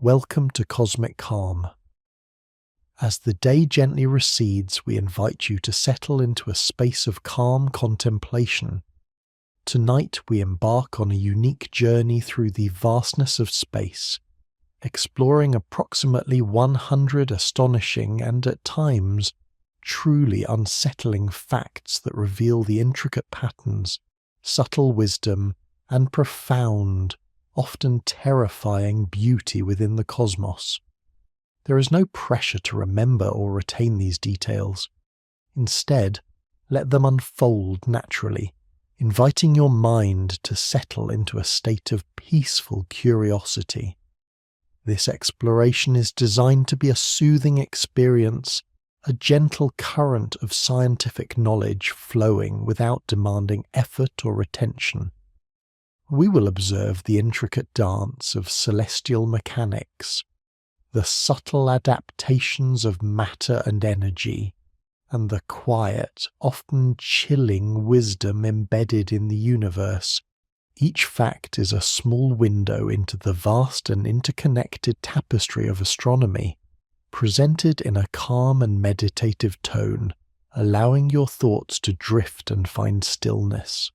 Welcome to Cosmic Calm. As the day gently recedes, we invite you to settle into a space of calm contemplation. Tonight we embark on a unique journey through the vastness of space, exploring approximately 100 astonishing and at times truly unsettling facts that reveal the intricate patterns, subtle wisdom, and profound, often terrifying beauty within the cosmos. There is no pressure to remember or retain these details. Instead, let them unfold naturally, inviting your mind to settle into a state of peaceful curiosity. This exploration is designed to be a soothing experience, a gentle current of scientific knowledge flowing without demanding effort or attention. We will observe the intricate dance of celestial mechanics, the subtle adaptations of matter and energy, and the quiet, often chilling wisdom embedded in the universe. Each fact is a small window into the vast and interconnected tapestry of astronomy, presented in a calm and meditative tone, allowing your thoughts to drift and find stillness.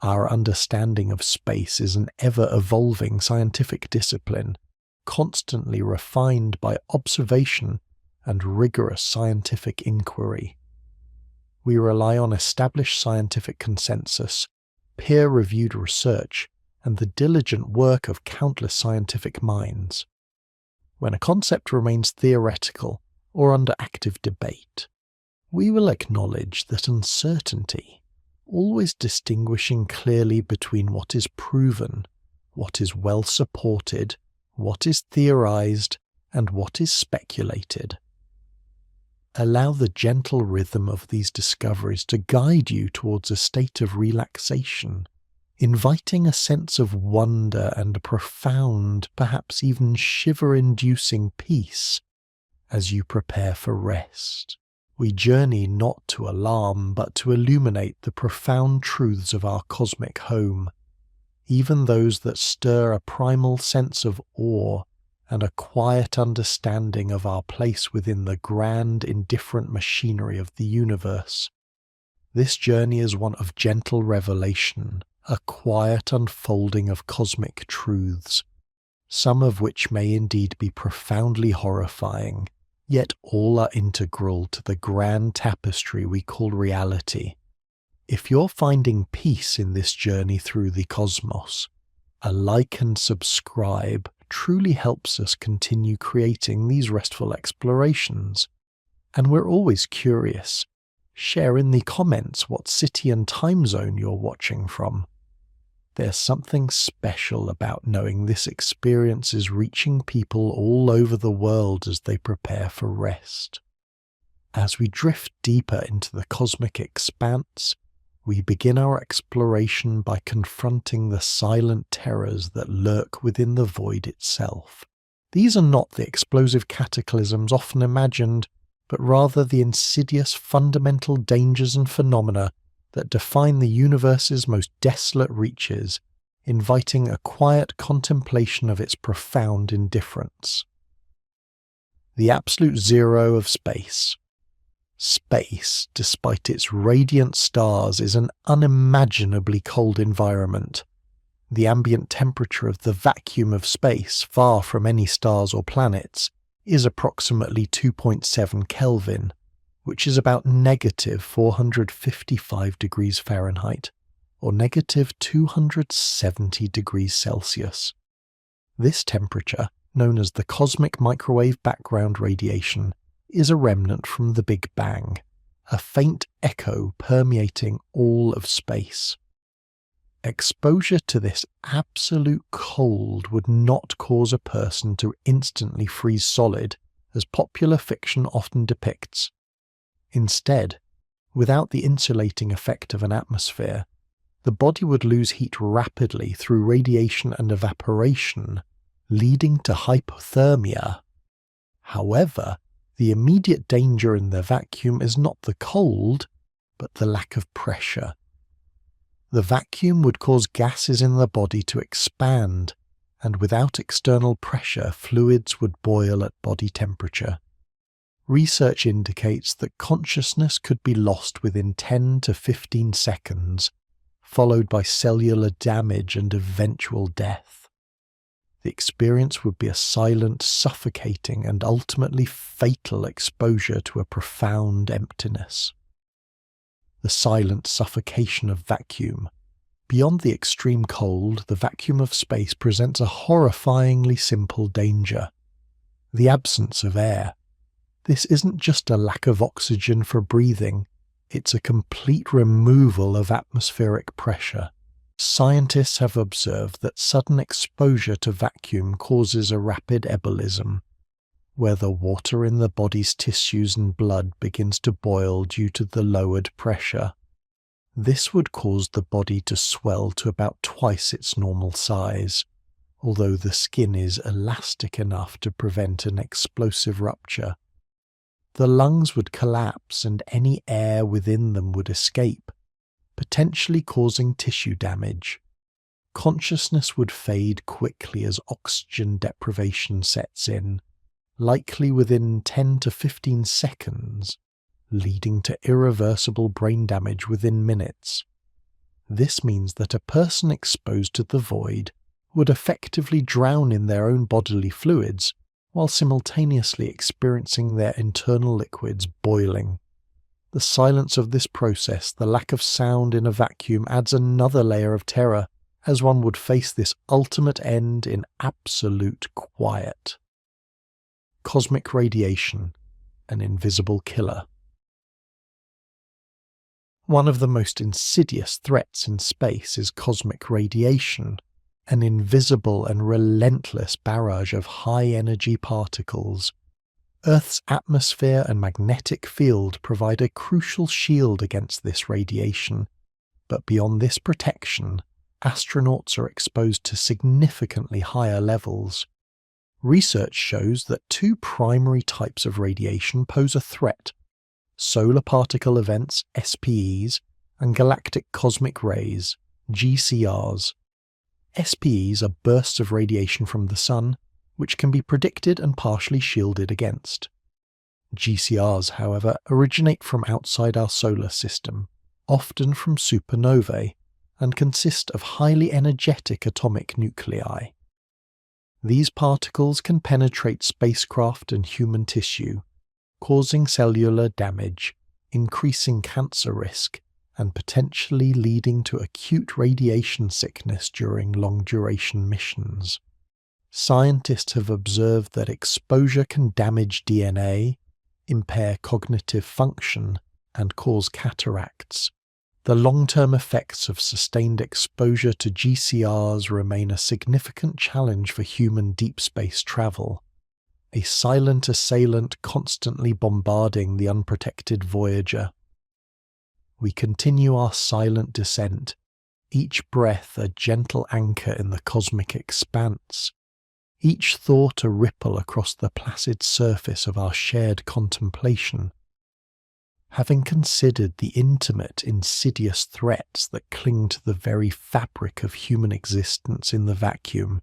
Our understanding of space is an ever-evolving scientific discipline, constantly refined by observation and rigorous scientific inquiry. We rely on established scientific consensus, peer-reviewed research, and the diligent work of countless scientific minds. When a concept remains theoretical or under active debate, we will acknowledge that uncertainty, always distinguishing clearly between what is proven, what is well supported, what is theorized, and what is speculated. Allow the gentle rhythm of these discoveries to guide you towards a state of relaxation, inviting a sense of wonder and a profound, perhaps even shiver-inducing peace as you prepare for rest. We journey not to alarm, but to illuminate the profound truths of our cosmic home, even those that stir a primal sense of awe and a quiet understanding of our place within the grand, indifferent machinery of the universe. This journey is one of gentle revelation, a quiet unfolding of cosmic truths, some of which may indeed be profoundly horrifying, yet all are integral to the grand tapestry we call reality. If you're finding peace in this journey through the cosmos, a like and subscribe truly helps us continue creating these restful explorations. And we're always curious. Share in the comments what city and time zone you're watching from. There's something special about knowing this experience is reaching people all over the world as they prepare for rest. As we drift deeper into the cosmic expanse, we begin our exploration by confronting the silent terrors that lurk within the void itself. These are not the explosive cataclysms often imagined, but rather the insidious fundamental dangers and phenomena that define the universe's most desolate reaches, inviting a quiet contemplation of its profound indifference. The absolute zero of space. Space, despite its radiant stars, is an unimaginably cold environment. The ambient temperature of the vacuum of space, far from any stars or planets, is approximately 2.7 Kelvin, which is about negative 455 degrees Fahrenheit, or negative 270 degrees Celsius. This temperature, known as the cosmic microwave background radiation, is a remnant from the Big Bang, a faint echo permeating all of space. Exposure to this absolute cold would not cause a person to instantly freeze solid, as popular fiction often depicts. Instead, without the insulating effect of an atmosphere, the body would lose heat rapidly through radiation and evaporation, leading to hypothermia. However, the immediate danger in the vacuum is not the cold, but the lack of pressure. The vacuum would cause gases in the body to expand, and without external pressure, fluids would boil at body temperature. Research indicates that consciousness could be lost within 10 to 15 seconds, followed by cellular damage and eventual death. The experience would be a silent, suffocating, and ultimately fatal exposure to a profound emptiness. The silent suffocation of vacuum. Beyond the extreme cold, the vacuum of space presents a horrifyingly simple danger: the absence of air. This isn't just a lack of oxygen for breathing, it's a complete removal of atmospheric pressure. Scientists have observed that sudden exposure to vacuum causes a rapid embolism, where the water in the body's tissues and blood begins to boil due to the lowered pressure. This would cause the body to swell to about twice its normal size, although the skin is elastic enough to prevent an explosive rupture. The lungs would collapse and any air within them would escape, potentially causing tissue damage. Consciousness would fade quickly as oxygen deprivation sets in, likely within 10 to 15 seconds, leading to irreversible brain damage within minutes. This means that a person exposed to the void would effectively drown in their own bodily fluids while simultaneously experiencing their internal liquids boiling. The silence of this process, the lack of sound in a vacuum, adds another layer of terror, as one would face this ultimate end in absolute quiet. Cosmic radiation, an invisible killer. One of the most insidious threats in space is cosmic radiation, an invisible and relentless barrage of high-energy particles. Earth's atmosphere and magnetic field provide a crucial shield against this radiation, but beyond this protection, astronauts are exposed to significantly higher levels. Research shows that two primary types of radiation pose a threat: solar particle events, SPEs, and galactic cosmic rays, GCRs. SPEs are bursts of radiation from the Sun, which can be predicted and partially shielded against. GCRs, however, originate from outside our solar system, often from supernovae, and consist of highly energetic atomic nuclei. These particles can penetrate spacecraft and human tissue, causing cellular damage, increasing cancer risk, and potentially leading to acute radiation sickness during long-duration missions. Scientists have observed that exposure can damage DNA, impair cognitive function, and cause cataracts. The long-term effects of sustained exposure to GCRs remain a significant challenge for human deep space travel, a silent assailant constantly bombarding the unprotected Voyager. We continue our silent descent, each breath a gentle anchor in the cosmic expanse, each thought a ripple across the placid surface of our shared contemplation. Having considered the intimate, insidious threats that cling to the very fabric of human existence in the vacuum,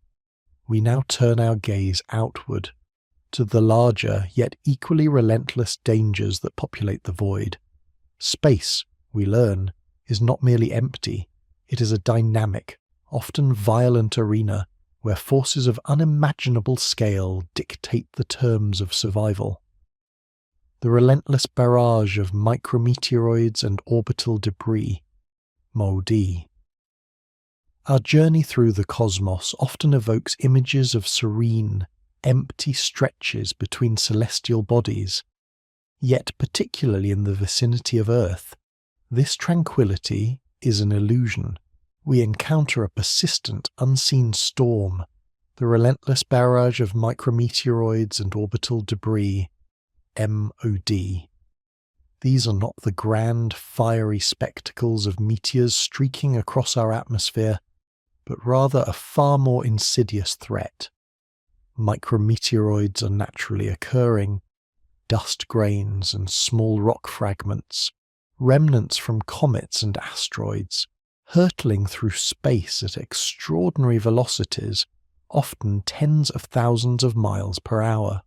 we now turn our gaze outward, to the larger yet equally relentless dangers that populate the void. Space, we learn, is not merely empty, it is a dynamic, often violent arena where forces of unimaginable scale dictate the terms of survival. The relentless barrage of micrometeoroids and orbital debris, MODI. Our journey through the cosmos often evokes images of serene, empty stretches between celestial bodies, yet particularly in the vicinity of Earth, this tranquility is an illusion. We encounter a persistent, unseen storm, the relentless barrage of micrometeoroids and orbital debris, MOD. These are not the grand, fiery spectacles of meteors streaking across our atmosphere, but rather a far more insidious threat. Micrometeoroids are naturally occurring, dust grains and small rock fragments, remnants from comets and asteroids, hurtling through space at extraordinary velocities, often tens of thousands of miles per hour.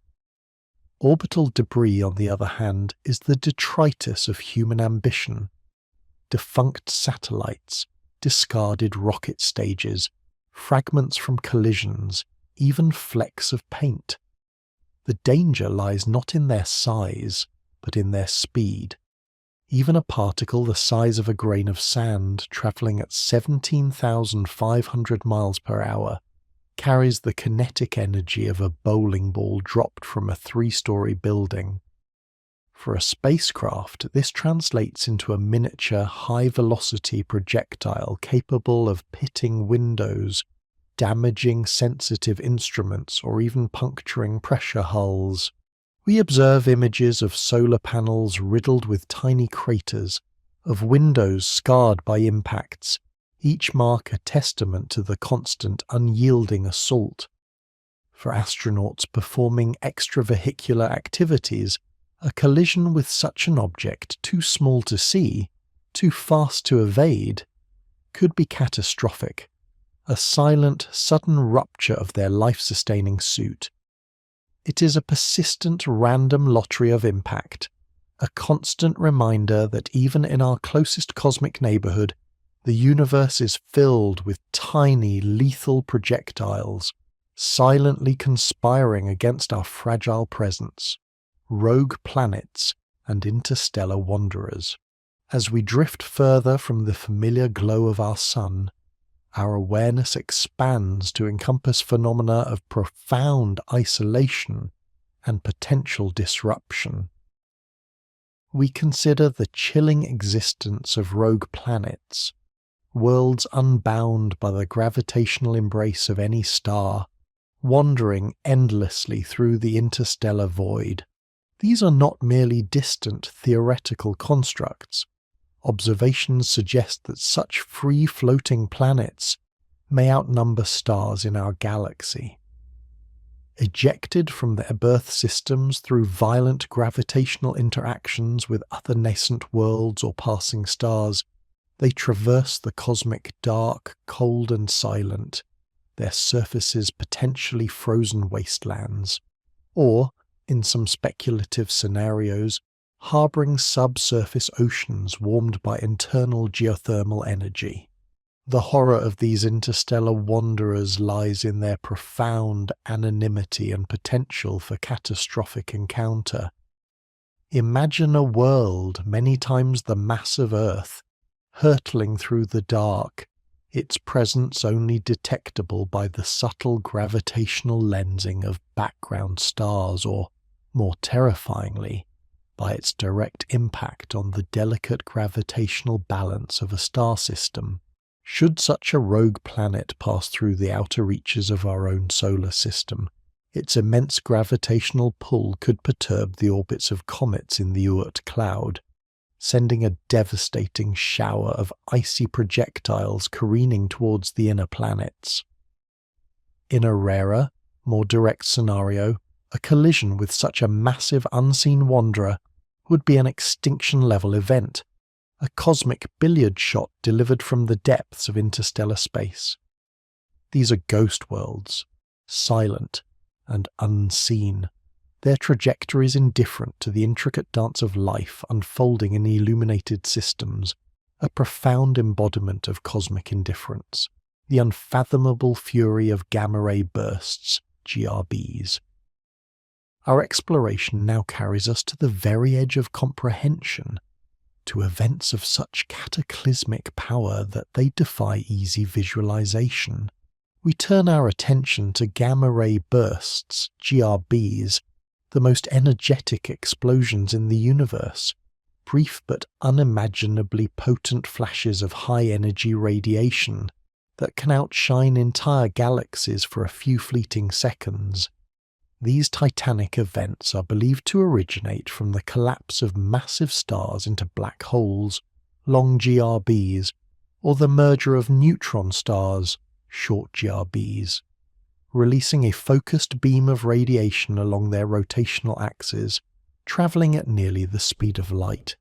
Orbital debris, on the other hand, is the detritus of human ambition. Defunct satellites, discarded rocket stages, fragments from collisions, even flecks of paint. The danger lies not in their size, but in their speed. Even a particle the size of a grain of sand travelling at 17,500 miles per hour carries the kinetic energy of a bowling ball dropped from a 3-story building. For a spacecraft, this translates into a miniature high-velocity projectile capable of pitting windows, damaging sensitive instruments, or even puncturing pressure hulls. We observe images of solar panels riddled with tiny craters, of windows scarred by impacts, each mark a testament to the constant, unyielding assault. For astronauts performing extravehicular activities, a collision with such an object, too small to see, too fast to evade, could be catastrophic, a silent, sudden rupture of their life-sustaining suit. It is a persistent random lottery of impact, a constant reminder that even in our closest cosmic neighbourhood, the universe is filled with tiny, lethal projectiles, silently conspiring against our fragile presence, rogue planets and interstellar wanderers. As we drift further from the familiar glow of our sun, our awareness expands to encompass phenomena of profound isolation and potential disruption. We consider the chilling existence of rogue planets, worlds unbound by the gravitational embrace of any star, wandering endlessly through the interstellar void. These are not merely distant theoretical constructs. Observations suggest that such free-floating planets may outnumber stars in our galaxy. Ejected from their birth systems through violent gravitational interactions with other nascent worlds or passing stars, they traverse the cosmic dark, cold and silent, their surfaces potentially frozen wastelands, or, in some speculative scenarios, harbouring subsurface oceans warmed by internal geothermal energy. The horror of these interstellar wanderers lies in their profound anonymity and potential for catastrophic encounter. Imagine a world many times the mass of Earth, hurtling through the dark, its presence only detectable by the subtle gravitational lensing of background stars, or, more terrifyingly, by its direct impact on the delicate gravitational balance of a star system. Should such a rogue planet pass through the outer reaches of our own solar system, its immense gravitational pull could perturb the orbits of comets in the Oort cloud, sending a devastating shower of icy projectiles careening towards the inner planets. In a rarer, more direct scenario, a collision with such a massive unseen wanderer would be an extinction-level event, a cosmic billiard shot delivered from the depths of interstellar space. These are ghost worlds, silent and unseen, their trajectories indifferent to the intricate dance of life unfolding in illuminated systems, a profound embodiment of cosmic indifference, the unfathomable fury of gamma-ray bursts, GRBs. Our exploration now carries us to the very edge of comprehension, to events of such cataclysmic power that they defy easy visualization. We turn our attention to gamma-ray bursts, GRBs, the most energetic explosions in the universe, brief but unimaginably potent flashes of high-energy radiation that can outshine entire galaxies for a few fleeting seconds. These titanic events are believed to originate from the collapse of massive stars into black holes, long GRBs, or the merger of neutron stars, short GRBs, releasing a focused beam of radiation along their rotational axes, travelling at nearly the speed of light.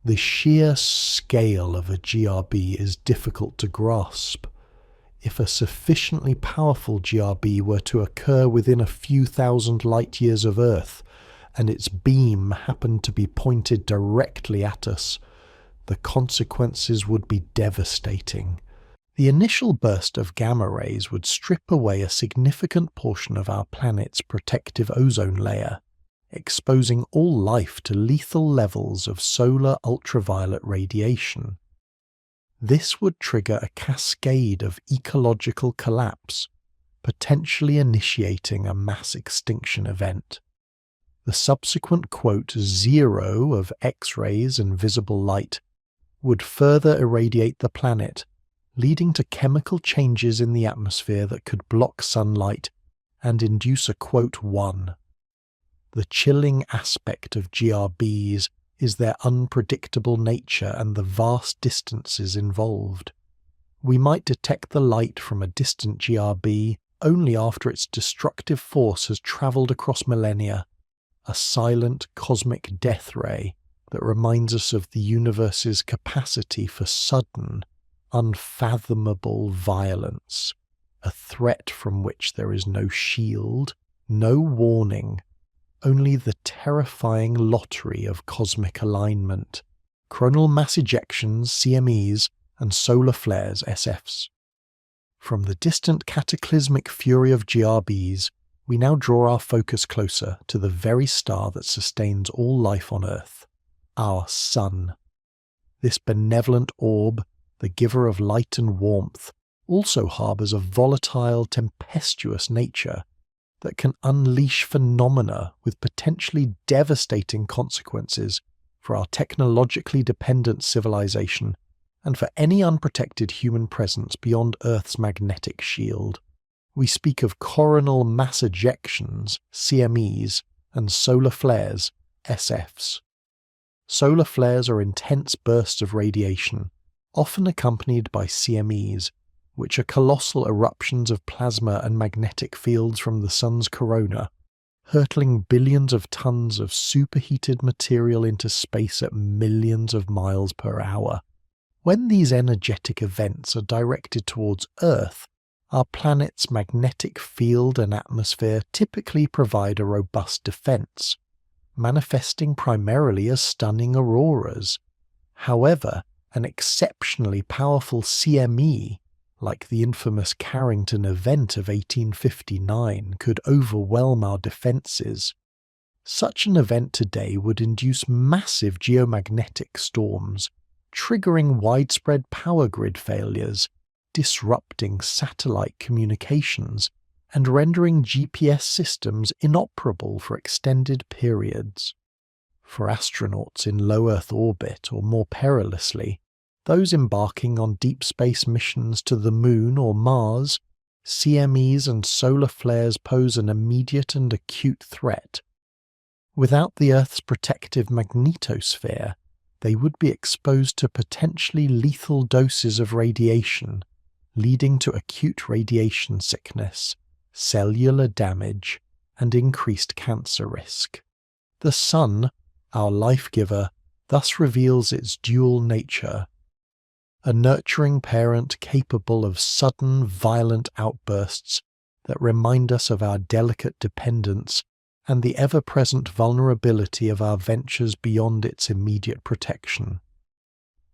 The sheer scale of a GRB is difficult to grasp. If a sufficiently powerful GRB were to occur within a few thousand light-years of Earth, and its beam happened to be pointed directly at us, the consequences would be devastating. The initial burst of gamma rays would strip away a significant portion of our planet's protective ozone layer, exposing all life to lethal levels of solar ultraviolet radiation. This would trigger a cascade of ecological collapse, potentially initiating a mass extinction event. The subsequent "zero" of X-rays and visible light would further irradiate the planet, leading to chemical changes in the atmosphere that could block sunlight and induce a "1." The chilling aspect of GRBs is their unpredictable nature and the vast distances involved. We might detect the light from a distant GRB only after its destructive force has travelled across millennia, a silent cosmic death ray that reminds us of the universe's capacity for sudden, unfathomable violence, a threat from which there is no shield, no warning, only the terrifying lottery of cosmic alignment, coronal mass ejections, CMEs, and solar flares, SFs. From the distant cataclysmic fury of GRBs, we now draw our focus closer to the very star that sustains all life on Earth, our Sun. This benevolent orb, the giver of light and warmth, also harbours a volatile, tempestuous nature that can unleash phenomena with potentially devastating consequences for our technologically dependent civilization and for any unprotected human presence beyond Earth's magnetic shield. We speak of coronal mass ejections, CMEs, and solar flares, SFs. Solar flares are intense bursts of radiation, often accompanied by CMEs, which are colossal eruptions of plasma and magnetic fields from the Sun's corona, hurtling billions of tons of superheated material into space at millions of miles per hour. When these energetic events are directed towards Earth, our planet's magnetic field and atmosphere typically provide a robust defense, manifesting primarily as stunning auroras. However, an exceptionally powerful CME, like the infamous Carrington event of 1859, could overwhelm our defences. Such an event today would induce massive geomagnetic storms, triggering widespread power grid failures, disrupting satellite communications, and rendering GPS systems inoperable for extended periods. For astronauts in low Earth orbit, or more perilously, those embarking on deep space missions to the Moon or Mars, CMEs and solar flares pose an immediate and acute threat. Without the Earth's protective magnetosphere, they would be exposed to potentially lethal doses of radiation, leading to acute radiation sickness, cellular damage, and increased cancer risk. The Sun, our life-giver, thus reveals its dual nature: a nurturing parent capable of sudden, violent outbursts that remind us of our delicate dependence and the ever-present vulnerability of our ventures beyond its immediate protection.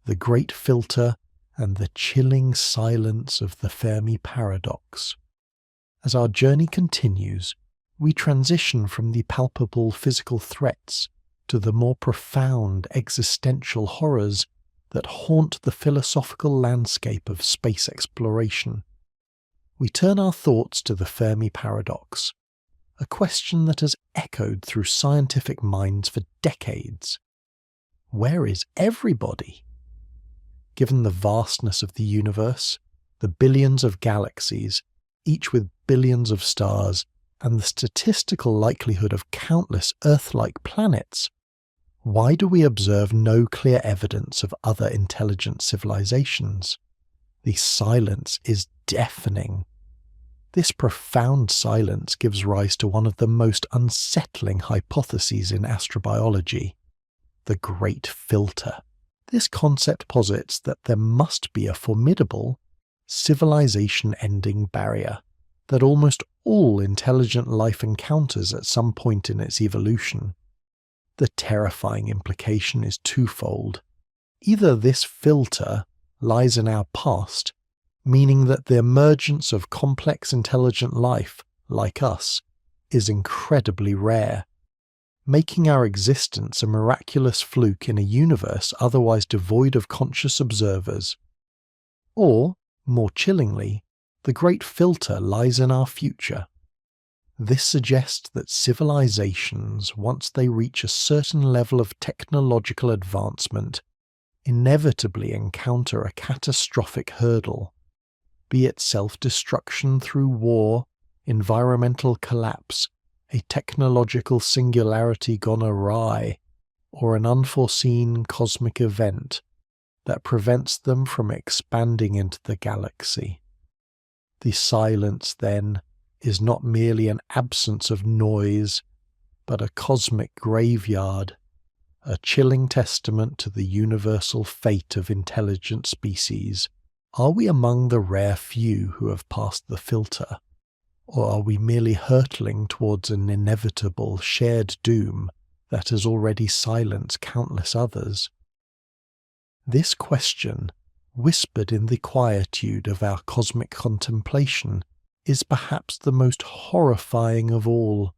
The great filter and the chilling silence of the Fermi paradox. As our journey continues, we transition from the palpable physical threats to the more profound existential horrors that haunt the philosophical landscape of space exploration. We turn our thoughts to the Fermi paradox, a question that has echoed through scientific minds for decades. Where is everybody? Given the vastness of the universe, the billions of galaxies, each with billions of stars, and the statistical likelihood of countless Earth-like planets, why do we observe no clear evidence of other intelligent civilizations? The silence is deafening. This profound silence gives rise to one of the most unsettling hypotheses in astrobiology: the Great Filter. This concept posits that there must be a formidable, civilization-ending barrier that almost all intelligent life encounters at some point in its evolution. The terrifying implication is twofold. Either this filter lies in our past, meaning that the emergence of complex intelligent life, like us, is incredibly rare, making our existence a miraculous fluke in a universe otherwise devoid of conscious observers. Or, more chillingly, the great filter lies in our future. This suggests that civilizations, once they reach a certain level of technological advancement, inevitably encounter a catastrophic hurdle, be it self-destruction through war, environmental collapse, a technological singularity gone awry, or an unforeseen cosmic event that prevents them from expanding into the galaxy. The silence, then, is not merely an absence of noise, but a cosmic graveyard, a chilling testament to the universal fate of intelligent species. Are we among the rare few who have passed the filter, or are we merely hurtling towards an inevitable shared doom that has already silenced countless others? This question, whispered in the quietude of our cosmic contemplation, is perhaps the most horrifying of all,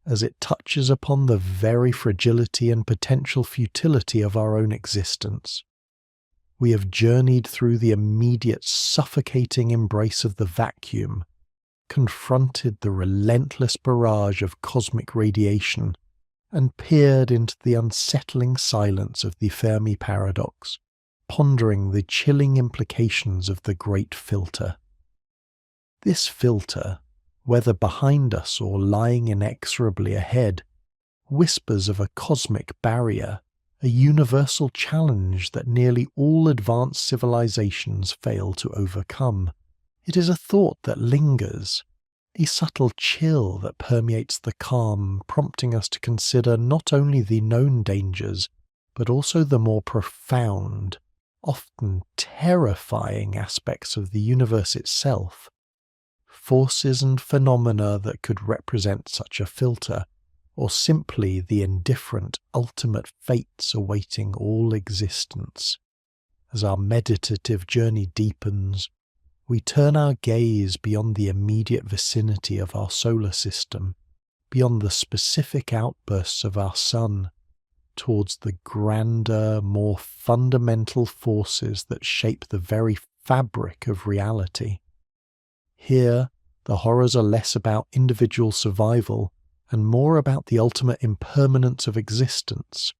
as it touches upon the very fragility and potential futility of our own existence. We have journeyed through the immediate suffocating embrace of the vacuum, confronted the relentless barrage of cosmic radiation, and peered into the unsettling silence of the Fermi paradox, pondering the chilling implications of the great filter. This filter, whether behind us or lying inexorably ahead, whispers of a cosmic barrier, a universal challenge that nearly all advanced civilizations fail to overcome. It is a thought that lingers, a subtle chill that permeates the calm, prompting us to consider not only the known dangers, but also the more profound, often terrifying aspects of the universe itself. Forces and phenomena that could represent such a filter, or simply the indifferent ultimate fates awaiting all existence. As our meditative journey deepens, we turn our gaze beyond the immediate vicinity of our solar system, beyond the specific outbursts of our sun, towards the grander, more fundamental forces that shape the very fabric of reality. Here, the horrors are less about individual survival and more about the ultimate impermanence of existence,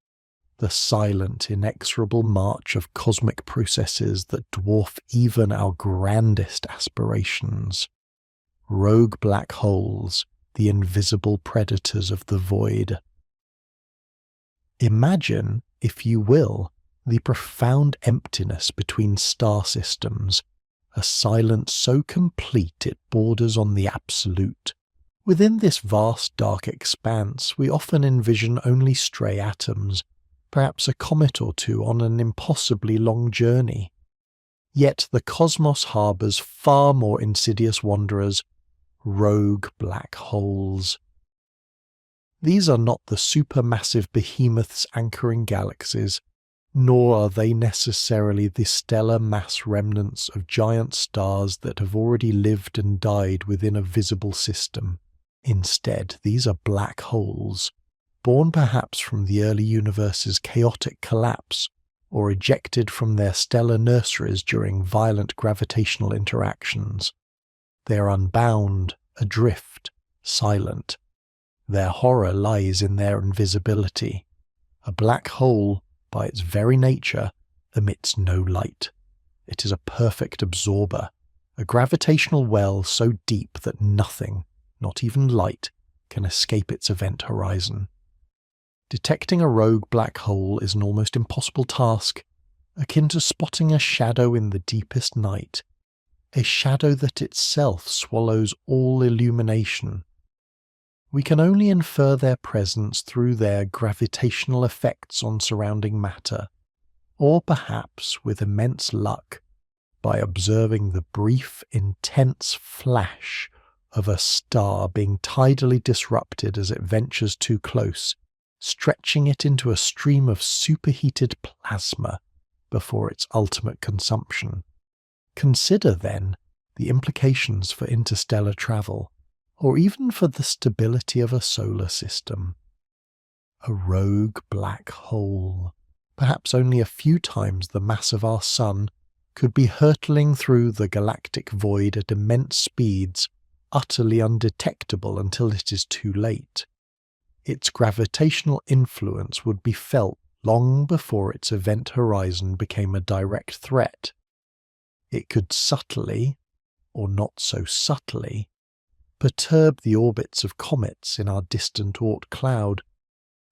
the silent, inexorable march of cosmic processes that dwarf even our grandest aspirations. Rogue black holes, the invisible predators of the void. Imagine, if you will, the profound emptiness between star systems, a silence so complete it borders on the absolute. Within this vast dark expanse, we often envision only stray atoms, perhaps a comet or two on an impossibly long journey. Yet the cosmos harbours far more insidious wanderers, rogue black holes. These are not the supermassive behemoths anchoring galaxies, nor are they necessarily the stellar mass remnants of giant stars that have already lived and died within a visible system. Instead, these are black holes, born perhaps from the early universe's chaotic collapse, or ejected from their stellar nurseries during violent gravitational interactions. They are unbound, adrift, silent. Their horror lies in their invisibility. A black hole, by its very nature, emits no light. It is a perfect absorber, a gravitational well so deep that nothing, not even light, can escape its event horizon. Detecting a rogue black hole is an almost impossible task, akin to spotting a shadow in the deepest night, a shadow that itself swallows all illumination. We can only infer their presence through their gravitational effects on surrounding matter, or perhaps, with immense luck, by observing the brief, intense flash of a star being tidally disrupted as it ventures too close, stretching it into a stream of superheated plasma before its ultimate consumption. Consider, then, the implications for interstellar travel, or even for the stability of a solar system. A rogue black hole, perhaps only a few times the mass of our Sun, could be hurtling through the galactic void at immense speeds, utterly undetectable until it is too late. Its gravitational influence would be felt long before its event horizon became a direct threat. It could subtly, or not so subtly, perturb the orbits of comets in our distant Oort cloud,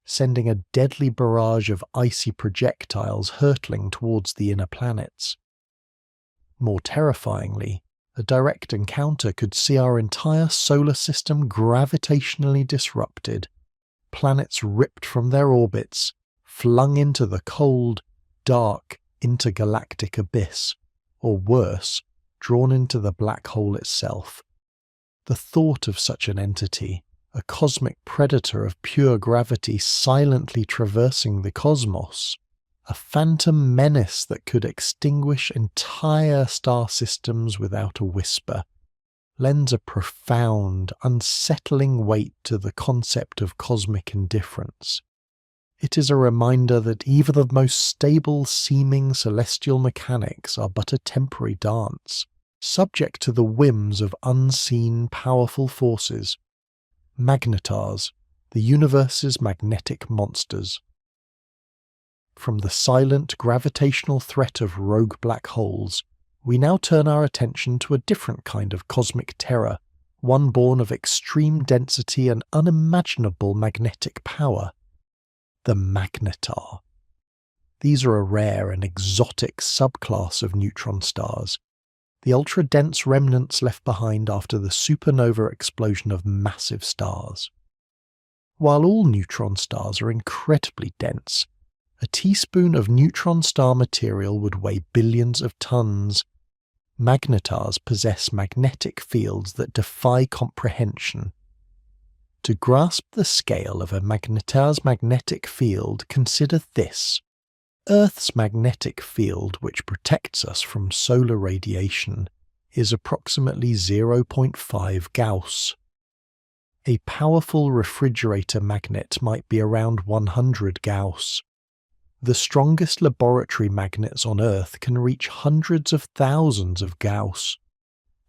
sending a deadly barrage of icy projectiles hurtling towards the inner planets. More terrifyingly, a direct encounter could see our entire solar system gravitationally disrupted, planets ripped from their orbits, flung into the cold, dark, intergalactic abyss, or worse, drawn into the black hole itself. The thought of such an entity, a cosmic predator of pure gravity silently traversing the cosmos, a phantom menace that could extinguish entire star systems without a whisper, lends a profound, unsettling weight to the concept of cosmic indifference. It is a reminder that even the most stable-seeming celestial mechanics are but a temporary dance, subject to the whims of unseen powerful forces. Magnetars, the universe's magnetic monsters. From the silent gravitational threat of rogue black holes, we now turn our attention to a different kind of cosmic terror, one born of extreme density and unimaginable magnetic power. The magnetar. These are a rare and exotic subclass of neutron stars, the ultra-dense remnants left behind after the supernova explosion of massive stars. While all neutron stars are incredibly dense, a teaspoon of neutron star material would weigh billions of tons. Magnetars possess magnetic fields that defy comprehension. To grasp the scale of a magnetar's magnetic field, consider this. Earth's magnetic field, which protects us from solar radiation, is approximately 0.5 Gauss. A powerful refrigerator magnet might be around 100 Gauss. The strongest laboratory magnets on Earth can reach hundreds of thousands of Gauss.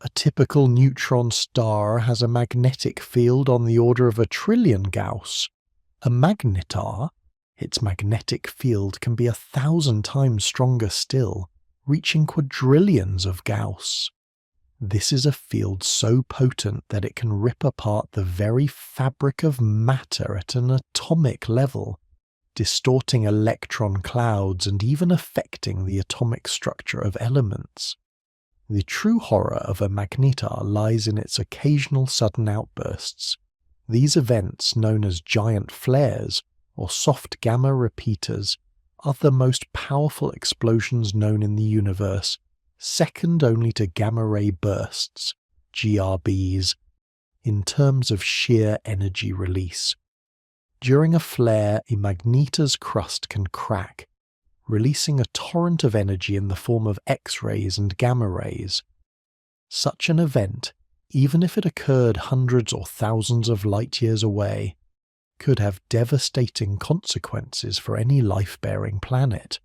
A typical neutron star has a magnetic field on the order of 1 trillion Gauss. A magnetar, its magnetic field can be 1,000 times stronger still, reaching quadrillions of Gauss. This is a field so potent that it can rip apart the very fabric of matter at an atomic level, distorting electron clouds and even affecting the atomic structure of elements. The true horror of a magnetar lies in its occasional sudden outbursts. These events, known as giant flares, or soft gamma repeaters, are the most powerful explosions known in the universe, second only to gamma-ray bursts, GRBs, in terms of sheer energy release. During a flare, a magnetar's crust can crack, releasing a torrent of energy in the form of X-rays and gamma rays. Such an event, even if it occurred hundreds or thousands of light-years away, could have devastating consequences for any life-bearing planet.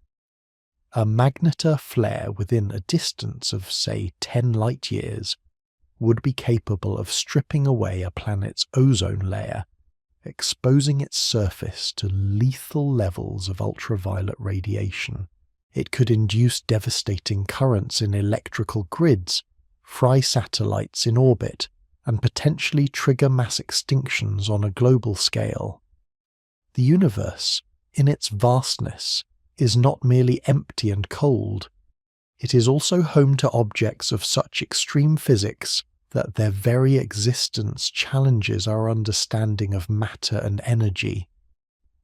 A magnetar flare within a distance of, say, 10 light-years would be capable of stripping away a planet's ozone layer, exposing its surface to lethal levels of ultraviolet radiation. It could induce devastating currents in electrical grids, fry satellites in orbit, and potentially trigger mass extinctions on a global scale. The universe, in its vastness, is not merely empty and cold. It is also home to objects of such extreme physics that their very existence challenges our understanding of matter and energy.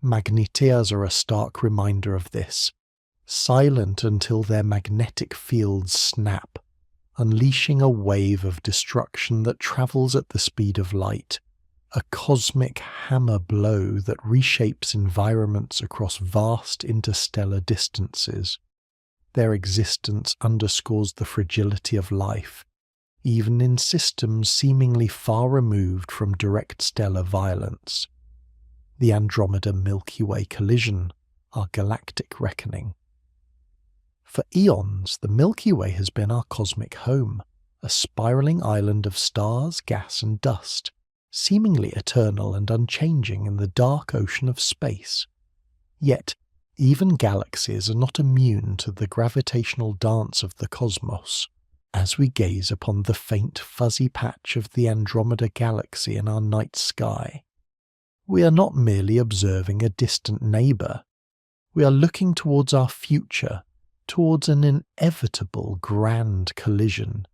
Magnetars are a stark reminder of this. silent until their magnetic fields snap, unleashing a wave of destruction that travels at the speed of light, a cosmic hammer blow that reshapes environments across vast interstellar distances. Their existence underscores the fragility of life, even in systems seemingly far removed from direct stellar violence. The Andromeda Milky Way collision, our galactic reckoning. For eons, the Milky Way has been our cosmic home, a spiraling island of stars, gas and dust, seemingly eternal and unchanging in the dark ocean of space. Yet, even galaxies are not immune to the gravitational dance of the cosmos. As we gaze upon the faint fuzzy patch of the Andromeda Galaxy in our night sky, we are not merely observing a distant neighbour. We are looking towards our future, towards an inevitable grand collision.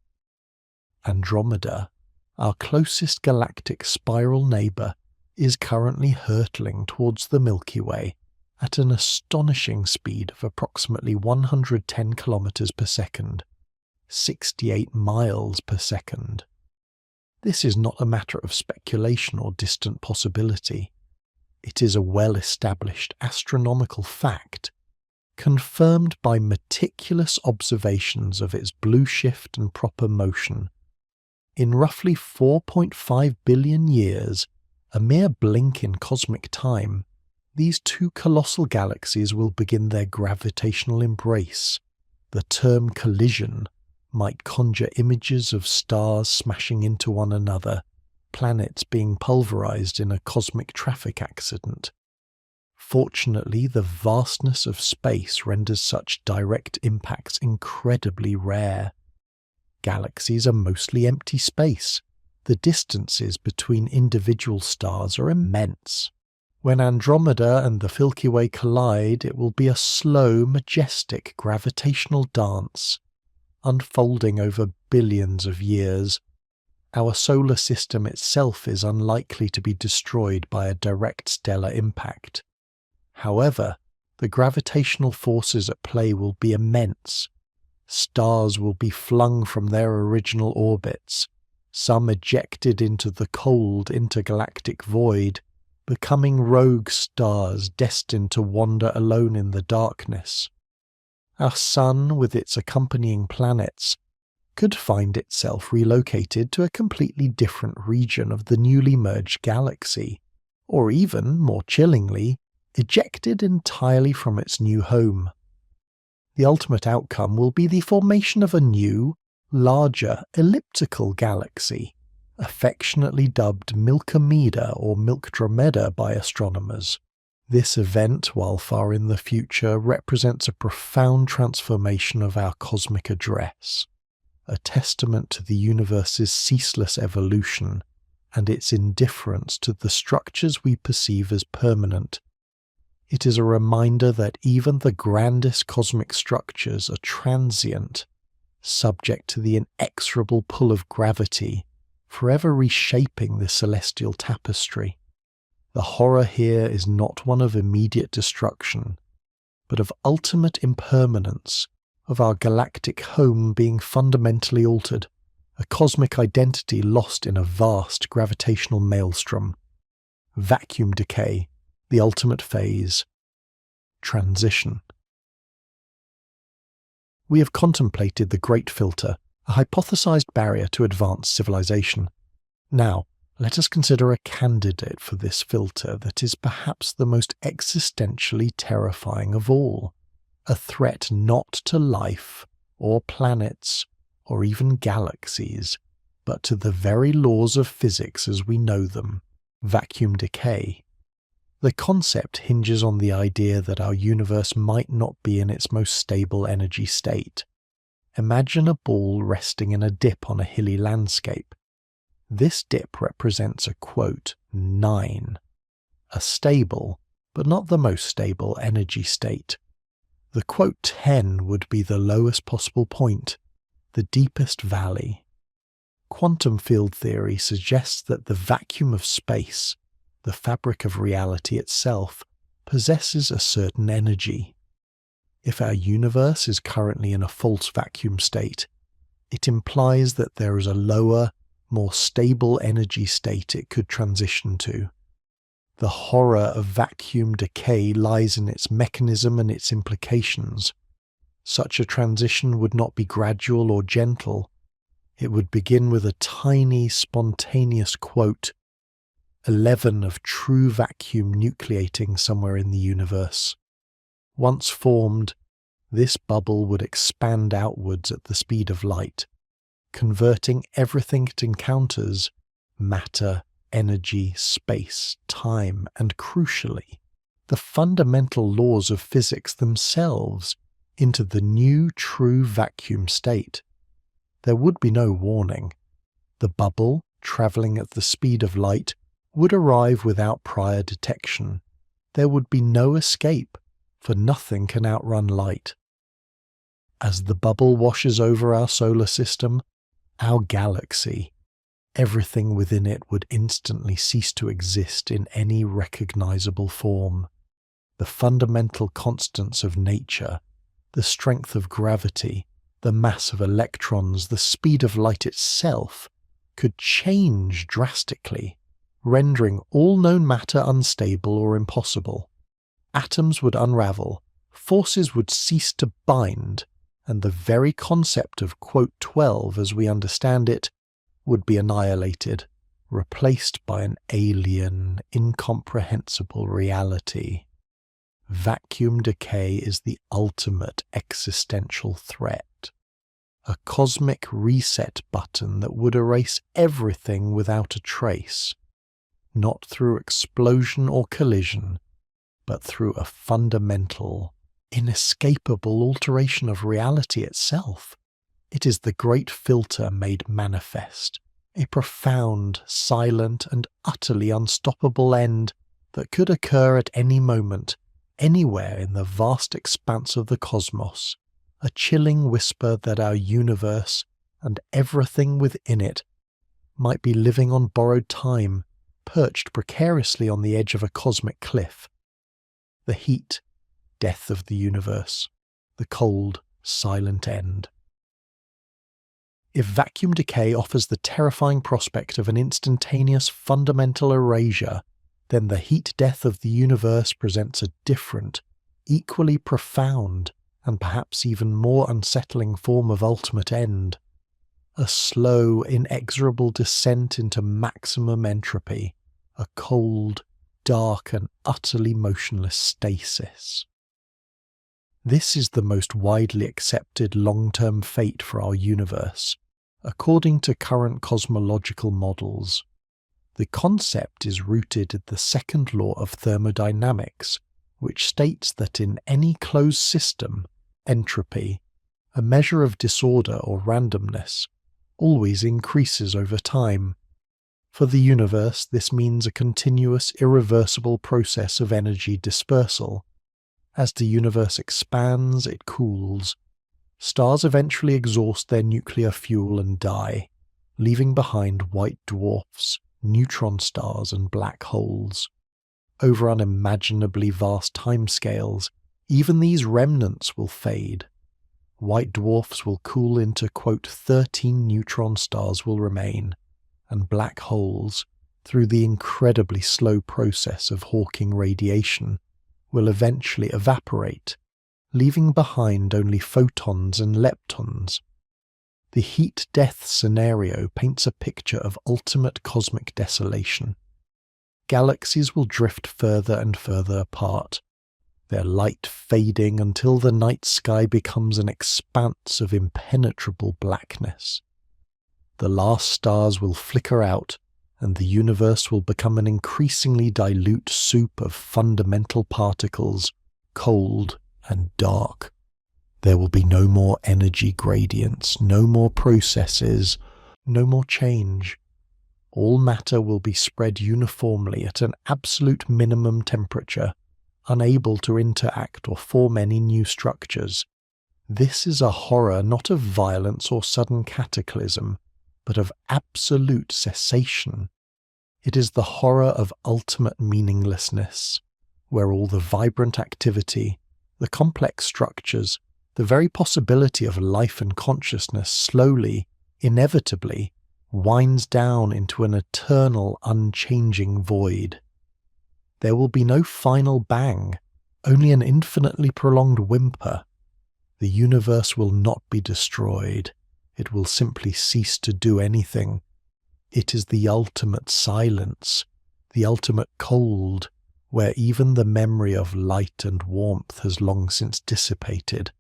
Andromeda, our closest galactic spiral neighbour, is currently hurtling towards the Milky Way at an astonishing speed of approximately 110 kilometers per second, 68 miles per second. This is not a matter of speculation or distant possibility. It is a well-established astronomical fact, confirmed by meticulous observations of its blue shift and proper motion. In roughly 4.5 billion years, a mere blink in cosmic time, these two colossal galaxies will begin their gravitational embrace. The term collision might conjure images of stars smashing into one another, planets being pulverized in a cosmic traffic accident. Fortunately, the vastness of space renders such direct impacts incredibly rare. Galaxies are mostly empty space. The distances between individual stars are immense. When Andromeda and the Milky Way collide, it will be a slow, majestic gravitational dance, unfolding over billions of years. Our solar system itself is unlikely to be destroyed by a direct stellar impact. However, the gravitational forces at play will be immense. Stars will be flung from their original orbits, some ejected into the cold intergalactic void, becoming rogue stars destined to wander alone in the darkness. Our Sun, with its accompanying planets, could find itself relocated to a completely different region of the newly merged galaxy, or even, more chillingly, ejected entirely from its new home. The ultimate outcome will be the formation of a new, larger, elliptical galaxy, affectionately dubbed Milkomeda or Milkdromeda by astronomers. This event, while far in the future, represents a profound transformation of our cosmic address, a testament to the universe's ceaseless evolution and its indifference to the structures we perceive as permanent. It is a reminder that even the grandest cosmic structures are transient, subject to the inexorable pull of gravity, forever reshaping the celestial tapestry. The horror here is not one of immediate destruction, but of ultimate impermanence, of our galactic home being fundamentally altered, a cosmic identity lost in a vast gravitational maelstrom. Vacuum decay, the ultimate phase. Transition. We have contemplated the Great Filter, a hypothesized barrier to advanced civilization. Now, let us consider a candidate for this filter that is perhaps the most existentially terrifying of all, a threat not to life, or planets, or even galaxies, but to the very laws of physics as we know them, vacuum decay. The concept hinges on the idea that our universe might not be in its most stable energy state. Imagine a ball resting in a dip on a hilly landscape. This dip represents a, quote, 9, a stable, but not the most stable energy state. The, quote, 10 would be the lowest possible point, the deepest valley. Quantum field theory suggests that the vacuum of space, the fabric of reality itself, possesses a certain energy. If our universe is currently in a false vacuum state, it implies that there is a lower, more stable energy state it could transition to. The horror of vacuum decay lies in its mechanism and its implications. Such a transition would not be gradual or gentle. It would begin with a tiny, spontaneous quote, 11 of true vacuum nucleating somewhere in the universe. Once formed, this bubble would expand outwards at the speed of light, converting everything it encounters, matter, energy, space, time, and crucially, the fundamental laws of physics themselves, into the new true vacuum state. There would be no warning. The bubble, travelling at the speed of light, would arrive without prior detection. There would be no escape, for nothing can outrun light. As the bubble washes over our solar system, our galaxy, everything within it would instantly cease to exist in any recognizable form. The fundamental constants of nature, the strength of gravity, the mass of electrons, the speed of light itself, could change drastically, rendering all known matter unstable or impossible. Atoms would unravel, forces would cease to bind, and the very concept of quote 12 as we understand it would be annihilated, replaced by an alien, incomprehensible reality. Vacuum decay is the ultimate existential threat. A cosmic reset button that would erase everything without a trace, not through explosion or collision, but through a fundamental, inescapable alteration of reality itself. It is the great filter made manifest, a profound, silent, and utterly unstoppable end that could occur at any moment, anywhere in the vast expanse of the cosmos, a chilling whisper that our universe, and everything within it, might be living on borrowed time, perched precariously on the edge of a cosmic cliff. The heat, death of the universe, the cold, silent end. If vacuum decay offers the terrifying prospect of an instantaneous fundamental erasure, then the heat death of the universe presents a different, equally profound, and perhaps even more unsettling form of ultimate end. A slow, inexorable descent into maximum entropy, a cold, dark, and utterly motionless stasis. This is the most widely accepted long-term fate for our universe, according to current cosmological models. The concept is rooted in the second law of thermodynamics, which states that in any closed system, entropy, a measure of disorder or randomness, always increases over time. For the universe, this means a continuous, irreversible process of energy dispersal. As the universe expands, it cools. Stars eventually exhaust their nuclear fuel and die, leaving behind white dwarfs, neutron stars, and black holes. Over unimaginably vast timescales, even these remnants will fade. White dwarfs will cool into, quote, 13 neutron stars will remain, and black holes, through the incredibly slow process of Hawking radiation, will eventually evaporate, leaving behind only photons and leptons. The heat death scenario paints a picture of ultimate cosmic desolation. Galaxies will drift further and further apart, their light fading until the night sky becomes an expanse of impenetrable blackness. The last stars will flicker out, and the universe will become an increasingly dilute soup of fundamental particles, cold and dark. There will be no more energy gradients, no more processes, no more change. All matter will be spread uniformly at an absolute minimum temperature, unable to interact or form any new structures. This is a horror not of violence or sudden cataclysm, but of absolute cessation. It is the horror of ultimate meaninglessness, where all the vibrant activity, the complex structures, the very possibility of life and consciousness slowly, inevitably, winds down into an eternal, unchanging void. There will be no final bang, only an infinitely prolonged whimper. The universe will not be destroyed. It will simply cease to do anything. It is the ultimate silence, the ultimate cold, where even the memory of light and warmth has long since dissipated,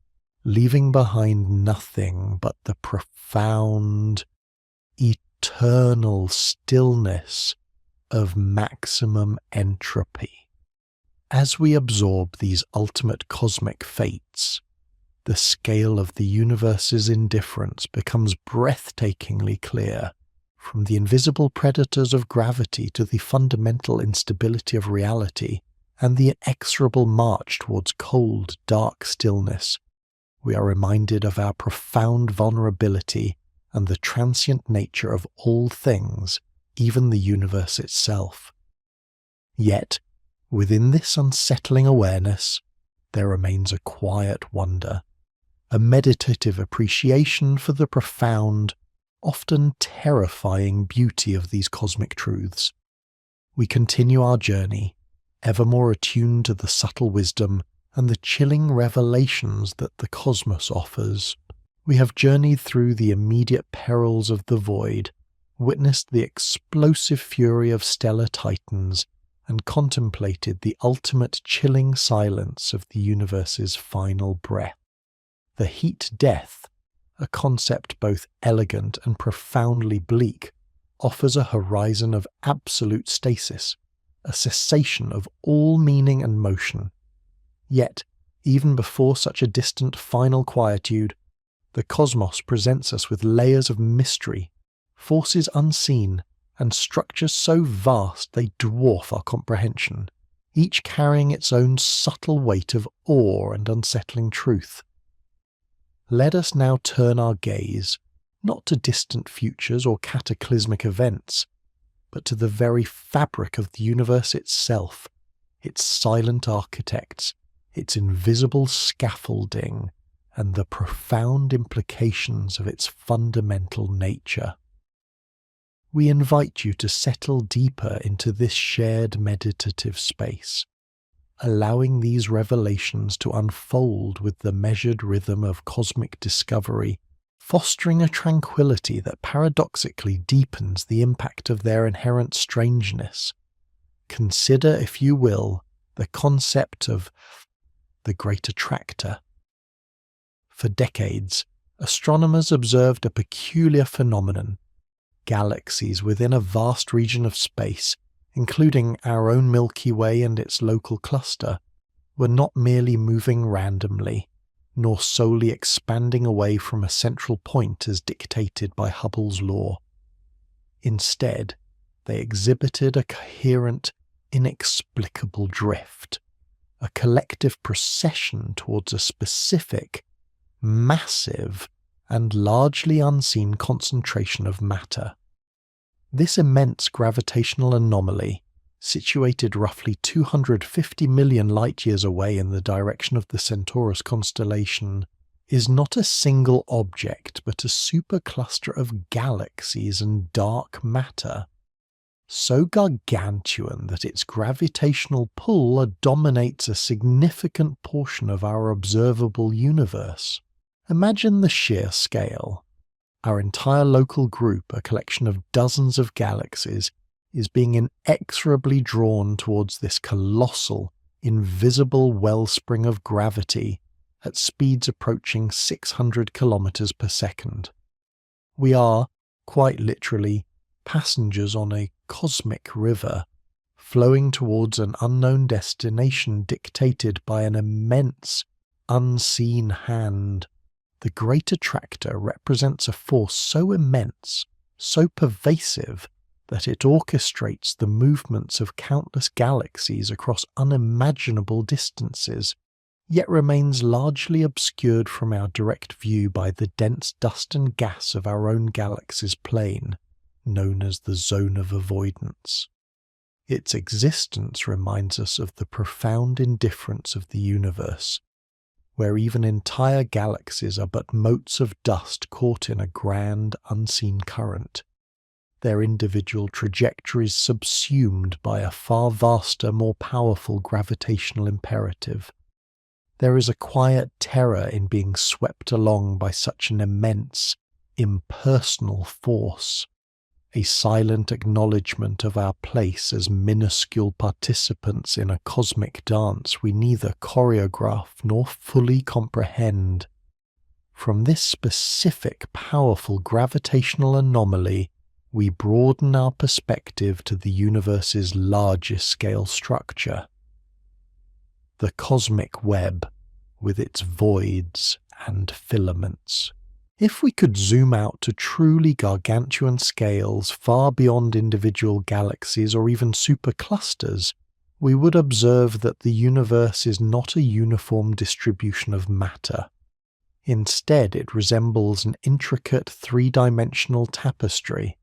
leaving behind nothing but the profound, eternal stillness of maximum entropy. As we absorb these ultimate cosmic fates, the scale of the universe's indifference becomes breathtakingly clear, from the invisible predators of gravity to the fundamental instability of reality and the inexorable march towards cold, dark stillness. We are reminded of our profound vulnerability and the transient nature of all things, even the universe itself. Yet, within this unsettling awareness, there remains a quiet wonder, a meditative appreciation for the profound, often terrifying beauty of these cosmic truths. We continue our journey, ever more attuned to the subtle wisdom and the chilling revelations that the cosmos offers. We have journeyed through the immediate perils of the void, witnessed the explosive fury of stellar titans, and contemplated the ultimate chilling silence of the universe's final breath. The heat-death, a concept both elegant and profoundly bleak, offers a horizon of absolute stasis, a cessation of all meaning and motion. Yet, even before such a distant final quietude, the cosmos presents us with layers of mystery, forces unseen, and structures so vast they dwarf our comprehension, each carrying its own subtle weight of awe and unsettling truth. Let us now turn our gaze, not to distant futures or cataclysmic events, but to the very fabric of the universe itself, its silent architects, its invisible scaffolding, and the profound implications of its fundamental nature. We invite you to settle deeper into this shared meditative space, allowing these revelations to unfold with the measured rhythm of cosmic discovery, fostering a tranquility that paradoxically deepens the impact of their inherent strangeness. Consider, if you will, the concept of the Great Attractor. For decades, astronomers observed a peculiar phenomenon. Galaxies within a vast region of space, including our own Milky Way and its local cluster, were not merely moving randomly, nor solely expanding away from a central point as dictated by Hubble's law. Instead, they exhibited a coherent, inexplicable drift, a collective procession towards a specific, massive, and largely unseen concentration of matter. This immense gravitational anomaly, situated roughly 250 million light-years away in the direction of the Centaurus constellation, is not a single object but a supercluster of galaxies and dark matter, so gargantuan that its gravitational pull dominates a significant portion of our observable universe. Imagine the sheer scale. Our entire local group, a collection of dozens of galaxies, is being inexorably drawn towards this colossal, invisible wellspring of gravity at speeds approaching 600 kilometers per second. We are, quite literally, passengers on a cosmic river, flowing towards an unknown destination dictated by an immense, unseen hand. The Great Attractor represents a force so immense, so pervasive, that it orchestrates the movements of countless galaxies across unimaginable distances, yet remains largely obscured from our direct view by the dense dust and gas of our own galaxy's plane, known as the zone of avoidance. Its existence reminds us of the profound indifference of the universe, where even entire galaxies are but motes of dust caught in a grand, unseen current, their individual trajectories subsumed by a far vaster, more powerful gravitational imperative. There is a quiet terror in being swept along by such an immense, impersonal force, a silent acknowledgement of our place as minuscule participants in a cosmic dance we neither choreograph nor fully comprehend. From this specific, powerful gravitational anomaly, we broaden our perspective to the universe's largest scale structure. The cosmic web, with its voids and filaments. If we could zoom out to truly gargantuan scales far beyond individual galaxies or even superclusters, we would observe that the universe is not a uniform distribution of matter. Instead, it resembles an intricate three-dimensional tapestry,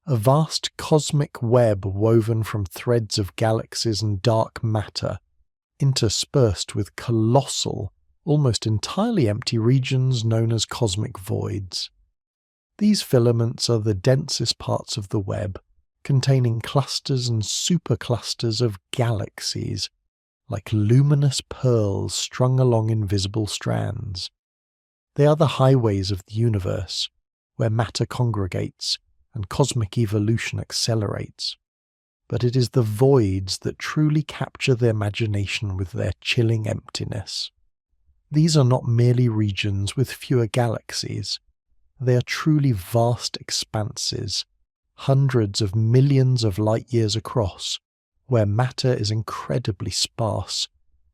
a vast cosmic web woven from threads of galaxies and dark matter, interspersed with colossal, almost entirely empty regions known as cosmic voids. These filaments are the densest parts of the web, containing clusters and superclusters of galaxies, like luminous pearls strung along invisible strands. They are the highways of the universe, where matter congregates and cosmic evolution accelerates. But it is the voids that truly capture the imagination with their chilling emptiness. These are not merely regions with fewer galaxies. They are truly vast expanses, hundreds of millions of light years across, where matter is incredibly sparse,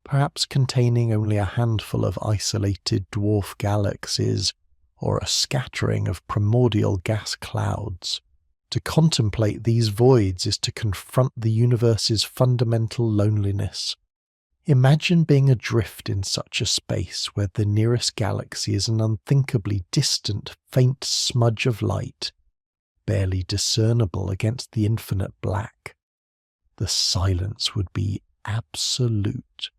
perhaps containing only a handful of isolated dwarf galaxies or a scattering of primordial gas clouds. To contemplate these voids is to confront the universe's fundamental loneliness. Imagine being adrift in such a space where the nearest galaxy is an unthinkably distant, faint smudge of light, barely discernible against the infinite black. The silence would be absolute,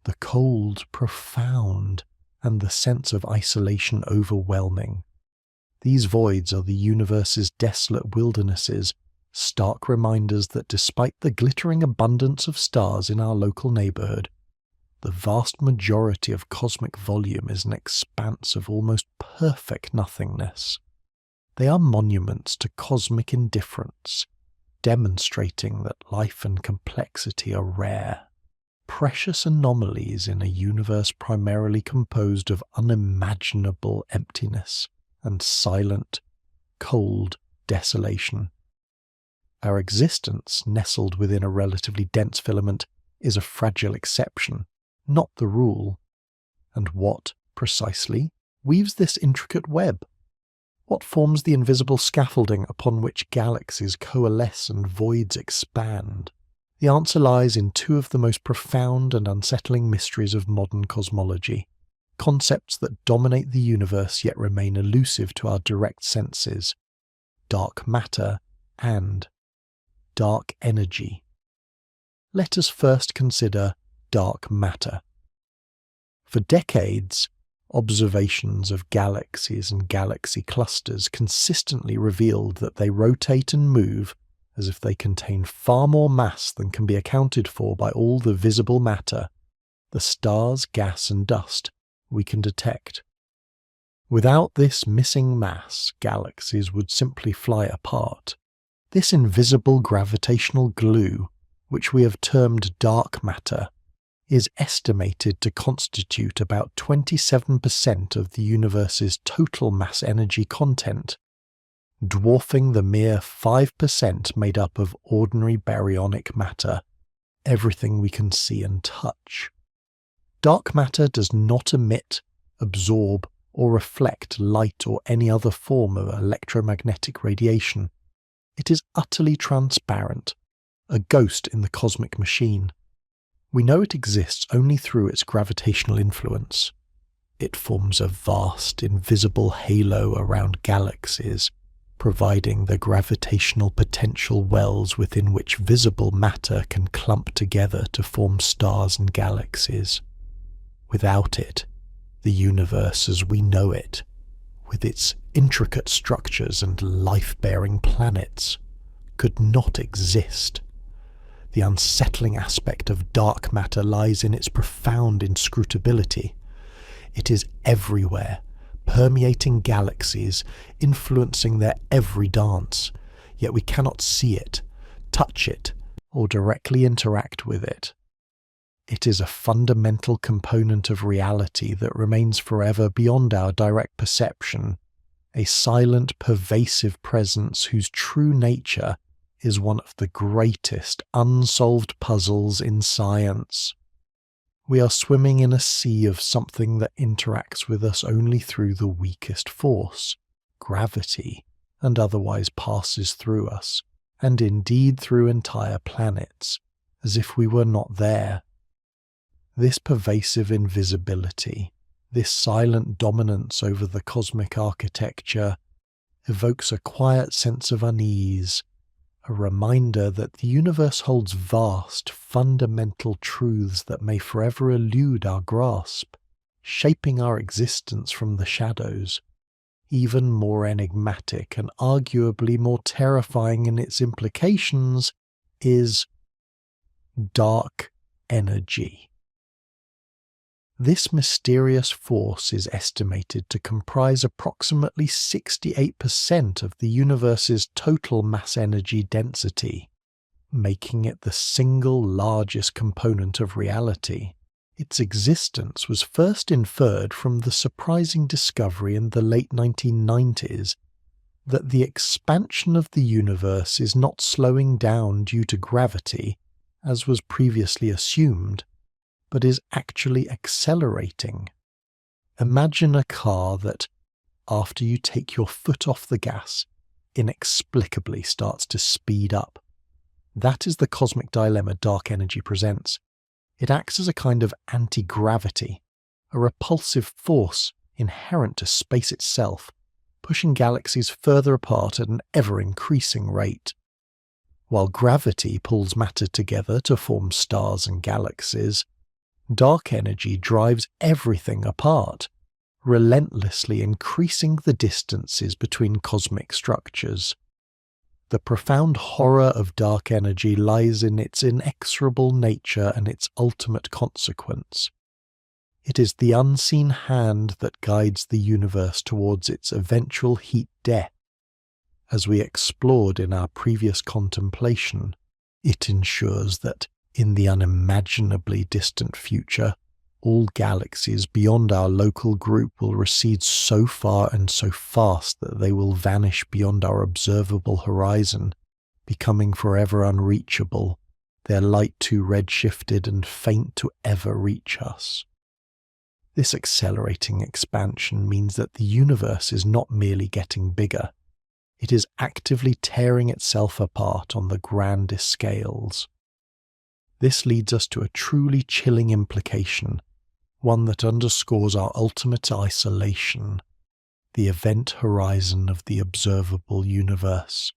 the cold profound, and the sense of isolation overwhelming. These voids are the universe's desolate wildernesses, stark reminders that despite the glittering abundance of stars in our local neighbourhood, the vast majority of cosmic volume is an expanse of almost perfect nothingness. They are monuments to cosmic indifference, demonstrating that life and complexity are rare, precious anomalies in a universe primarily composed of unimaginable emptiness and silent, cold desolation. Our existence, nestled within a relatively dense filament, is a fragile exception, not the rule. And what, precisely, weaves this intricate web? What forms the invisible scaffolding upon which galaxies coalesce and voids expand? The answer lies in two of the most profound and unsettling mysteries of modern cosmology, concepts that dominate the universe yet remain elusive to our direct senses: dark matter and dark energy. Let us first consider dark matter. For decades, observations of galaxies and galaxy clusters consistently revealed that they rotate and move as if they contain far more mass than can be accounted for by all the visible matter, the stars, gas and dust, we can detect. Without this missing mass, galaxies would simply fly apart. This invisible gravitational glue, which we have termed dark matter, is estimated to constitute about 27% of the universe's total mass energy content, dwarfing the mere 5% made up of ordinary baryonic matter, everything we can see and touch. Dark matter does not emit, absorb, or reflect light or any other form of electromagnetic radiation. It is utterly transparent, a ghost in the cosmic machine. We know it exists only through its gravitational influence. It forms a vast, invisible halo around galaxies, providing the gravitational potential wells within which visible matter can clump together to form stars and galaxies. Without it, The universe as we know it, with its intricate structures and life-bearing planets, could not exist. The unsettling aspect of dark matter lies in its profound inscrutability. It is everywhere, permeating galaxies, influencing their every dance, yet we cannot see it, touch it, or directly interact with it. It is a fundamental component of reality that remains forever beyond our direct perception, a silent, pervasive presence whose true nature is one of the greatest unsolved puzzles in science. We are swimming in a sea of something that interacts with us only through the weakest force, gravity, and otherwise passes through us, and indeed through entire planets, as if we were not there. This pervasive invisibility, this silent dominance over the cosmic architecture, evokes a quiet sense of unease, a reminder that the universe holds vast, fundamental truths that may forever elude our grasp, shaping our existence from the shadows. Even more enigmatic and arguably more terrifying in its implications is dark energy. This mysterious force is estimated to comprise approximately 68% of the universe's total mass energy density, making it the single largest component of reality. Its existence was first inferred from the surprising discovery in the late 1990s that the expansion of the universe is not slowing down due to gravity, as was previously assumed, but is actually accelerating. Imagine a car that, after you take your foot off the gas, inexplicably starts to speed up. That is the cosmic dilemma dark energy presents. It acts as a kind of anti-gravity, a repulsive force inherent to space itself, pushing galaxies further apart at an ever-increasing rate. While gravity pulls matter together to form stars and galaxies, dark energy drives everything apart, relentlessly increasing the distances between cosmic structures. The profound horror of dark energy lies in its inexorable nature and its ultimate consequence. It is the unseen hand that guides the universe towards its eventual heat death. As we explored in our previous contemplation, it ensures that in the unimaginably distant future, all galaxies beyond our local group will recede so far and so fast that they will vanish beyond our observable horizon, becoming forever unreachable, their light too red-shifted and faint to ever reach us. This accelerating expansion means that the universe is not merely getting bigger, it is actively tearing itself apart on the grandest scales. This leads us to a truly chilling implication, one that underscores our ultimate isolation, the event horizon of the observable universe.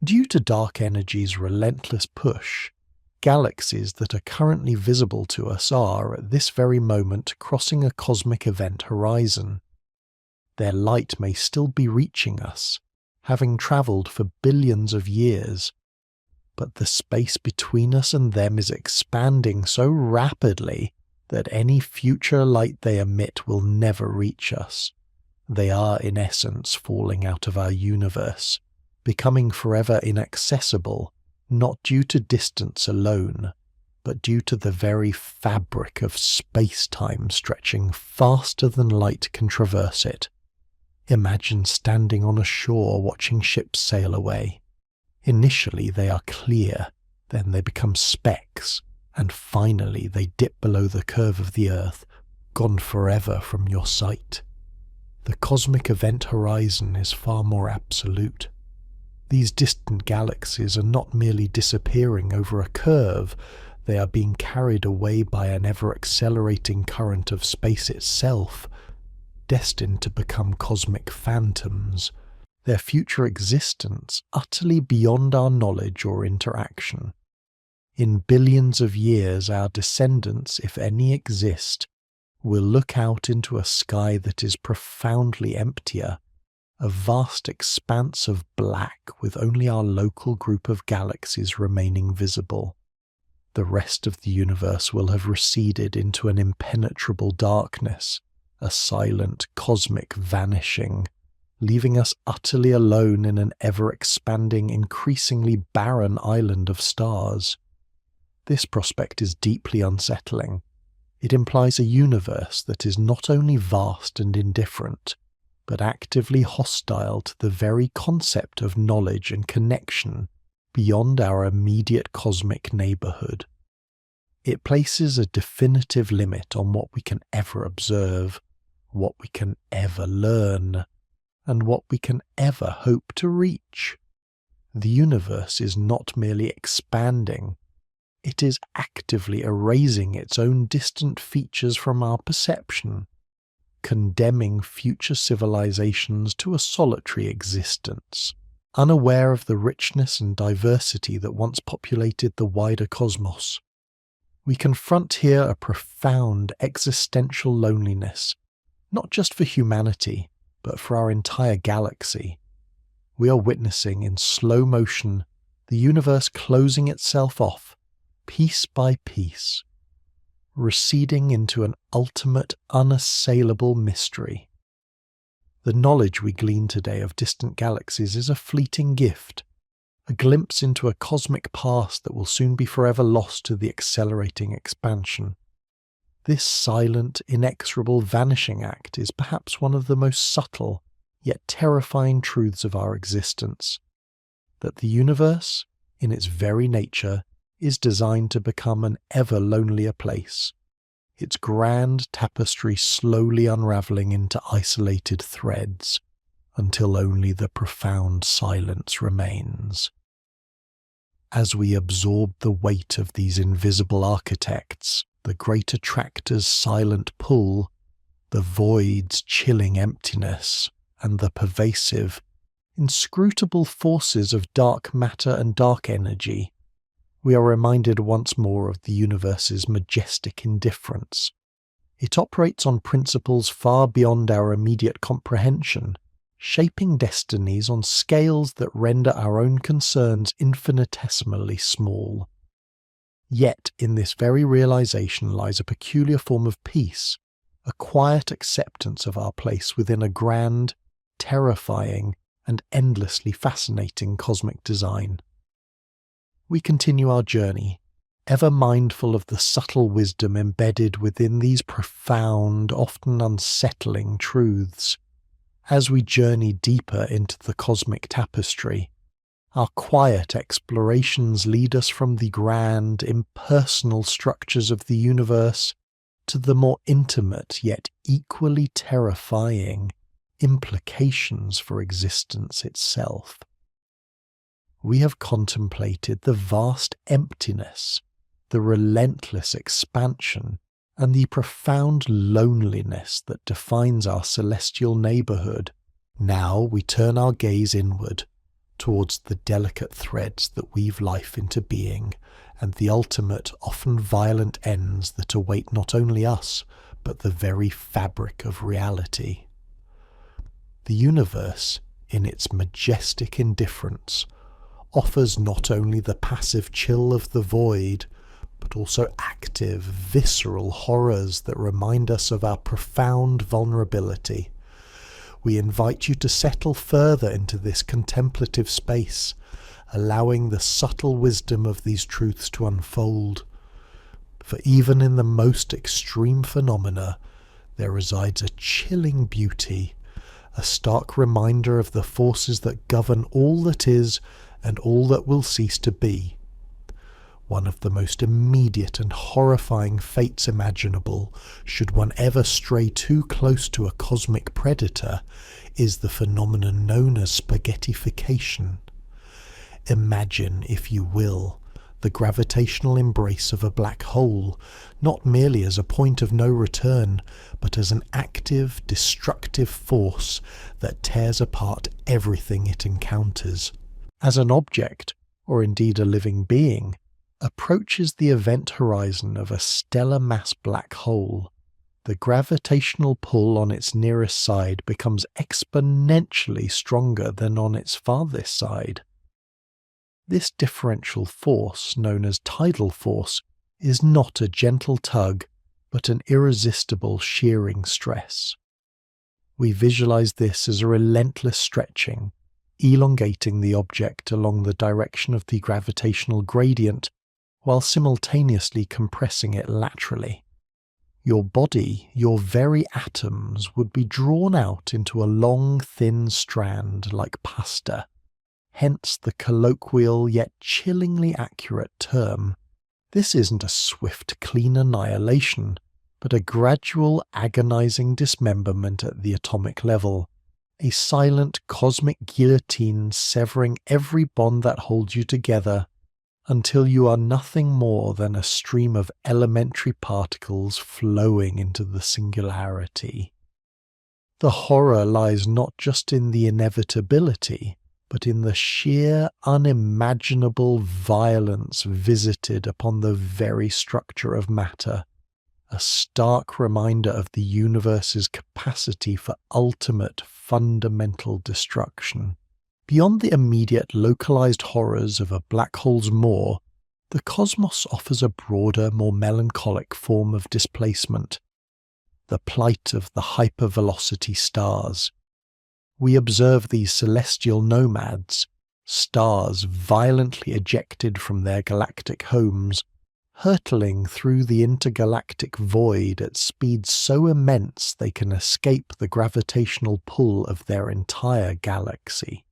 Due to dark energy's relentless push, galaxies that are currently visible to us are, at this very moment, crossing a cosmic event horizon. Their light may still be reaching us, having travelled for billions of years, but the space between us and them is expanding so rapidly that any future light they emit will never reach us. They are, in essence, falling out of our universe, becoming forever inaccessible, not due to distance alone, but due to the very fabric of space-time stretching faster than light can traverse it. Imagine standing on a shore watching ships sail away. Initially they are clear, then they become specks, and finally they dip below the curve of the Earth, gone forever from your sight. The cosmic event horizon is far more absolute. These distant galaxies are not merely disappearing over a curve, they are being carried away by an ever-accelerating current of space itself, destined to become cosmic phantoms, their future existence utterly beyond our knowledge or interaction. In billions of years, our descendants, if any exist, we'll look out into a sky that is profoundly emptier, a vast expanse of black with only our local group of galaxies remaining visible. The rest of the universe will have receded into an impenetrable darkness, a silent cosmic vanishing, leaving us utterly alone in an ever-expanding, increasingly barren island of stars. This prospect is deeply unsettling. It implies a universe that is not only vast and indifferent, but actively hostile to the very concept of knowledge and connection beyond our immediate cosmic neighbourhood. It places a definitive limit on what we can ever observe, what we can ever learn, and what we can ever hope to reach. The universe is not merely expanding, it is actively erasing its own distant features from our perception, condemning future civilizations to a solitary existence, unaware of the richness and diversity that once populated the wider cosmos. We confront here a profound existential loneliness, not just for humanity, but for our entire galaxy. We are witnessing in slow motion the universe closing itself off, piece by piece, receding into an ultimate, unassailable mystery. The knowledge we glean today of distant galaxies is a fleeting gift, a glimpse into a cosmic past that will soon be forever lost to the accelerating expansion. This silent, inexorable vanishing act is perhaps one of the most subtle, yet terrifying truths of our existence, that the universe, in its very nature, is designed to become an ever lonelier place, its grand tapestry slowly unravelling into isolated threads, until only the profound silence remains. As we absorb the weight of these invisible architects, the great attractor's silent pull, the void's chilling emptiness, and the pervasive, inscrutable forces of dark matter and dark energy, we are reminded once more of the universe's majestic indifference. It operates on principles far beyond our immediate comprehension, shaping destinies on scales that render our own concerns infinitesimally small. Yet in this very realization lies a peculiar form of peace, a quiet acceptance of our place within a grand, terrifying, and endlessly fascinating cosmic design. We continue our journey, ever mindful of the subtle wisdom embedded within these profound, often unsettling truths. As we journey deeper into the cosmic tapestry, our quiet explorations lead us from the grand, impersonal structures of the universe to the more intimate yet equally terrifying implications for existence itself. We have contemplated the vast emptiness, the relentless expansion, and the profound loneliness that defines our celestial neighbourhood. Now we turn our gaze inward, towards the delicate threads that weave life into being, and the ultimate, often violent ends that await not only us, but the very fabric of reality. The universe, in its majestic indifference, offers not only the passive chill of the void, but also active, visceral horrors that remind us of our profound vulnerability. We invite you to settle further into this contemplative space, allowing the subtle wisdom of these truths to unfold. For even in the most extreme phenomena, there resides a chilling beauty, a stark reminder of the forces that govern all that is and all that will cease to be. One of the most immediate and horrifying fates imaginable, should one ever stray too close to a cosmic predator, is the phenomenon known as spaghettification. Imagine, if you will, the gravitational embrace of a black hole, not merely as a point of no return, but as an active, destructive force that tears apart everything it encounters. As an object, or indeed a living being, approaches the event horizon of a stellar mass black hole, the gravitational pull on its nearest side becomes exponentially stronger than on its farthest side. This differential force, known as tidal force, is not a gentle tug, but an irresistible shearing stress. We visualize this as a relentless stretching, elongating the object along the direction of the gravitational gradient, while simultaneously compressing it laterally. Your body, your very atoms, would be drawn out into a long, thin strand like pasta, hence the colloquial yet chillingly accurate term. This isn't a swift, clean annihilation, but a gradual, agonizing dismemberment at the atomic level, a silent cosmic guillotine severing every bond that holds you together, until you are nothing more than a stream of elementary particles flowing into the singularity. The horror lies not just in the inevitability, but in the sheer, unimaginable violence visited upon the very structure of matter, a stark reminder of the universe's capacity for ultimate, fundamental destruction. Beyond the immediate localized horrors of a black hole's maw, the cosmos offers a broader, more melancholic form of displacement, the plight of the hypervelocity stars. We observe these celestial nomads, stars violently ejected from their galactic homes, hurtling through the intergalactic void at speeds so immense they can escape the gravitational pull of their entire galaxy.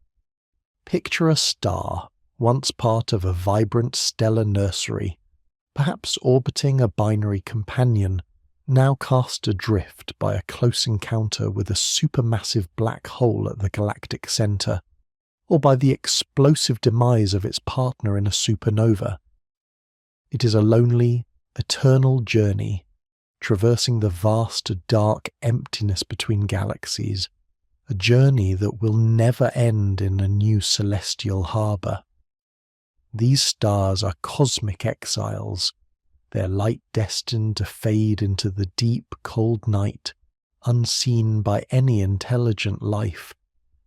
Picture a star, once part of a vibrant stellar nursery, perhaps orbiting a binary companion, now cast adrift by a close encounter with a supermassive black hole at the galactic centre, or by the explosive demise of its partner in a supernova. It is a lonely, eternal journey, traversing the vast, dark emptiness between galaxies, a journey that will never end in a new celestial harbour. These stars are cosmic exiles, their light destined to fade into the deep, cold night, unseen by any intelligent life,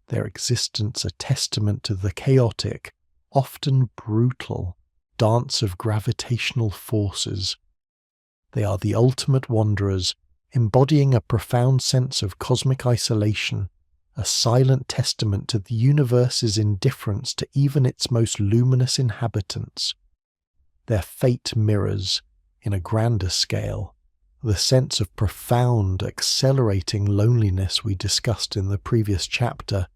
their existence a testament to the chaotic, often brutal, dance of gravitational forces. They are the ultimate wanderers, embodying a profound sense of cosmic isolation, a silent testament to the universe's indifference to even its most luminous inhabitants. Their fate mirrors, in a grander scale, the sense of profound, accelerating loneliness we discussed in the previous chapter,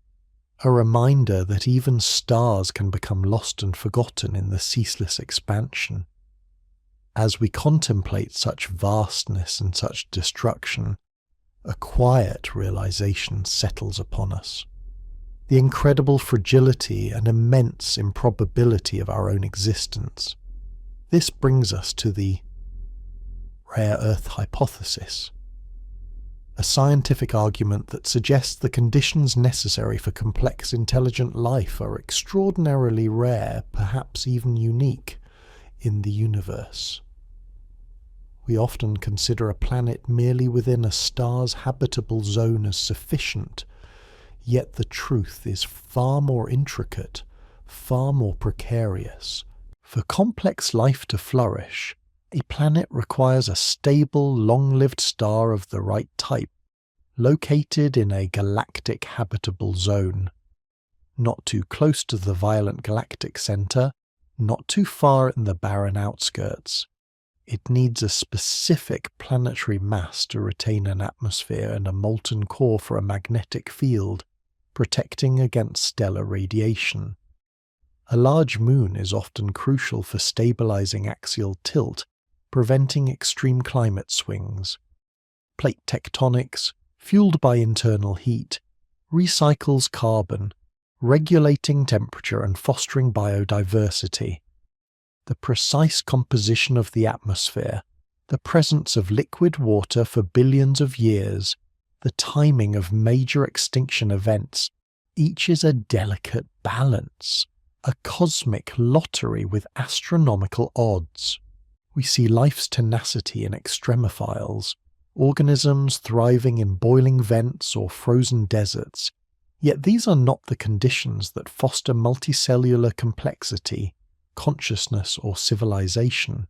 a reminder that even stars can become lost and forgotten in the ceaseless expansion. As we contemplate such vastness and such destruction, a quiet realization settles upon us. The incredible fragility and immense improbability of our own existence. This brings us to the rare earth hypothesis, a scientific argument that suggests the conditions necessary for complex intelligent life are extraordinarily rare, perhaps even unique, in the universe. We often consider a planet merely within a star's habitable zone as sufficient, yet the truth is far more intricate, far more precarious. For complex life to flourish, a planet requires a stable, long-lived star of the right type, located in a galactic habitable zone, not too close to the violent galactic centre, not too far in the barren outskirts. It needs a specific planetary mass to retain an atmosphere and a molten core for a magnetic field, protecting against stellar radiation. A large moon is often crucial for stabilizing axial tilt, preventing extreme climate swings. Plate tectonics, fueled by internal heat, recycles carbon, regulating temperature and fostering biodiversity. The precise composition of the atmosphere, the presence of liquid water for billions of years, the timing of major extinction events, each is a delicate balance, a cosmic lottery with astronomical odds. We see life's tenacity in extremophiles, organisms thriving in boiling vents or frozen deserts, yet these are not the conditions that foster multicellular complexity, consciousness, or civilization.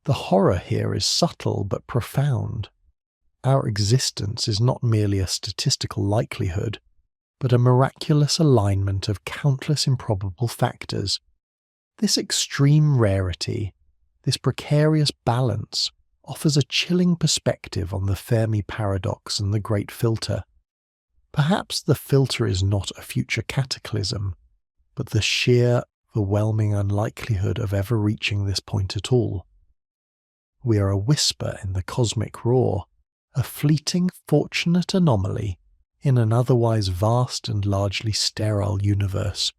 The horror here is subtle but profound. Our existence is not merely a statistical likelihood, but a miraculous alignment of countless improbable factors. This extreme rarity, this precarious balance, offers a chilling perspective on the Fermi paradox and the Great Filter. Perhaps the filter is not a future cataclysm, but the sheer, overwhelming unlikelihood of ever reaching this point at all. We are a whisper in the cosmic roar, a fleeting, fortunate anomaly in an otherwise vast and largely sterile universe,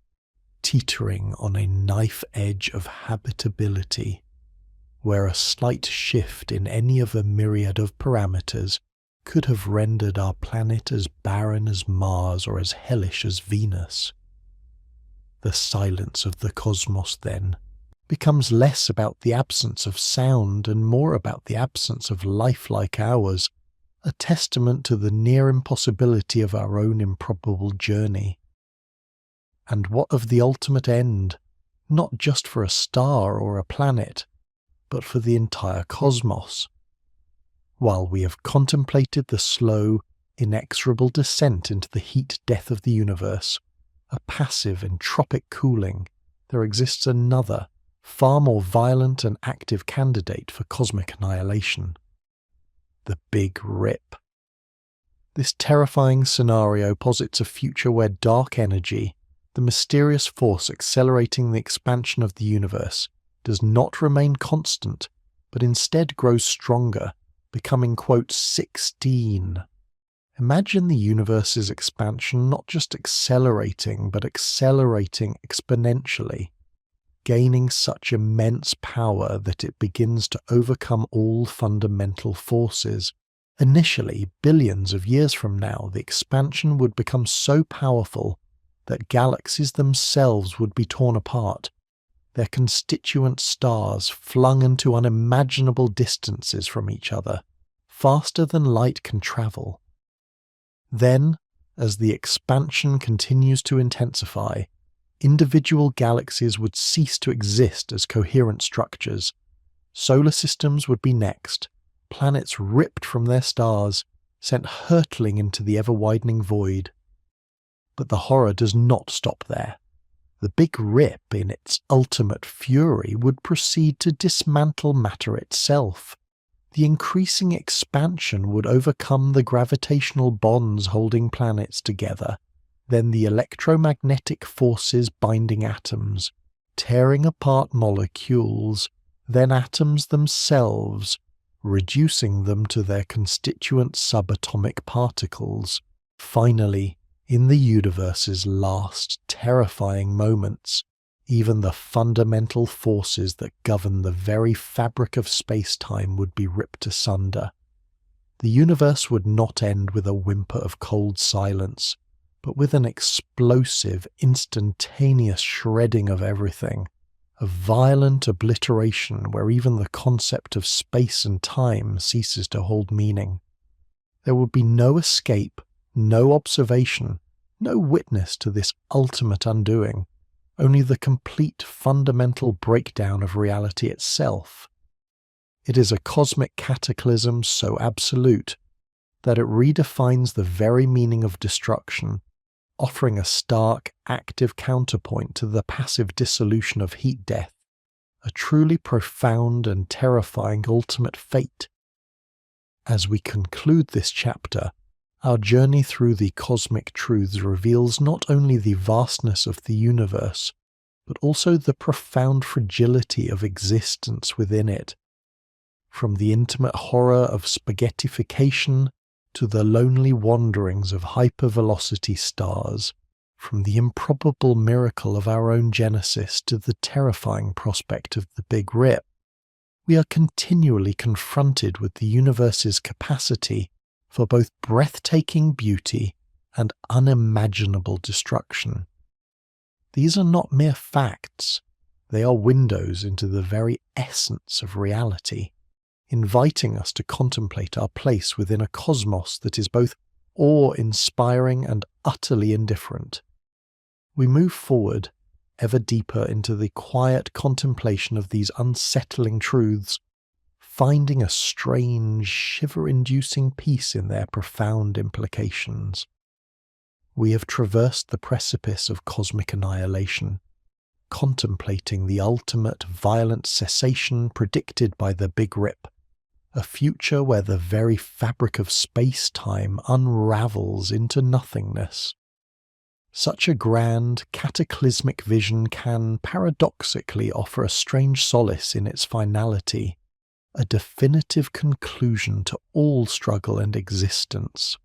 teetering on a knife edge of habitability, where a slight shift in any of a myriad of parameters could have rendered our planet as barren as Mars or as hellish as Venus. The silence of the cosmos, then, becomes less about the absence of sound and more about the absence of life like ours, a testament to the near impossibility of our own improbable journey. And what of the ultimate end, not just for a star or a planet, but for the entire cosmos? While we have contemplated the slow, inexorable descent into the heat death of the universe, a passive entropic cooling, there exists another, far more violent and active candidate for cosmic annihilation: the Big Rip. This terrifying scenario posits a future where dark energy, the mysterious force accelerating the expansion of the universe, does not remain constant, but instead grows stronger, becoming, quote, 16. Imagine the universe's expansion not just accelerating, but accelerating exponentially, gaining such immense power that it begins to overcome all fundamental forces. Initially, billions of years from now, the expansion would become so powerful that galaxies themselves would be torn apart, their constituent stars flung into unimaginable distances from each other, faster than light can travel. Then, as the expansion continues to intensify, individual galaxies would cease to exist as coherent structures. Solar systems would be next, planets ripped from their stars, sent hurtling into the ever-widening void. But the horror does not stop there. The Big Rip, in its ultimate fury, would proceed to dismantle matter itself. The increasing expansion would overcome the gravitational bonds holding planets together, then the electromagnetic forces binding atoms, tearing apart molecules, then atoms themselves, reducing them to their constituent subatomic particles. Finally, in the universe's last terrifying moments, even the fundamental forces that govern the very fabric of space-time would be ripped asunder. The universe would not end with a whimper of cold silence, but with an explosive, instantaneous shredding of everything, a violent obliteration where even the concept of space and time ceases to hold meaning. There would be no escape, no observation, no witness to this ultimate undoing, only the complete fundamental breakdown of reality itself. It is a cosmic cataclysm so absolute that it redefines the very meaning of destruction, offering a stark, active counterpoint to the passive dissolution of heat death, a truly profound and terrifying ultimate fate. As we conclude this chapter, our journey through the cosmic truths reveals not only the vastness of the universe, but also the profound fragility of existence within it. From the intimate horror of spaghettification to the lonely wanderings of hypervelocity stars, from the improbable miracle of our own genesis to the terrifying prospect of the Big Rip, we are continually confronted with the universe's capacity for both breathtaking beauty and unimaginable destruction. These are not mere facts, they are windows into the very essence of reality. inviting us to contemplate our place within a cosmos that is both awe-inspiring and utterly indifferent. We move forward, ever deeper into the quiet contemplation of these unsettling truths, finding a strange, shiver-inducing peace in their profound implications. We have traversed the precipice of cosmic annihilation, contemplating the ultimate violent cessation predicted by the Big Rip, a future where the very fabric of space-time unravels into nothingness. Such a grand, cataclysmic vision can, paradoxically, offer a strange solace in its finality, a definitive conclusion to all struggle and existence.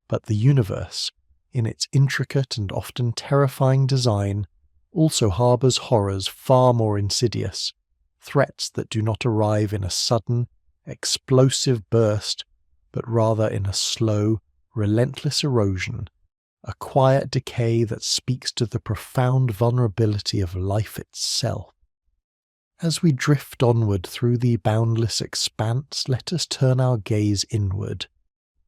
But the universe, in its intricate and often terrifying design, also harbours horrors far more insidious, threats that do not arrive in a sudden, explosive burst, but rather in a slow, relentless erosion, a quiet decay that speaks to the profound vulnerability of life itself. As we drift onward through the boundless expanse, let us turn our gaze inward,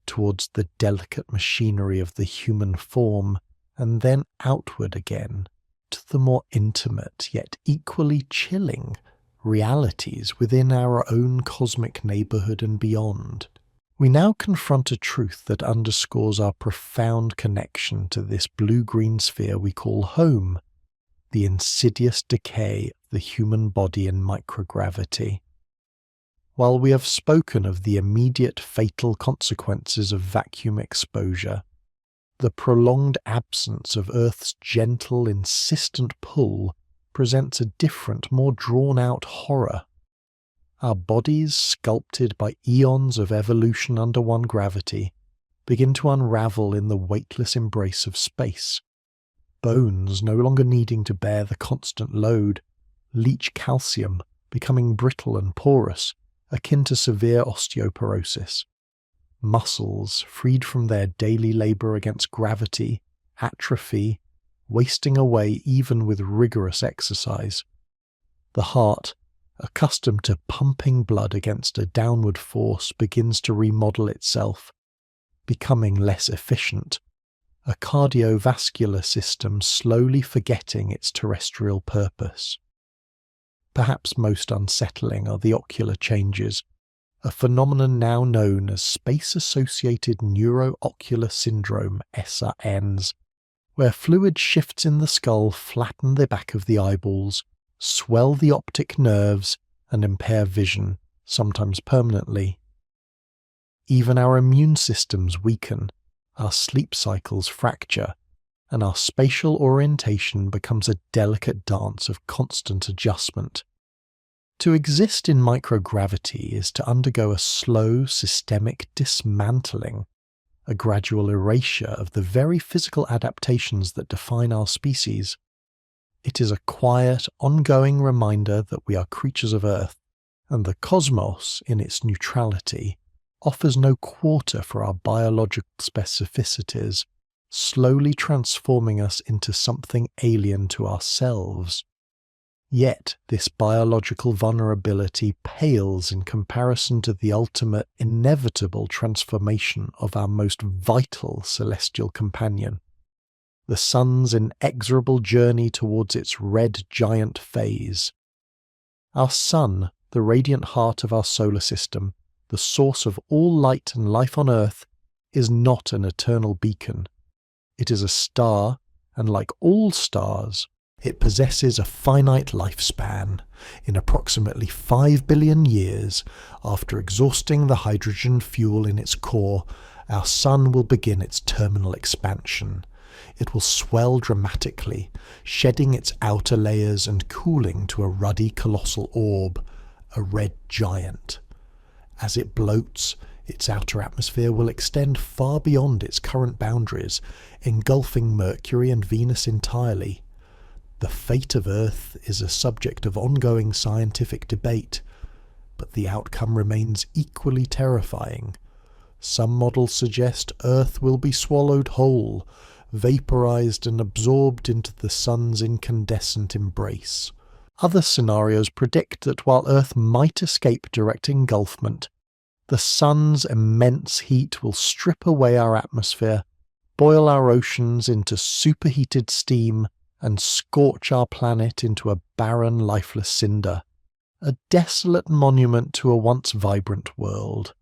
towards the delicate machinery of the human form, and then outward again, to the more intimate yet equally chilling realities within our own cosmic neighbourhood and beyond. We now confront a truth that underscores our profound connection to this blue-green sphere we call home, the insidious decay of the human body in microgravity. While we have spoken of the immediate fatal consequences of vacuum exposure, the prolonged absence of Earth's gentle, insistent pull presents a different, more drawn-out horror. Our bodies, sculpted by eons of evolution under one gravity, begin to unravel in the weightless embrace of space. Bones, no longer needing to bear the constant load, leach calcium, becoming brittle and porous, akin to severe osteoporosis. Muscles, freed from their daily labour against gravity, atrophy, wasting away even with rigorous exercise. The heart, accustomed to pumping blood against a downward force, begins to remodel itself, becoming less efficient, a cardiovascular system slowly forgetting its terrestrial purpose. Perhaps most unsettling are the ocular changes, a phenomenon now known as space-associated neuroocular syndrome (SANS), where fluid shifts in the skull flatten the back of the eyeballs, swell the optic nerves, and impair vision, sometimes permanently. Even our immune systems weaken, our sleep cycles fracture, and our spatial orientation becomes a delicate dance of constant adjustment. To exist in microgravity is to undergo a slow, systemic dismantling, a gradual erasure of the very physical adaptations that define our species. It is a quiet, ongoing reminder that we are creatures of Earth, and the cosmos, in its neutrality, offers no quarter for our biological specificities, slowly transforming us into something alien to ourselves. Yet this biological vulnerability pales in comparison to the ultimate, inevitable transformation of our most vital celestial companion, the sun's inexorable journey towards its red giant phase. Our sun, the radiant heart of our solar system, the source of all light and life on Earth, is not an eternal beacon. It is a star, and like all stars, it possesses a finite lifespan. In approximately 5 billion years, after exhausting the hydrogen fuel in its core, our sun will begin its terminal expansion. It will swell dramatically, shedding its outer layers and cooling to a ruddy colossal orb, a red giant. As it bloats, its outer atmosphere will extend far beyond its current boundaries, engulfing Mercury and Venus entirely. The fate of Earth is a subject of ongoing scientific debate, but the outcome remains equally terrifying. Some models suggest Earth will be swallowed whole, vaporized and absorbed into the sun's incandescent embrace. Other scenarios predict that while Earth might escape direct engulfment, the sun's immense heat will strip away our atmosphere, boil our oceans into superheated steam, and scorch our planet into a barren, lifeless cinder, a desolate monument to a once vibrant world.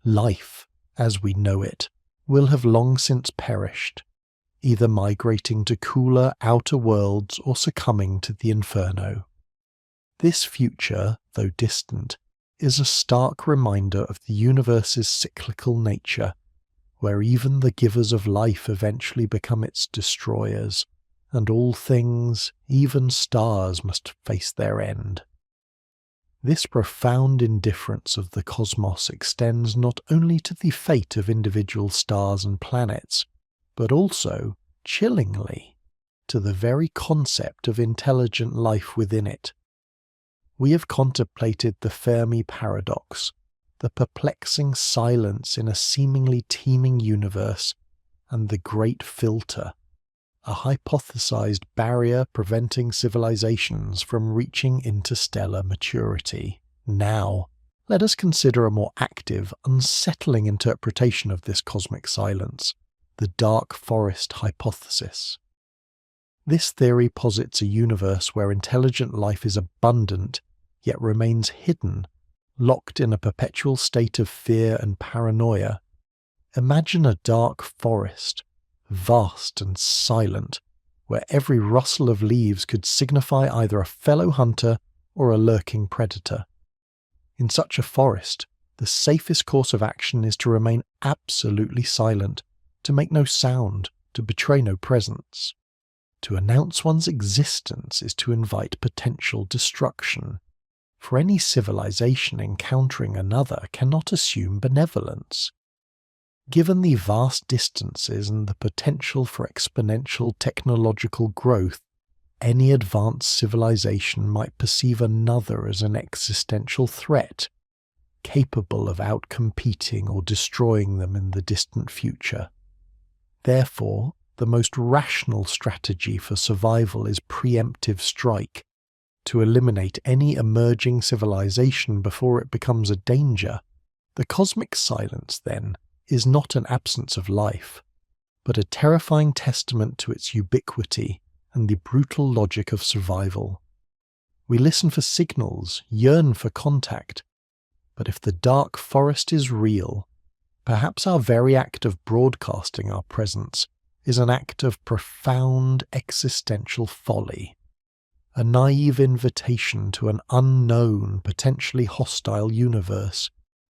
Life, as we know it, will have long since perished, either migrating to cooler outer worlds or succumbing to the inferno. This future, though distant, is a stark reminder of the universe's cyclical nature, where even the givers of life eventually become its destroyers, and all things, even stars, must face their end. This profound indifference of the cosmos extends not only to the fate of individual stars and planets, but also, chillingly, to the very concept of intelligent life within it. We have contemplated the Fermi paradox, the perplexing silence in a seemingly teeming universe, and the great filter, a hypothesized barrier preventing civilizations from reaching interstellar maturity. Now, let us consider a more active, unsettling interpretation of this cosmic silence, the dark forest hypothesis. This theory posits a universe where intelligent life is abundant, yet remains hidden, locked in a perpetual state of fear and paranoia. Imagine a dark forest, vast and silent, where every rustle of leaves could signify either a fellow hunter or a lurking predator. In such a forest, the safest course of action is to remain absolutely silent, to make no sound, to betray no presence. To announce one's existence is to invite potential destruction, for any civilization encountering another cannot assume benevolence. Given the vast distances and the potential for exponential technological growth, any advanced civilization might perceive another as an existential threat, capable of outcompeting or destroying them in the distant future. Therefore, the most rational strategy for survival is preemptive strike, to eliminate any emerging civilization before it becomes a danger. The cosmic silence, then, is not an absence of life, but a terrifying testament to its ubiquity and the brutal logic of survival. We listen for signals, yearn for contact, but if the dark forest is real, perhaps our very act of broadcasting our presence is an act of profound existential folly, a naive invitation to an unknown, potentially hostile universe.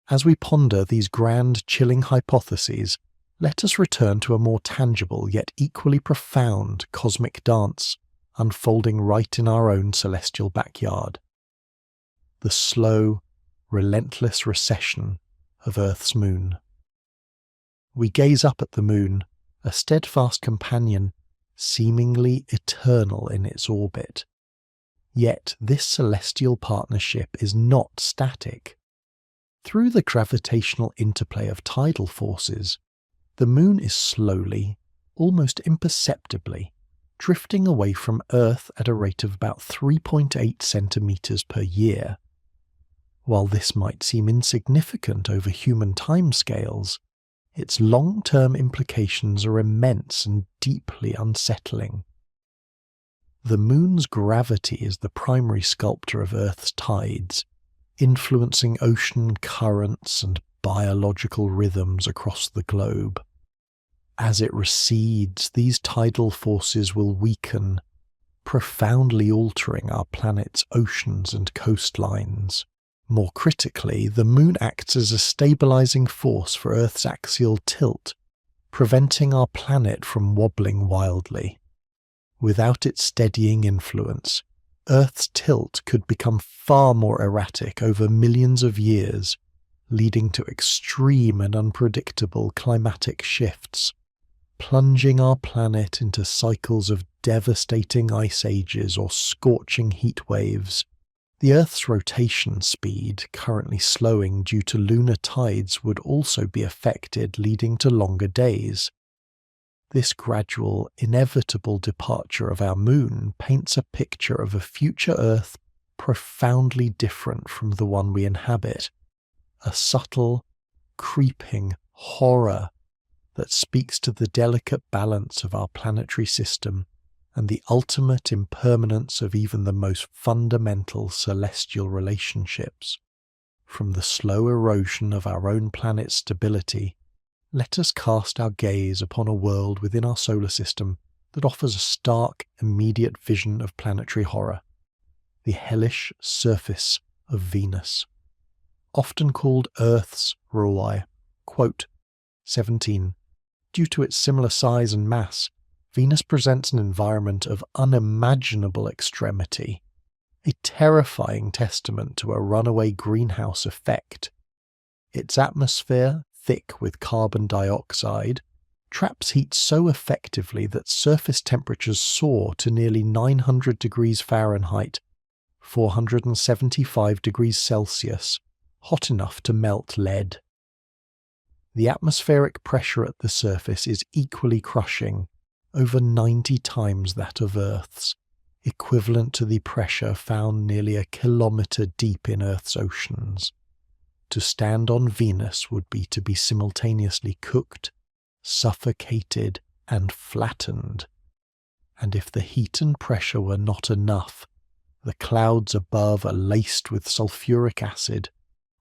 As we ponder these grand, chilling hypotheses, let us return to a more tangible yet equally profound cosmic dance unfolding right in our own celestial backyard. The slow, relentless recession of Earth's moon. We gaze up at the moon, a steadfast companion, seemingly eternal in its orbit. Yet this celestial partnership is not static. Through the gravitational interplay of tidal forces, the moon is slowly, almost imperceptibly, drifting away from Earth at a rate of about 3.8 centimeters per year. While this might seem insignificant over human timescales, its long-term implications are immense and deeply unsettling. The moon's gravity is the primary sculptor of Earth's tides, influencing ocean currents and biological rhythms across the globe. As it recedes, these tidal forces will weaken, profoundly altering our planet's oceans and coastlines. More critically, the moon acts as a stabilizing force for Earth's axial tilt, preventing our planet from wobbling wildly. Without its steadying influence, Earth's tilt could become far more erratic over millions of years, leading to extreme and unpredictable climatic shifts, plunging our planet into cycles of devastating ice ages or scorching heat waves. The Earth's rotation speed, currently slowing due to lunar tides, would also be affected, leading to longer days. This gradual, inevitable departure of our moon paints a picture of a future Earth profoundly different from the one we inhabit, a subtle, creeping horror that speaks to the delicate balance of our planetary system and the ultimate impermanence of even the most fundamental celestial relationships. From the slow erosion of our own planet's stability, let us cast our gaze upon a world within our solar system that offers a stark, immediate vision of planetary horror: the hellish surface of Venus. Often called Earth's Ruai. Quote 17. Due to its similar size and mass, Venus presents an environment of unimaginable extremity, a terrifying testament to a runaway greenhouse effect. Its atmosphere, thick with carbon dioxide, traps heat so effectively that surface temperatures soar to nearly 900 degrees Fahrenheit, 475 degrees Celsius, hot enough to melt lead. The atmospheric pressure at the surface is equally crushing, over 90 times that of Earth's, equivalent to the pressure found nearly a kilometre deep in Earth's oceans. To stand on Venus would be to be simultaneously cooked, suffocated, and flattened. And if the heat and pressure were not enough, the clouds above are laced with sulfuric acid,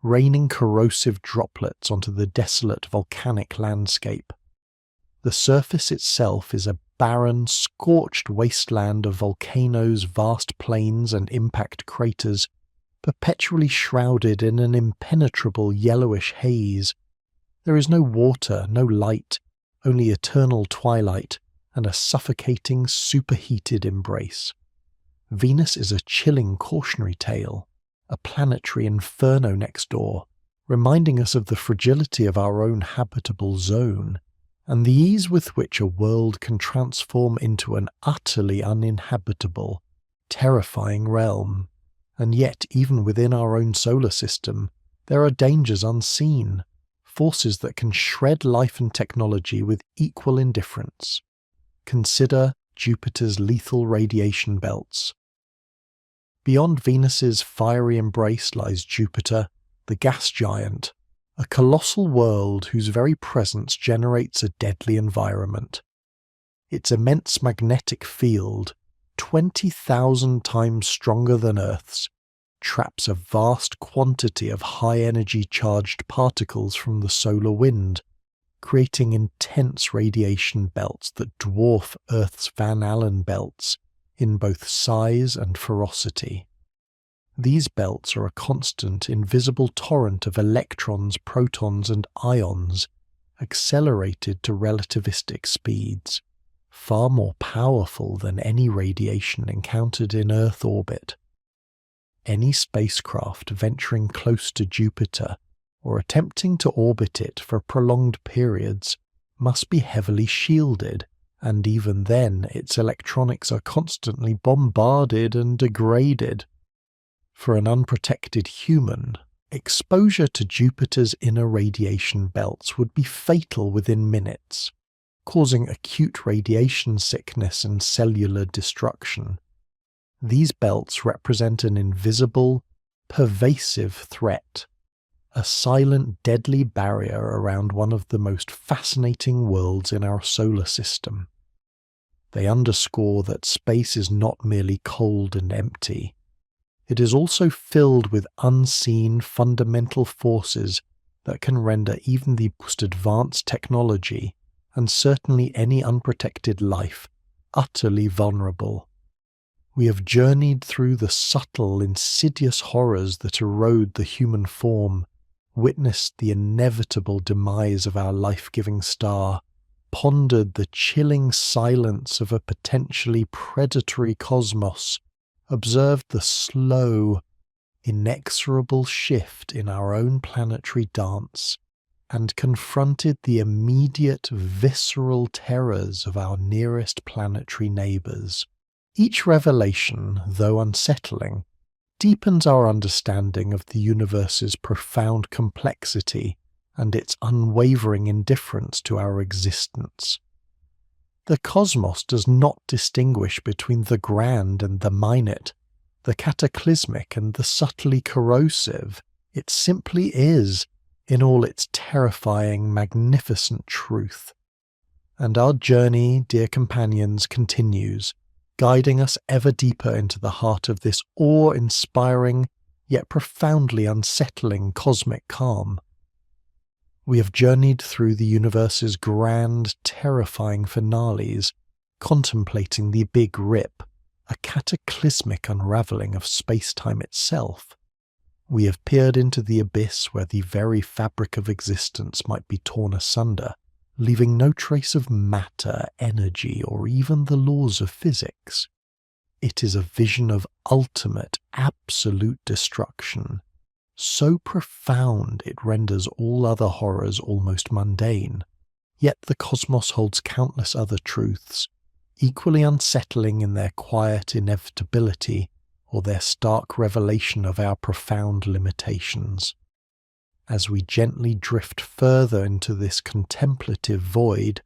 raining corrosive droplets onto the desolate volcanic landscape. The surface itself is a barren, scorched wasteland of volcanoes, vast plains, and impact craters, perpetually shrouded in an impenetrable yellowish haze. There is no water, no light, only eternal twilight and a suffocating, superheated embrace. Venus is a chilling cautionary tale, a planetary inferno next door, reminding us of the fragility of our own habitable zone, and the ease with which a world can transform into an utterly uninhabitable, terrifying realm. And yet, even within our own solar system, there are dangers unseen, forces that can shred life and technology with equal indifference. Consider Jupiter's lethal radiation belts. Beyond Venus's fiery embrace lies Jupiter, the gas giant, a colossal world whose very presence generates a deadly environment. Its immense magnetic field, 20,000 times stronger than Earth's, traps a vast quantity of high-energy charged particles from the solar wind, creating intense radiation belts that dwarf Earth's Van Allen belts in both size and ferocity. These belts are a constant, invisible torrent of electrons, protons, and ions, accelerated to relativistic speeds, far more powerful than any radiation encountered in Earth orbit. Any spacecraft venturing close to Jupiter or attempting to orbit it for prolonged periods must be heavily shielded, and even then its electronics are constantly bombarded and degraded. For an unprotected human, exposure to Jupiter's inner radiation belts would be fatal within minutes, causing acute radiation sickness and cellular destruction. These belts represent an invisible, pervasive threat, a silent, deadly barrier around one of the most fascinating worlds in our solar system. They underscore that space is not merely cold and empty. It is also filled with unseen fundamental forces that can render even the most advanced technology, and certainly any unprotected life, utterly vulnerable. We have journeyed through the subtle, insidious horrors that erode the human form, witnessed the inevitable demise of our life-giving star, pondered the chilling silence of a potentially predatory cosmos, observed the slow, inexorable shift in our own planetary dance, and confronted the immediate, visceral terrors of our nearest planetary neighbours. Each revelation, though unsettling, deepens our understanding of the universe's profound complexity and its unwavering indifference to our existence. The cosmos does not distinguish between the grand and the minute, the cataclysmic and the subtly corrosive. It simply is, in all its terrifying, magnificent truth. And our journey, dear companions, continues, guiding us ever deeper into the heart of this awe-inspiring, yet profoundly unsettling cosmic calm. We have journeyed through the universe's grand, terrifying finales, contemplating the Big Rip, a cataclysmic unravelling of space-time itself. We have peered into the abyss where the very fabric of existence might be torn asunder, leaving no trace of matter, energy, or even the laws of physics. It is a vision of ultimate, absolute destruction, so profound it renders all other horrors almost mundane. Yet the cosmos holds countless other truths, equally unsettling in their quiet inevitability or their stark revelation of our profound limitations. As we gently drift further into this contemplative void,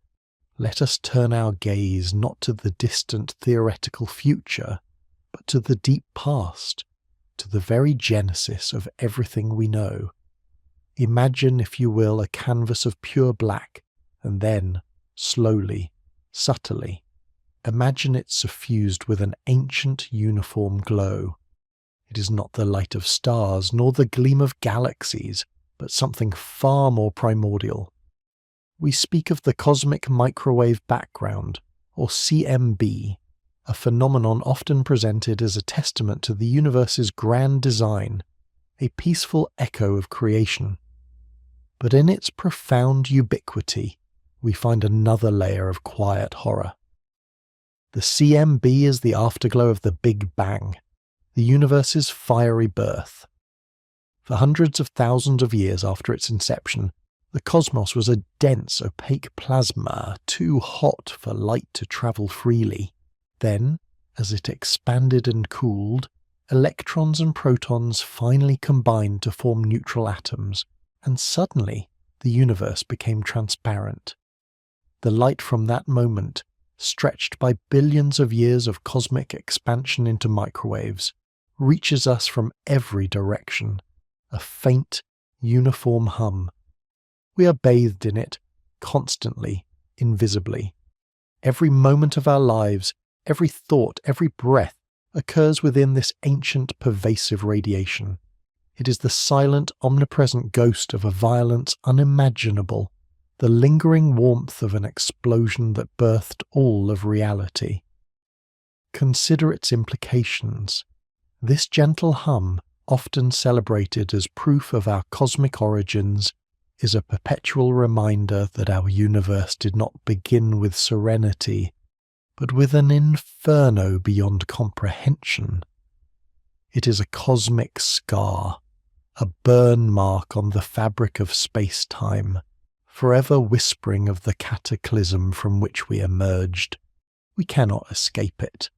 let us turn our gaze not to the distant theoretical future, but to the deep past, to the very genesis of everything we know. Imagine, if you will, a canvas of pure black, and then, slowly, subtly, imagine it suffused with an ancient uniform glow. It is not the light of stars, nor the gleam of galaxies, but something far more primordial. We speak of the cosmic microwave background, or CMB, a phenomenon often presented as a testament to the universe's grand design, a peaceful echo of creation. But in its profound ubiquity, we find another layer of quiet horror. The CMB is the afterglow of the Big Bang, the universe's fiery birth. For hundreds of thousands of years after its inception, the cosmos was a dense, opaque plasma, too hot for light to travel freely. Then, as it expanded and cooled, electrons and protons finally combined to form neutral atoms, and suddenly the universe became transparent. The light from that moment, stretched by billions of years of cosmic expansion into microwaves, reaches us from every direction, a faint, uniform hum. We are bathed in it, constantly, invisibly. Every moment of our lives, every thought, every breath, occurs within this ancient, pervasive radiation. It is the silent, omnipresent ghost of a violence unimaginable, the lingering warmth of an explosion that birthed all of reality. Consider its implications. This gentle hum, often celebrated as proof of our cosmic origins, is a perpetual reminder that our universe did not begin with serenity, but with an inferno beyond comprehension. It is a cosmic scar, a burn mark on the fabric of space-time, forever whispering of the cataclysm from which we emerged. We cannot escape it.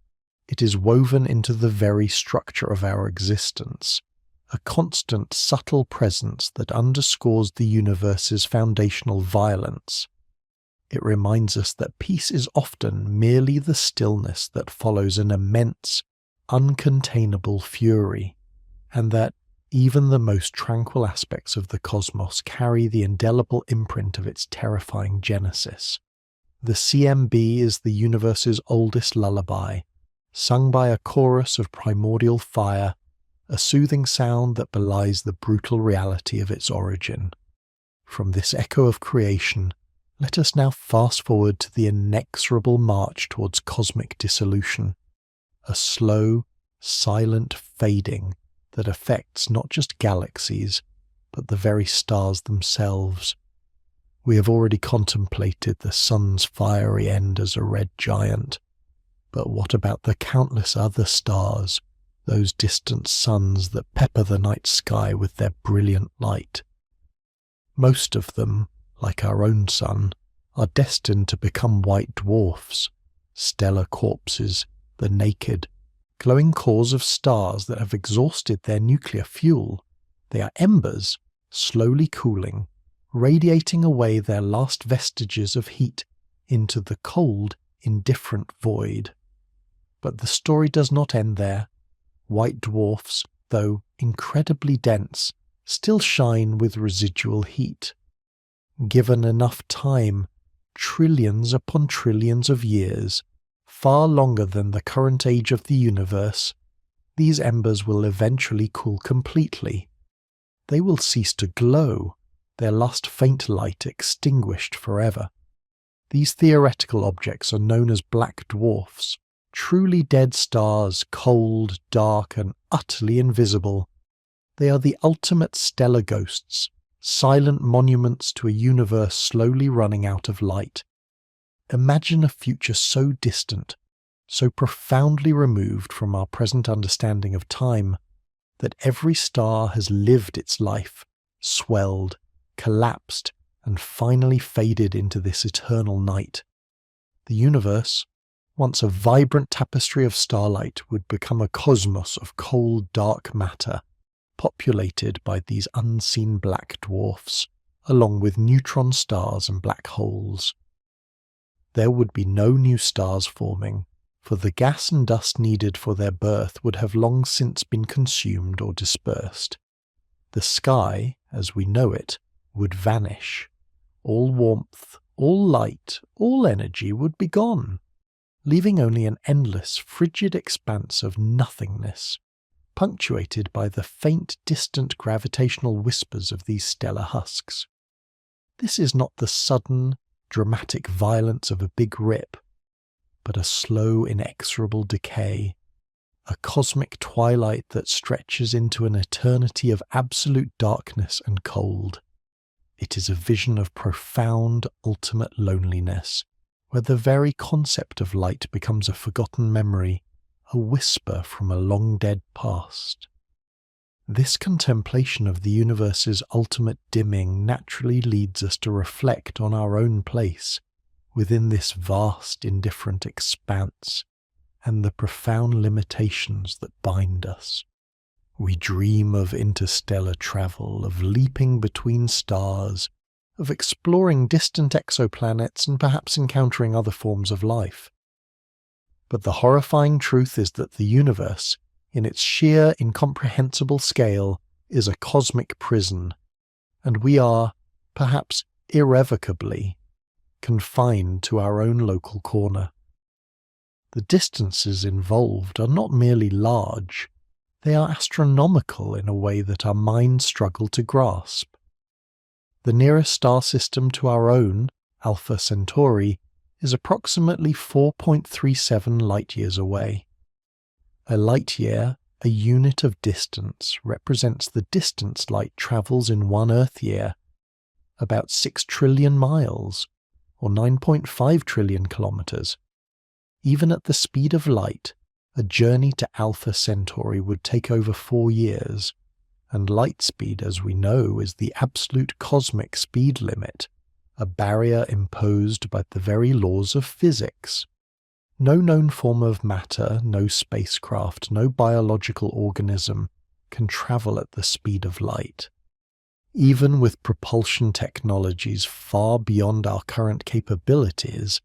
It is woven into the very structure of our existence, a constant, subtle presence that underscores the universe's foundational violence. It reminds us that peace is often merely the stillness that follows an immense, uncontainable fury, and that even the most tranquil aspects of the cosmos carry the indelible imprint of its terrifying genesis. The CMB is the universe's oldest lullaby, sung by a chorus of primordial fire, a soothing sound that belies the brutal reality of its origin. From this echo of creation, let us now fast forward to the inexorable march towards cosmic dissolution, a slow, silent fading that affects not just galaxies, but the very stars themselves. We have already contemplated the sun's fiery end as a red giant, but what about the countless other stars, those distant suns that pepper the night sky with their brilliant light? Most of them, like our own sun, are destined to become white dwarfs, stellar corpses, the naked, glowing cores of stars that have exhausted their nuclear fuel. They are embers, slowly cooling, radiating away their last vestiges of heat into the cold, indifferent void. But the story does not end there. White dwarfs, though incredibly dense, still shine with residual heat. Given enough time, trillions upon trillions of years, far longer than the current age of the universe, these embers will eventually cool completely. They will cease to glow, their last faint light extinguished forever. These theoretical objects are known as black dwarfs, truly dead stars, cold, dark, and utterly invisible. They are the ultimate stellar ghosts, silent monuments to a universe slowly running out of light. Imagine a future so distant, so profoundly removed from our present understanding of time, that every star has lived its life, swelled, collapsed, and finally faded into this eternal night. The universe, once a vibrant tapestry of starlight, would become a cosmos of cold, dark matter, populated by these unseen black dwarfs, along with neutron stars and black holes. There would be no new stars forming, for the gas and dust needed for their birth would have long since been consumed or dispersed. The sky, as we know it, would vanish. All warmth, all light, all energy would be gone, leaving only an endless, frigid expanse of nothingness, punctuated by the faint, distant gravitational whispers of these stellar husks. This is not the sudden, dramatic violence of a big rip, but a slow, inexorable decay, a cosmic twilight that stretches into an eternity of absolute darkness and cold. It is a vision of profound, ultimate loneliness, where the very concept of light becomes a forgotten memory, a whisper from a long-dead past. This contemplation of the universe's ultimate dimming naturally leads us to reflect on our own place within this vast, indifferent expanse, and the profound limitations that bind us. We dream of interstellar travel, of leaping between stars, of exploring distant exoplanets and perhaps encountering other forms of life. But the horrifying truth is that the universe, in its sheer, incomprehensible scale, is a cosmic prison, and we are, perhaps irrevocably, confined to our own local corner. The distances involved are not merely large, they are astronomical in a way that our minds struggle to grasp. The nearest star system to our own, Alpha Centauri, is approximately 4.37 light-years away. A light-year, a unit of distance, represents the distance light travels in one Earth-year, about 6 trillion miles, or 9.5 trillion kilometers. Even at the speed of light, a journey to Alpha Centauri would take over 4 years, and light speed, as we know, is the absolute cosmic speed limit, a barrier imposed by the very laws of physics. No known form of matter, no spacecraft, no biological organism can travel at the speed of light. Even with propulsion technologies far beyond our current capabilities,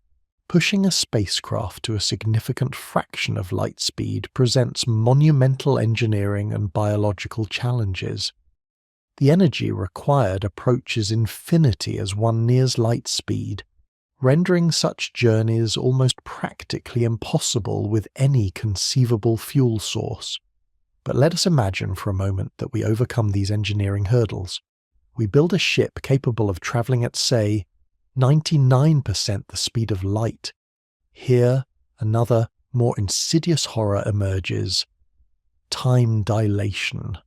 pushing a spacecraft to a significant fraction of light speed presents monumental engineering and biological challenges. The energy required approaches infinity as one nears light speed, rendering such journeys almost practically impossible with any conceivable fuel source. But let us imagine for a moment that we overcome these engineering hurdles. We build a ship capable of traveling at, say, 99% the speed of light. Here, another, more insidious horror emerges: time dilation.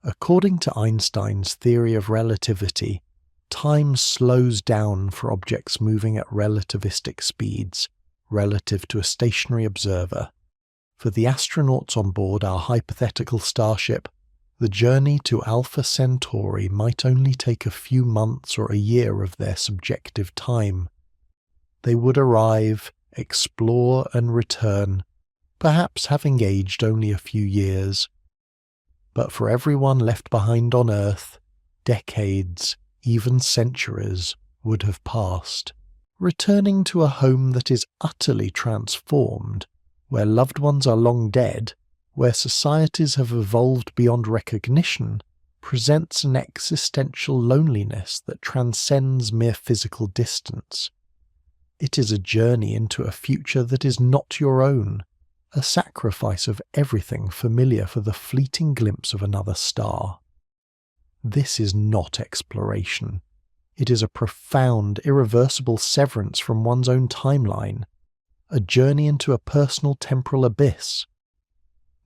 According to Einstein's theory of relativity, time slows down for objects moving at relativistic speeds, relative to a stationary observer. For the astronauts on board our hypothetical starship, the journey to Alpha Centauri might only take a few months or a year of their subjective time. They would arrive, explore and return, perhaps having aged only a few years. But for everyone left behind on Earth, decades, even centuries, would have passed. returning to a home that is utterly transformed, where loved ones are long dead, where societies have evolved beyond recognition, presents an existential loneliness that transcends mere physical distance. It is a journey into a future that is not your own, a sacrifice of everything familiar for the fleeting glimpse of another star. This is not exploration. It is a profound, irreversible severance from one's own timeline, a journey into a personal temporal abyss.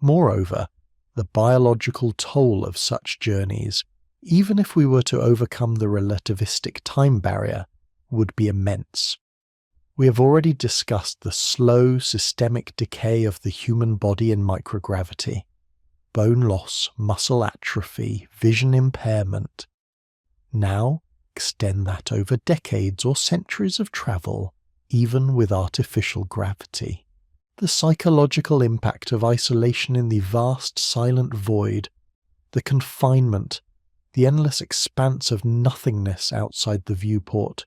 Moreover, the biological toll of such journeys, even if we were to overcome the relativistic time barrier, would be immense. We have already discussed the slow, systemic decay of the human body in microgravity. Bone loss, muscle atrophy, vision impairment. Now, extend that over decades or centuries of travel, even with artificial gravity. The psychological impact of isolation in the vast, silent void, the confinement, the endless expanse of nothingness outside the viewport.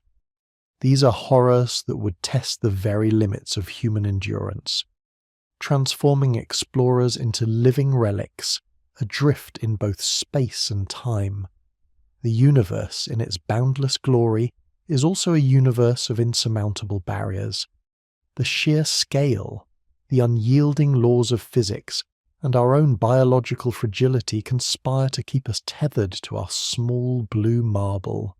These are horrors that would test the very limits of human endurance, transforming explorers into living relics, adrift in both space and time. The universe, in its boundless glory, is also a universe of insurmountable barriers. The sheer scale, the unyielding laws of physics, and our own biological fragility conspire to keep us tethered to our small blue marble,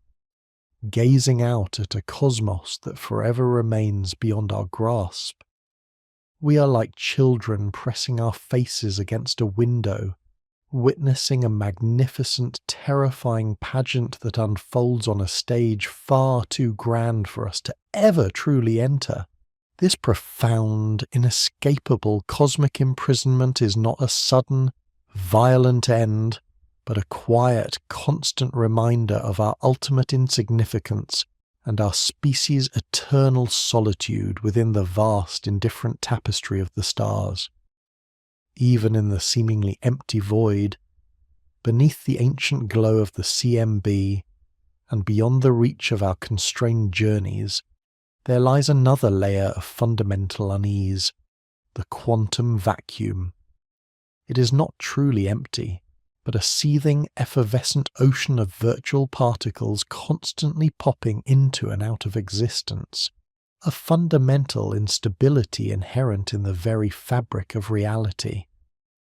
gazing out at a cosmos that forever remains beyond our grasp. We are like children pressing our faces against a window, witnessing a magnificent, terrifying pageant that unfolds on a stage far too grand for us to ever truly enter. This profound, inescapable cosmic imprisonment is not a sudden, violent end, but a quiet, constant reminder of our ultimate insignificance and our species' eternal solitude within the vast, indifferent tapestry of the stars. Even in the seemingly empty void, beneath the ancient glow of the CMB, and beyond the reach of our constrained journeys, there lies another layer of fundamental unease, the quantum vacuum. It is not truly empty, but a seething, effervescent ocean of virtual particles constantly popping into and out of existence, a fundamental instability inherent in the very fabric of reality.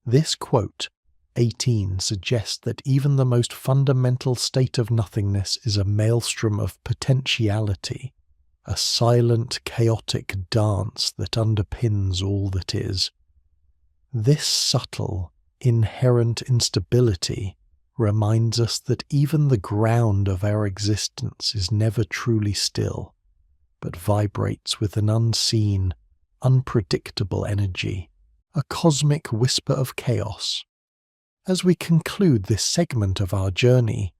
This quote, 18, suggests that even the most fundamental state of nothingness is a maelstrom of potentiality, a silent, chaotic dance that underpins all that is. This subtle, inherent instability reminds us that even the ground of our existence is never truly still, but vibrates with an unseen, unpredictable energy, a cosmic whisper of chaos. As we conclude this segment of our journey,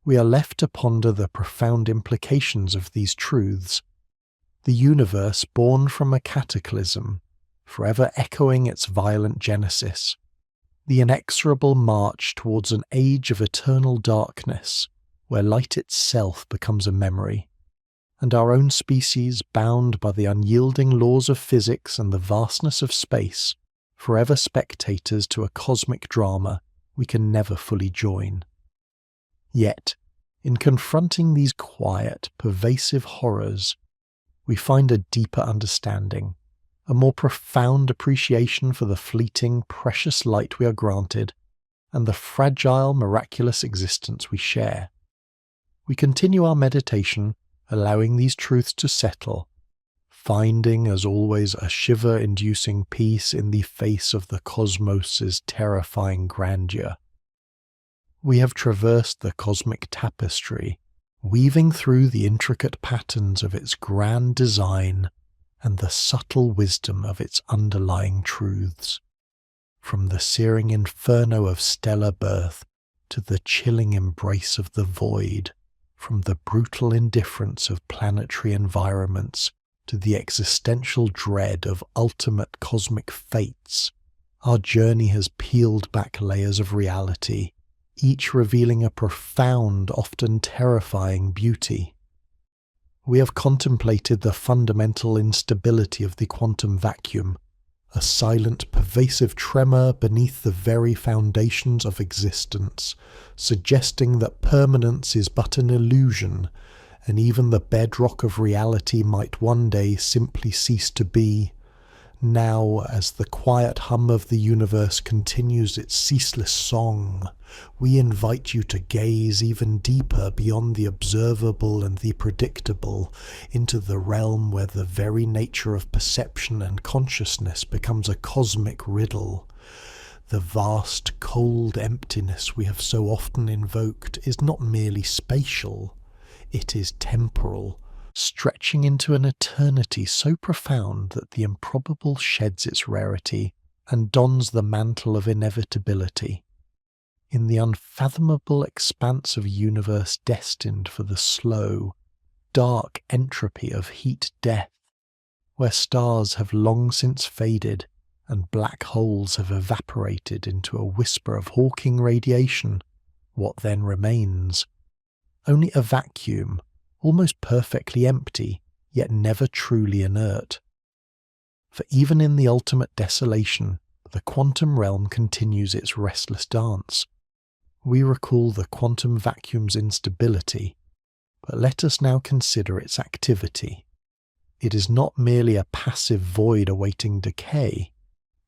we are left to ponder the profound implications of these truths. The universe born from a cataclysm, forever echoing its violent genesis. The inexorable march towards an age of eternal darkness, where light itself becomes a memory. And our own species, bound by the unyielding laws of physics and the vastness of space, forever spectators to a cosmic drama we can never fully join. Yet, in confronting these quiet, pervasive horrors, we find a deeper understanding, a more profound appreciation for the fleeting, precious light we are granted, and the fragile, miraculous existence we share. We continue our meditation, allowing these truths to settle, finding, as always, a shiver-inducing peace in the face of the cosmos's terrifying grandeur. We have traversed the cosmic tapestry, weaving through the intricate patterns of its grand design and the subtle wisdom of its underlying truths. From the searing inferno of stellar birth to the chilling embrace of the void, from the brutal indifference of planetary environments to the existential dread of ultimate cosmic fates, our journey has peeled back layers of reality, each revealing a profound, often terrifying beauty. We have contemplated the fundamental instability of the quantum vacuum, a silent, pervasive tremor beneath the very foundations of existence, suggesting that permanence is but an illusion, and even the bedrock of reality might one day simply cease to be. Now, as the quiet hum of the universe continues its ceaseless song, we invite you to gaze even deeper beyond the observable and the predictable, into the realm where the very nature of perception and consciousness becomes a cosmic riddle. The vast, cold emptiness we have so often invoked is not merely spatial, it is temporal, stretching into an eternity so profound that the improbable sheds its rarity and dons the mantle of inevitability. In the unfathomable expanse of a universe destined for the slow, dark entropy of heat death, where stars have long since faded and black holes have evaporated into a whisper of Hawking radiation, what then remains? Only a vacuum, almost perfectly empty, yet never truly inert. For even in the ultimate desolation, the quantum realm continues its restless dance. We recall the quantum vacuum's instability, but let us now consider its activity. It is not merely a passive void awaiting decay.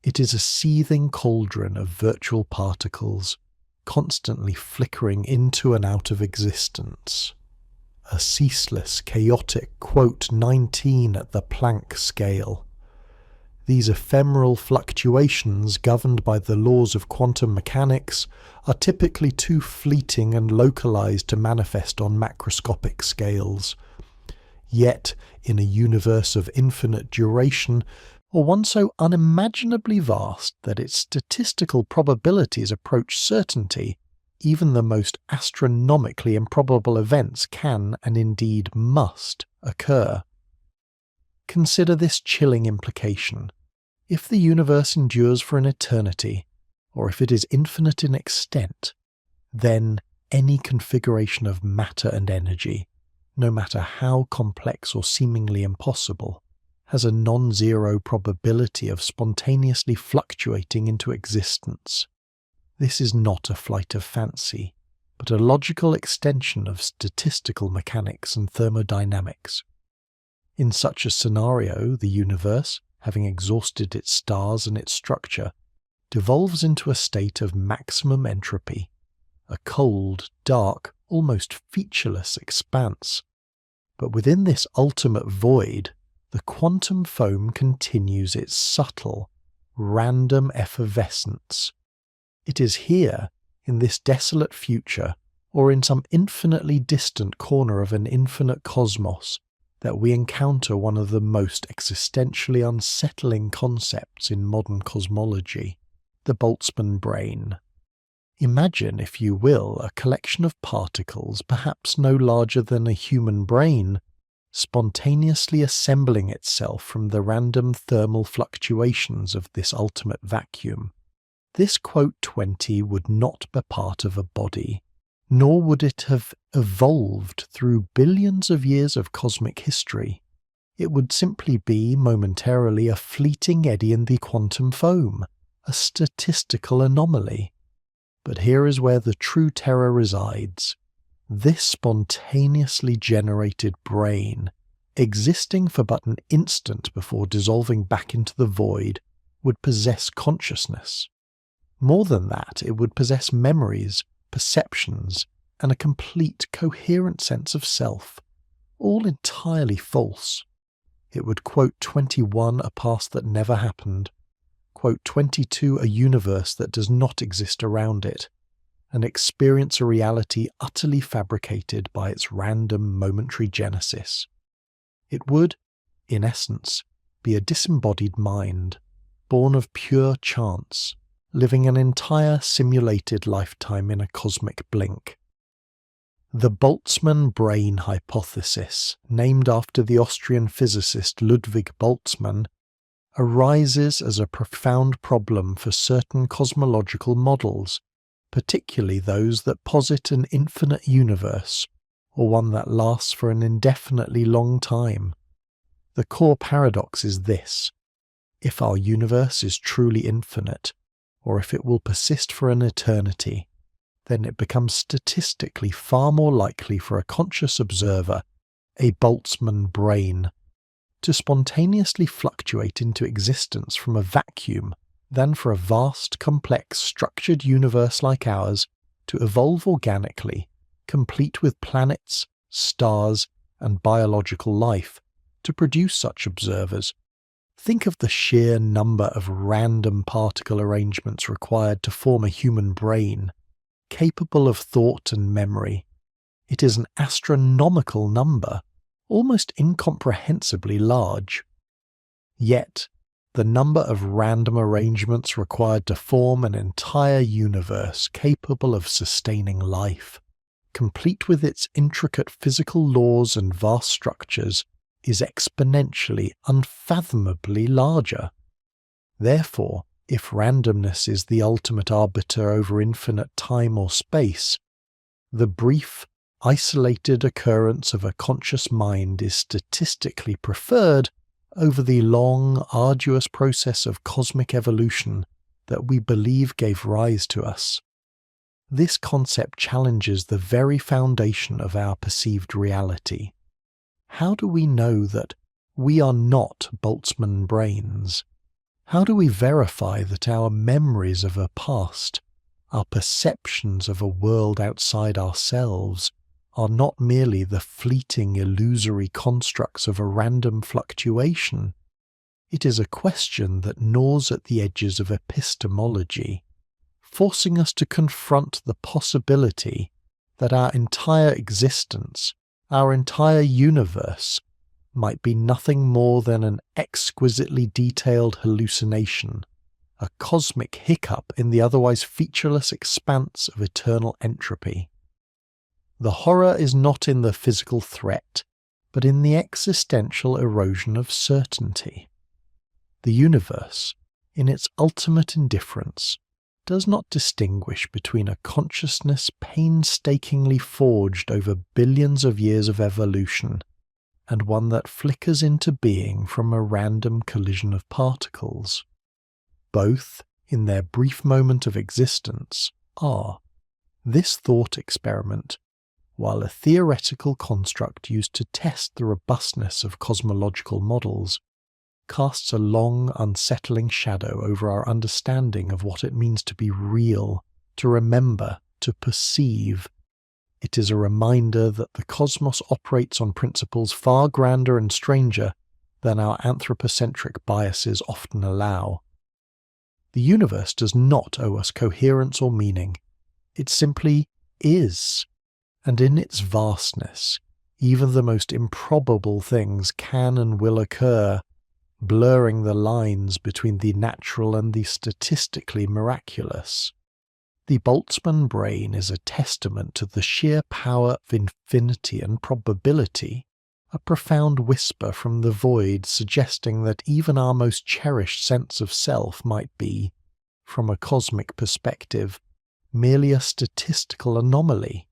It is a seething cauldron of virtual particles, constantly flickering into and out of existence. A ceaseless, chaotic, 19 at the Planck scale. These ephemeral fluctuations, governed by the laws of quantum mechanics, are typically too fleeting and localized to manifest on macroscopic scales. Yet, in a universe of infinite duration, or one so unimaginably vast that its statistical probabilities approach certainty, even the most astronomically improbable events can, and indeed must, occur. Consider this chilling implication. If the universe endures for an eternity, or if it is infinite in extent, then any configuration of matter and energy, no matter how complex or seemingly impossible, has a non-zero probability of spontaneously fluctuating into existence. This is not a flight of fancy, but a logical extension of statistical mechanics and thermodynamics. In such a scenario, the universe, having exhausted its stars and its structure, devolves into a state of maximum entropy, a cold, dark, almost featureless expanse. But within this ultimate void, the quantum foam continues its subtle, random effervescence. It is here, in this desolate future, or in some infinitely distant corner of an infinite cosmos, that we encounter one of the most existentially unsettling concepts in modern cosmology, the Boltzmann brain. Imagine, if you will, a collection of particles perhaps no larger than a human brain, spontaneously assembling itself from the random thermal fluctuations of this ultimate vacuum. This 20 would not be part of a body, nor would it have evolved through billions of years of cosmic history. It would simply be, momentarily, a fleeting eddy in the quantum foam, a statistical anomaly. But here is where the true terror resides. This spontaneously generated brain, existing for but an instant before dissolving back into the void, would possess consciousness. More than that, it would possess memories, perceptions, and a complete, coherent sense of self, all entirely false. It would quote 21 a past that never happened, quote 22 a universe that does not exist around it, and experience a reality utterly fabricated by its random momentary genesis. It would, in essence, be a disembodied mind, born of pure chance, living an entire simulated lifetime in a cosmic blink. The Boltzmann brain hypothesis, named after the Austrian physicist Ludwig Boltzmann, arises as a profound problem for certain cosmological models, particularly those that posit an infinite universe, or one that lasts for an indefinitely long time. The core paradox is this: if our universe is truly infinite, or if it will persist for an eternity, then it becomes statistically far more likely for a conscious observer, a Boltzmann brain, to spontaneously fluctuate into existence from a vacuum than for a vast, complex, structured universe like ours to evolve organically, complete with planets, stars, and biological life, to produce such observers. Think of the sheer number of random particle arrangements required to form a human brain, capable of thought and memory. It is an astronomical number, almost incomprehensibly large. Yet, the number of random arrangements required to form an entire universe capable of sustaining life, complete with its intricate physical laws and vast structures, is exponentially, unfathomably larger. Therefore, if randomness is the ultimate arbiter over infinite time or space, the brief, isolated occurrence of a conscious mind is statistically preferred over the long, arduous process of cosmic evolution that we believe gave rise to us. This concept challenges the very foundation of our perceived reality. How do we know that we are not Boltzmann brains? How do we verify that our memories of a past, our perceptions of a world outside ourselves, are not merely the fleeting, illusory constructs of a random fluctuation? It is a question that gnaws at the edges of epistemology, forcing us to confront the possibility that our entire existence, our entire universe, might be nothing more than an exquisitely detailed hallucination, a cosmic hiccup in the otherwise featureless expanse of eternal entropy. The horror is not in the physical threat, but in the existential erosion of certainty. The universe, in its ultimate indifference, does not distinguish between a consciousness painstakingly forged over billions of years of evolution and one that flickers into being from a random collision of particles. Both, in their brief moment of existence, are. This thought experiment, while a theoretical construct used to test the robustness of cosmological models, casts a long, unsettling shadow over our understanding of what it means to be real, to remember, to perceive. It is a reminder that the cosmos operates on principles far grander and stranger than our anthropocentric biases often allow. The universe does not owe us coherence or meaning. It simply is. And in its vastness, even the most improbable things can and will occur, blurring the lines between the natural and the statistically miraculous. The Boltzmann brain is a testament to the sheer power of infinity and probability, a profound whisper from the void suggesting that even our most cherished sense of self might be, from a cosmic perspective, merely a statistical anomaly.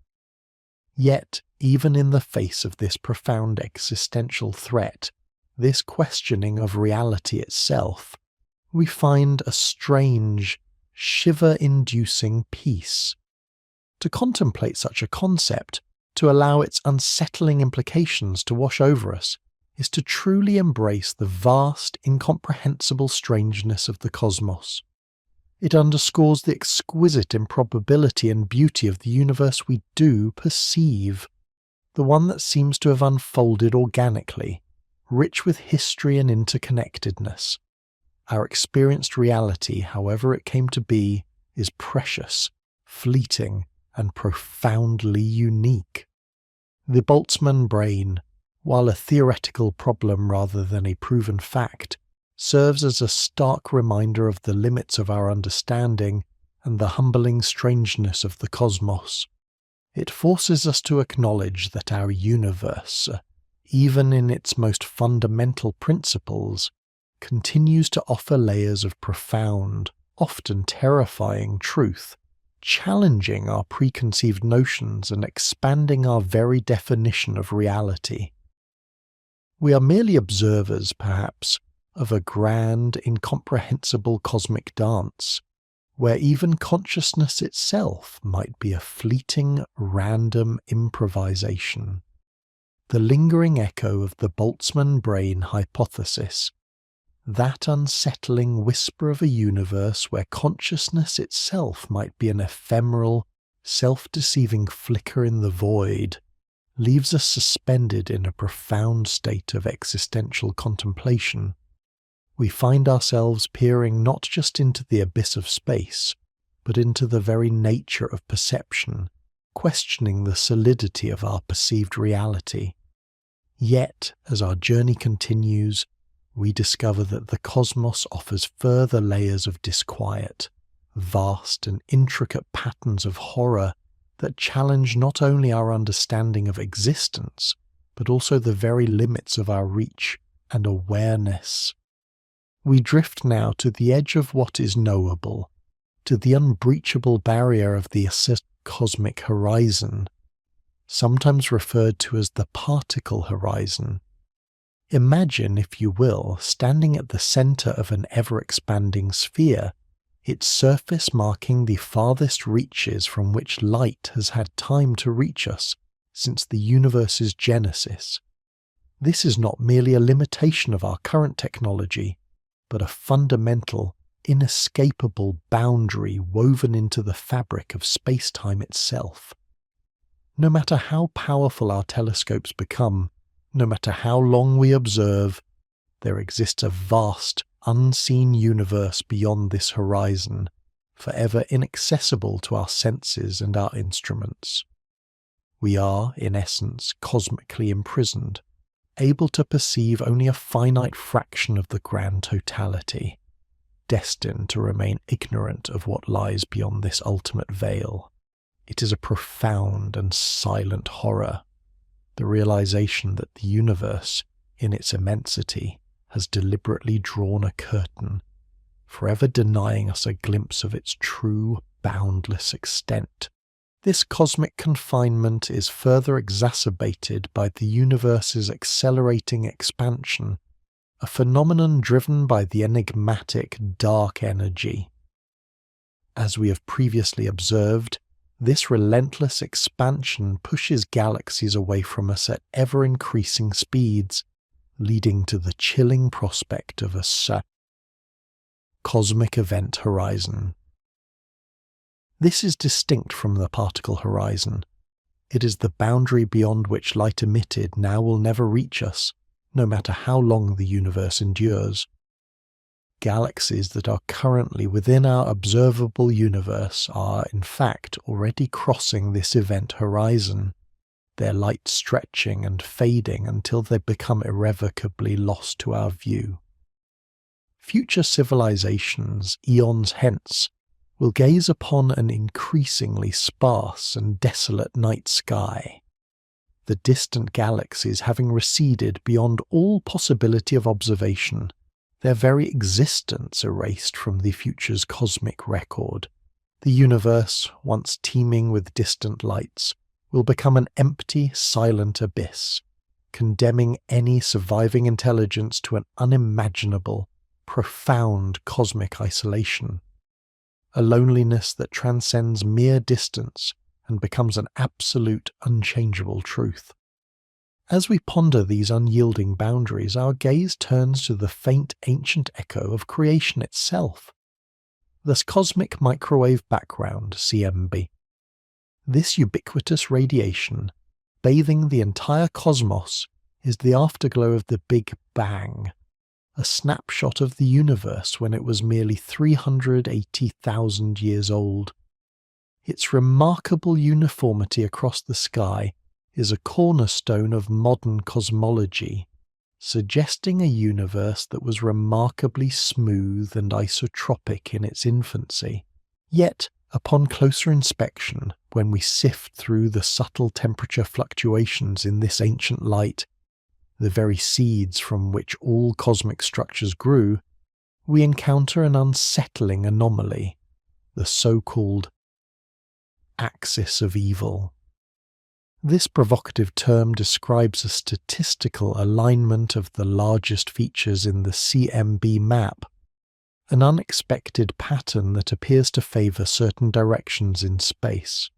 Yet, even in the face of this profound existential threat, this questioning of reality itself, we find a strange, shiver-inducing peace. To contemplate such a concept, to allow its unsettling implications to wash over us, is to truly embrace the vast, incomprehensible strangeness of the cosmos. It underscores the exquisite improbability and beauty of the universe we do perceive, the one that seems to have unfolded organically, rich with history and interconnectedness. Our experienced reality, however it came to be, is precious, fleeting, and profoundly unique. The Boltzmann brain, while a theoretical problem rather than a proven fact, serves as a stark reminder of the limits of our understanding and the humbling strangeness of the cosmos. It forces us to acknowledge that our universe, even in its most fundamental principles, continues to offer layers of profound, often terrifying truth, challenging our preconceived notions and expanding our very definition of reality. We are merely observers, perhaps, of a grand, incomprehensible cosmic dance, where even consciousness itself might be a fleeting, random improvisation. The lingering echo of the Boltzmann brain hypothesis, that unsettling whisper of a universe where consciousness itself might be an ephemeral, self-deceiving flicker in the void, leaves us suspended in a profound state of existential contemplation. We find ourselves peering not just into the abyss of space, but into the very nature of perception, questioning the solidity of our perceived reality. Yet, as our journey continues, we discover that the cosmos offers further layers of disquiet, vast and intricate patterns of horror that challenge not only our understanding of existence, but also the very limits of our reach and awareness. We drift now to the edge of what is knowable, to the unbreachable barrier of the cosmic horizon, sometimes referred to as the particle horizon. Imagine, if you will, standing at the centre of an ever-expanding sphere, its surface marking the farthest reaches from which light has had time to reach us since the universe's genesis. This is not merely a limitation of our current technology, but a fundamental, inescapable boundary woven into the fabric of space-time itself. No matter how powerful our telescopes become, no matter how long we observe, there exists a vast, unseen universe beyond this horizon, forever inaccessible to our senses and our instruments. We are, in essence, cosmically imprisoned, able to perceive only a finite fraction of the grand totality, destined to remain ignorant of what lies beyond this ultimate veil. It is a profound and silent horror, the realization that the universe, in its immensity, has deliberately drawn a curtain, forever denying us a glimpse of its true, boundless extent. This cosmic confinement is further exacerbated by the universe's accelerating expansion, a phenomenon driven by the enigmatic dark energy. As we have previously observed, this relentless expansion pushes galaxies away from us at ever-increasing speeds, leading to the chilling prospect of a cosmic event horizon. This is distinct from the particle horizon. It is the boundary beyond which light emitted now will never reach us, no matter how long the universe endures. Galaxies that are currently within our observable universe are, in fact, already crossing this event horizon, their light stretching and fading until they become irrevocably lost to our view. Future civilizations, eons hence, will gaze upon an increasingly sparse and desolate night sky, the distant galaxies having receded beyond all possibility of observation, their very existence erased from the future's cosmic record. The universe, once teeming with distant lights, will become an empty, silent abyss, condemning any surviving intelligence to an unimaginable, profound cosmic isolation, a loneliness that transcends mere distance and becomes an absolute, unchangeable truth. As we ponder these unyielding boundaries, our gaze turns to the faint ancient echo of creation itself, the cosmic microwave background, CMB. This ubiquitous radiation, bathing the entire cosmos, is the afterglow of the Big Bang, a snapshot of the universe when it was merely 380,000 years old. Its remarkable uniformity across the sky is a cornerstone of modern cosmology, suggesting a universe that was remarkably smooth and isotropic in its infancy. Yet, upon closer inspection, when we sift through the subtle temperature fluctuations in this ancient light, the very seeds from which all cosmic structures grew, we encounter an unsettling anomaly, the so-called axis of evil. This provocative term describes a statistical alignment of the largest features in the CMB map, an unexpected pattern that appears to favour certain directions in space.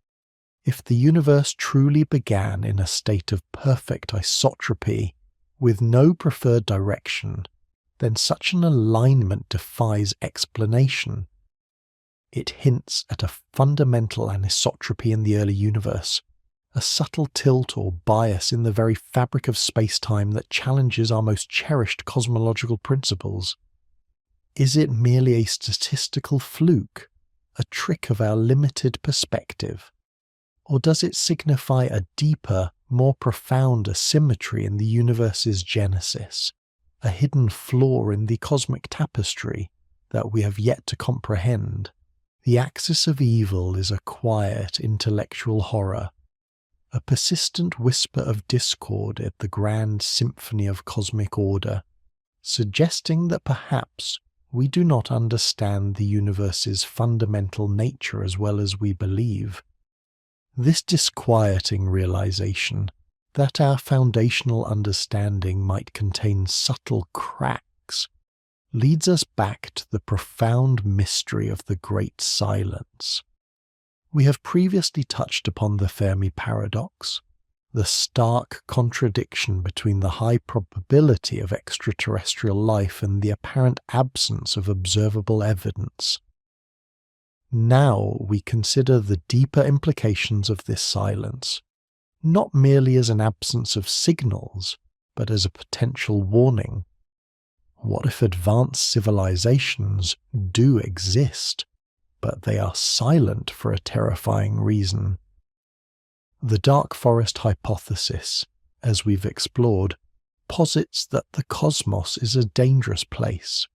If the universe truly began in a state of perfect isotropy, with no preferred direction, then such an alignment defies explanation. It hints at a fundamental anisotropy in the early universe, a subtle tilt or bias in the very fabric of space-time that challenges our most cherished cosmological principles. Is it merely a statistical fluke, a trick of our limited perspective? Or does it signify a deeper, more profound asymmetry in the universe's genesis, a hidden flaw in the cosmic tapestry that we have yet to comprehend? The axis of evil is a quiet intellectual horror, a persistent whisper of discord at the grand symphony of cosmic order, suggesting that perhaps we do not understand the universe's fundamental nature as well as we believe. This disquieting realization that our foundational understanding might contain subtle cracks leads us back to the profound mystery of the Great Silence. We have previously touched upon the Fermi paradox, the stark contradiction between the high probability of extraterrestrial life and the apparent absence of observable evidence. Now we consider the deeper implications of this silence, not merely as an absence of signals, but as a potential warning. What if advanced civilizations do exist, but they are silent for a terrifying reason? The dark forest hypothesis, as we've explored, posits that the cosmos is a dangerous place,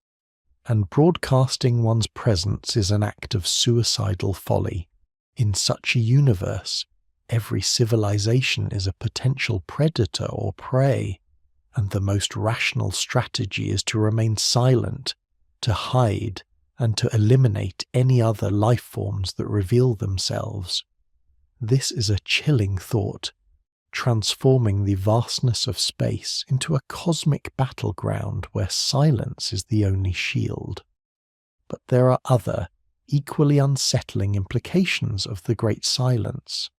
and broadcasting one's presence is an act of suicidal folly. In such a universe, every civilization is a potential predator or prey, and the most rational strategy is to remain silent, to hide, and to eliminate any other life forms that reveal themselves. This is a chilling thought, transforming the vastness of space into a cosmic battleground where silence is the only shield. But there are other, equally unsettling implications of the Great Silence.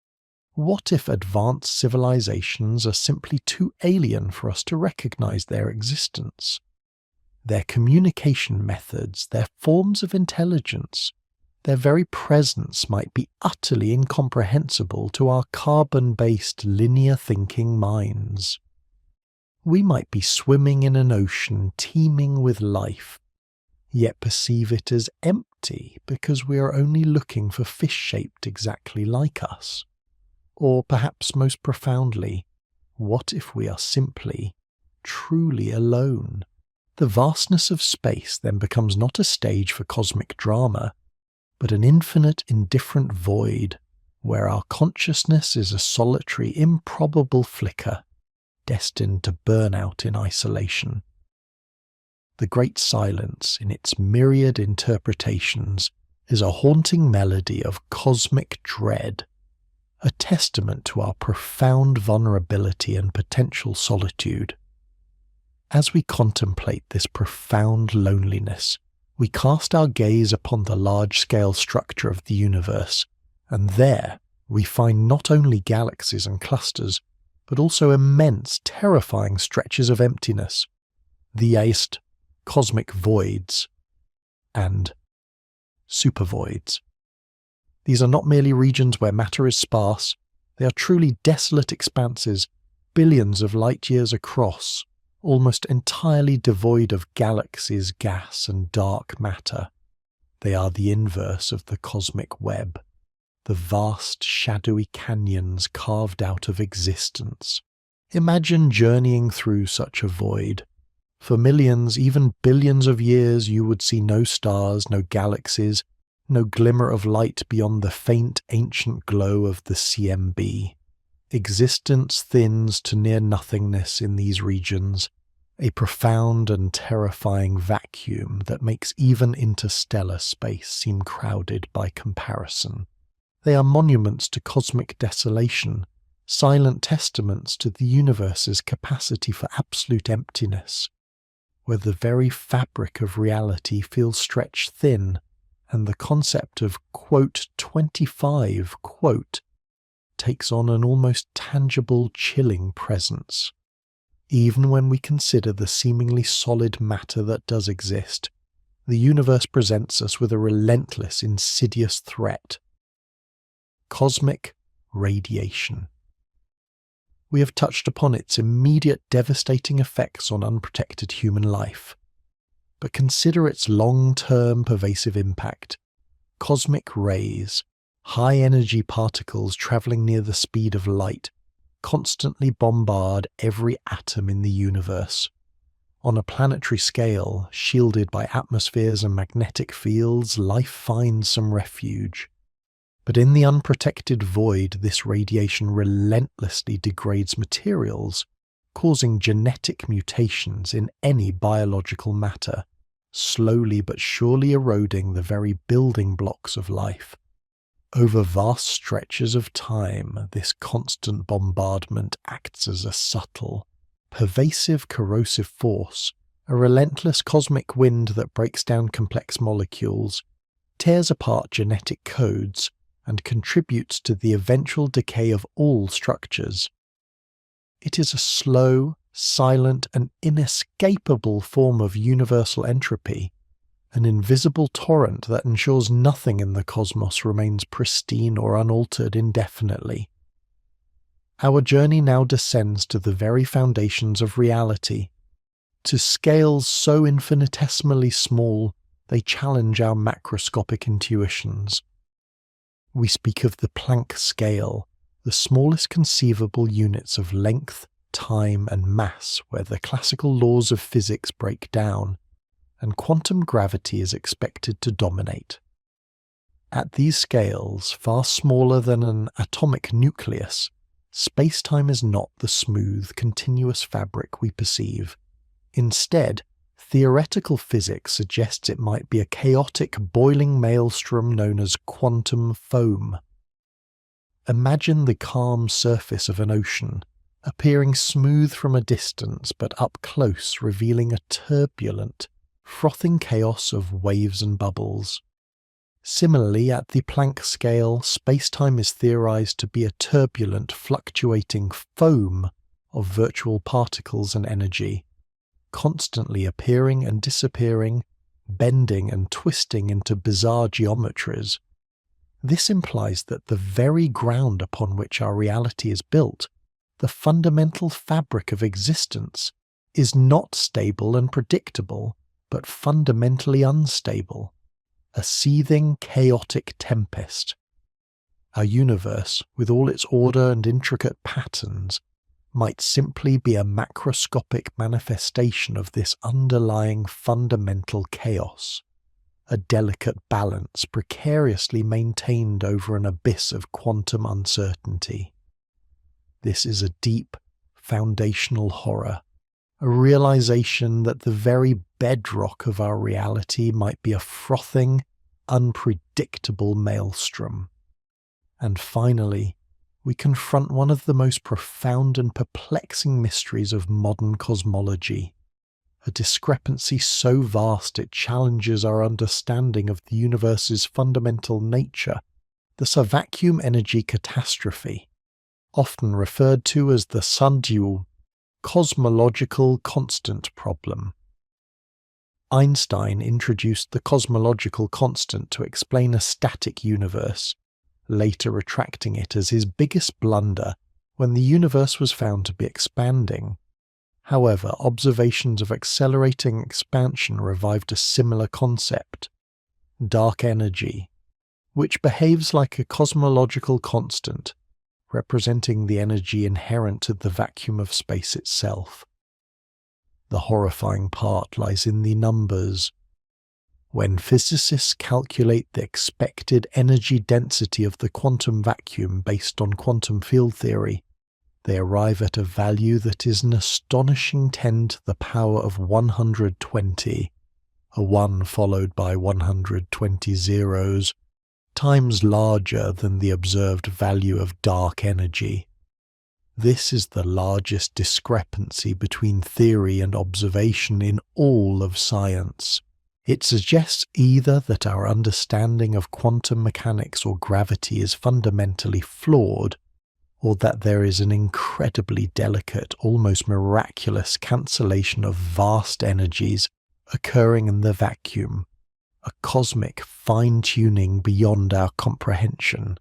What if advanced civilizations are simply too alien for us to recognize their existence? Their communication methods, their forms of intelligence, their very presence might be utterly incomprehensible to our carbon-based linear-thinking minds. We might be swimming in an ocean teeming with life, yet perceive it as empty because we are only looking for fish shaped exactly like us. Or perhaps most profoundly, what if we are simply, truly alone? The vastness of space then becomes not a stage for cosmic drama, but an infinite indifferent void where our consciousness is a solitary, improbable flicker, destined to burn out in isolation. The Great Silence, in its myriad interpretations, is a haunting melody of cosmic dread, a testament to our profound vulnerability and potential solitude. As we contemplate this profound loneliness, we cast our gaze upon the large-scale structure of the universe, and there we find not only galaxies and clusters, but also immense, terrifying stretches of emptiness, the aeist cosmic voids, and supervoids. These are not merely regions where matter is sparse, they are truly desolate expanses, billions of light-years across, almost entirely devoid of galaxies, gas, and dark matter. They are the inverse of the cosmic web, the vast, shadowy canyons carved out of existence. Imagine journeying through such a void. For millions, even billions of years, you would see no stars, no galaxies, no glimmer of light beyond the faint, ancient glow of the CMB. Existence thins to near nothingness in these regions, a profound and terrifying vacuum that makes even interstellar space seem crowded by comparison. They are monuments to cosmic desolation, silent testaments to the universe's capacity for absolute emptiness, where the very fabric of reality feels stretched thin, and the concept of, quote, 25, quote, takes on an almost tangible, chilling presence. Even when we consider the seemingly solid matter that does exist, the universe presents us with a relentless, insidious threat. Cosmic radiation. We have touched upon its immediate devastating effects on unprotected human life. But consider its long-term pervasive impact. Cosmic rays, high-energy particles traveling near the speed of light, constantly bombard every atom in the universe. On a planetary scale, shielded by atmospheres and magnetic fields, life finds some refuge. But in the unprotected void, this radiation relentlessly degrades materials, causing genetic mutations in any biological matter, slowly but surely eroding the very building blocks of life. Over vast stretches of time, this constant bombardment acts as a subtle, pervasive corrosive force, a relentless cosmic wind that breaks down complex molecules, tears apart genetic codes, and contributes to the eventual decay of all structures. It is a slow, silent, and inescapable form of universal entropy, an invisible torrent that ensures nothing in the cosmos remains pristine or unaltered indefinitely. Our journey now descends to the very foundations of reality, to scales so infinitesimally small they challenge our macroscopic intuitions. We speak of the Planck scale, the smallest conceivable units of length, time, and mass where the classical laws of physics break down, and quantum gravity is expected to dominate. At these scales, far smaller than an atomic nucleus, space-time is not the smooth, continuous fabric we perceive. Instead, theoretical physics suggests it might be a chaotic, boiling maelstrom known as quantum foam. Imagine the calm surface of an ocean, appearing smooth from a distance but up close revealing a turbulent, frothing chaos of waves and bubbles. Similarly, at the Planck scale, space-time is theorized to be a turbulent, fluctuating foam of virtual particles and energy, constantly appearing and disappearing, bending and twisting into bizarre geometries. This implies that the very ground upon which our reality is built, the fundamental fabric of existence, is not stable and predictable, but fundamentally unstable, a seething, chaotic tempest. Our universe, with all its order and intricate patterns, might simply be a macroscopic manifestation of this underlying fundamental chaos, a delicate balance precariously maintained over an abyss of quantum uncertainty. This is a deep, foundational horror, a realization that the very bedrock of our reality might be a frothing, unpredictable maelstrom. And finally, we confront one of the most profound and perplexing mysteries of modern cosmology, a discrepancy so vast it challenges our understanding of the universe's fundamental nature, the subvacuum energy catastrophe, often referred to as the Sundew cosmological constant problem. Einstein introduced the cosmological constant to explain a static universe, later retracting it as his biggest blunder when the universe was found to be expanding. However, observations of accelerating expansion revived a similar concept, dark energy, which behaves like a cosmological constant, representing the energy inherent to the vacuum of space itself. The horrifying part lies in the numbers. When physicists calculate the expected energy density of the quantum vacuum based on quantum field theory, they arrive at a value that is an astonishing 10 to the power of 120, a 1 followed by 120 zeros, times larger than the observed value of dark energy. This is the largest discrepancy between theory and observation in all of science. It suggests either that our understanding of quantum mechanics or gravity is fundamentally flawed, or that there is an incredibly delicate, almost miraculous cancellation of vast energies occurring in the vacuum, a cosmic fine-tuning beyond our comprehension.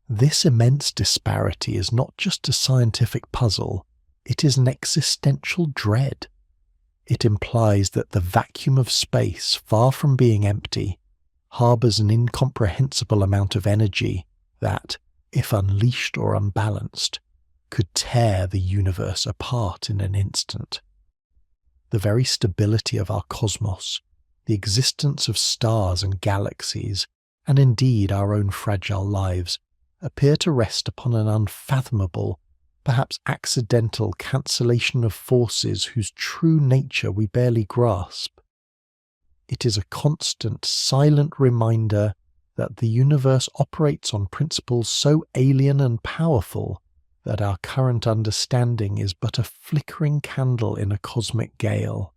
This immense disparity is not just a scientific puzzle, it is an existential dread. It implies that the vacuum of space, far from being empty, harbours an incomprehensible amount of energy that, if unleashed or unbalanced, could tear the universe apart in an instant. The very stability of our cosmos, the existence of stars and galaxies, and indeed our own fragile lives, appear to rest upon an unfathomable, perhaps accidental cancellation of forces whose true nature we barely grasp. It is a constant, silent reminder that the universe operates on principles so alien and powerful that our current understanding is but a flickering candle in a cosmic gale,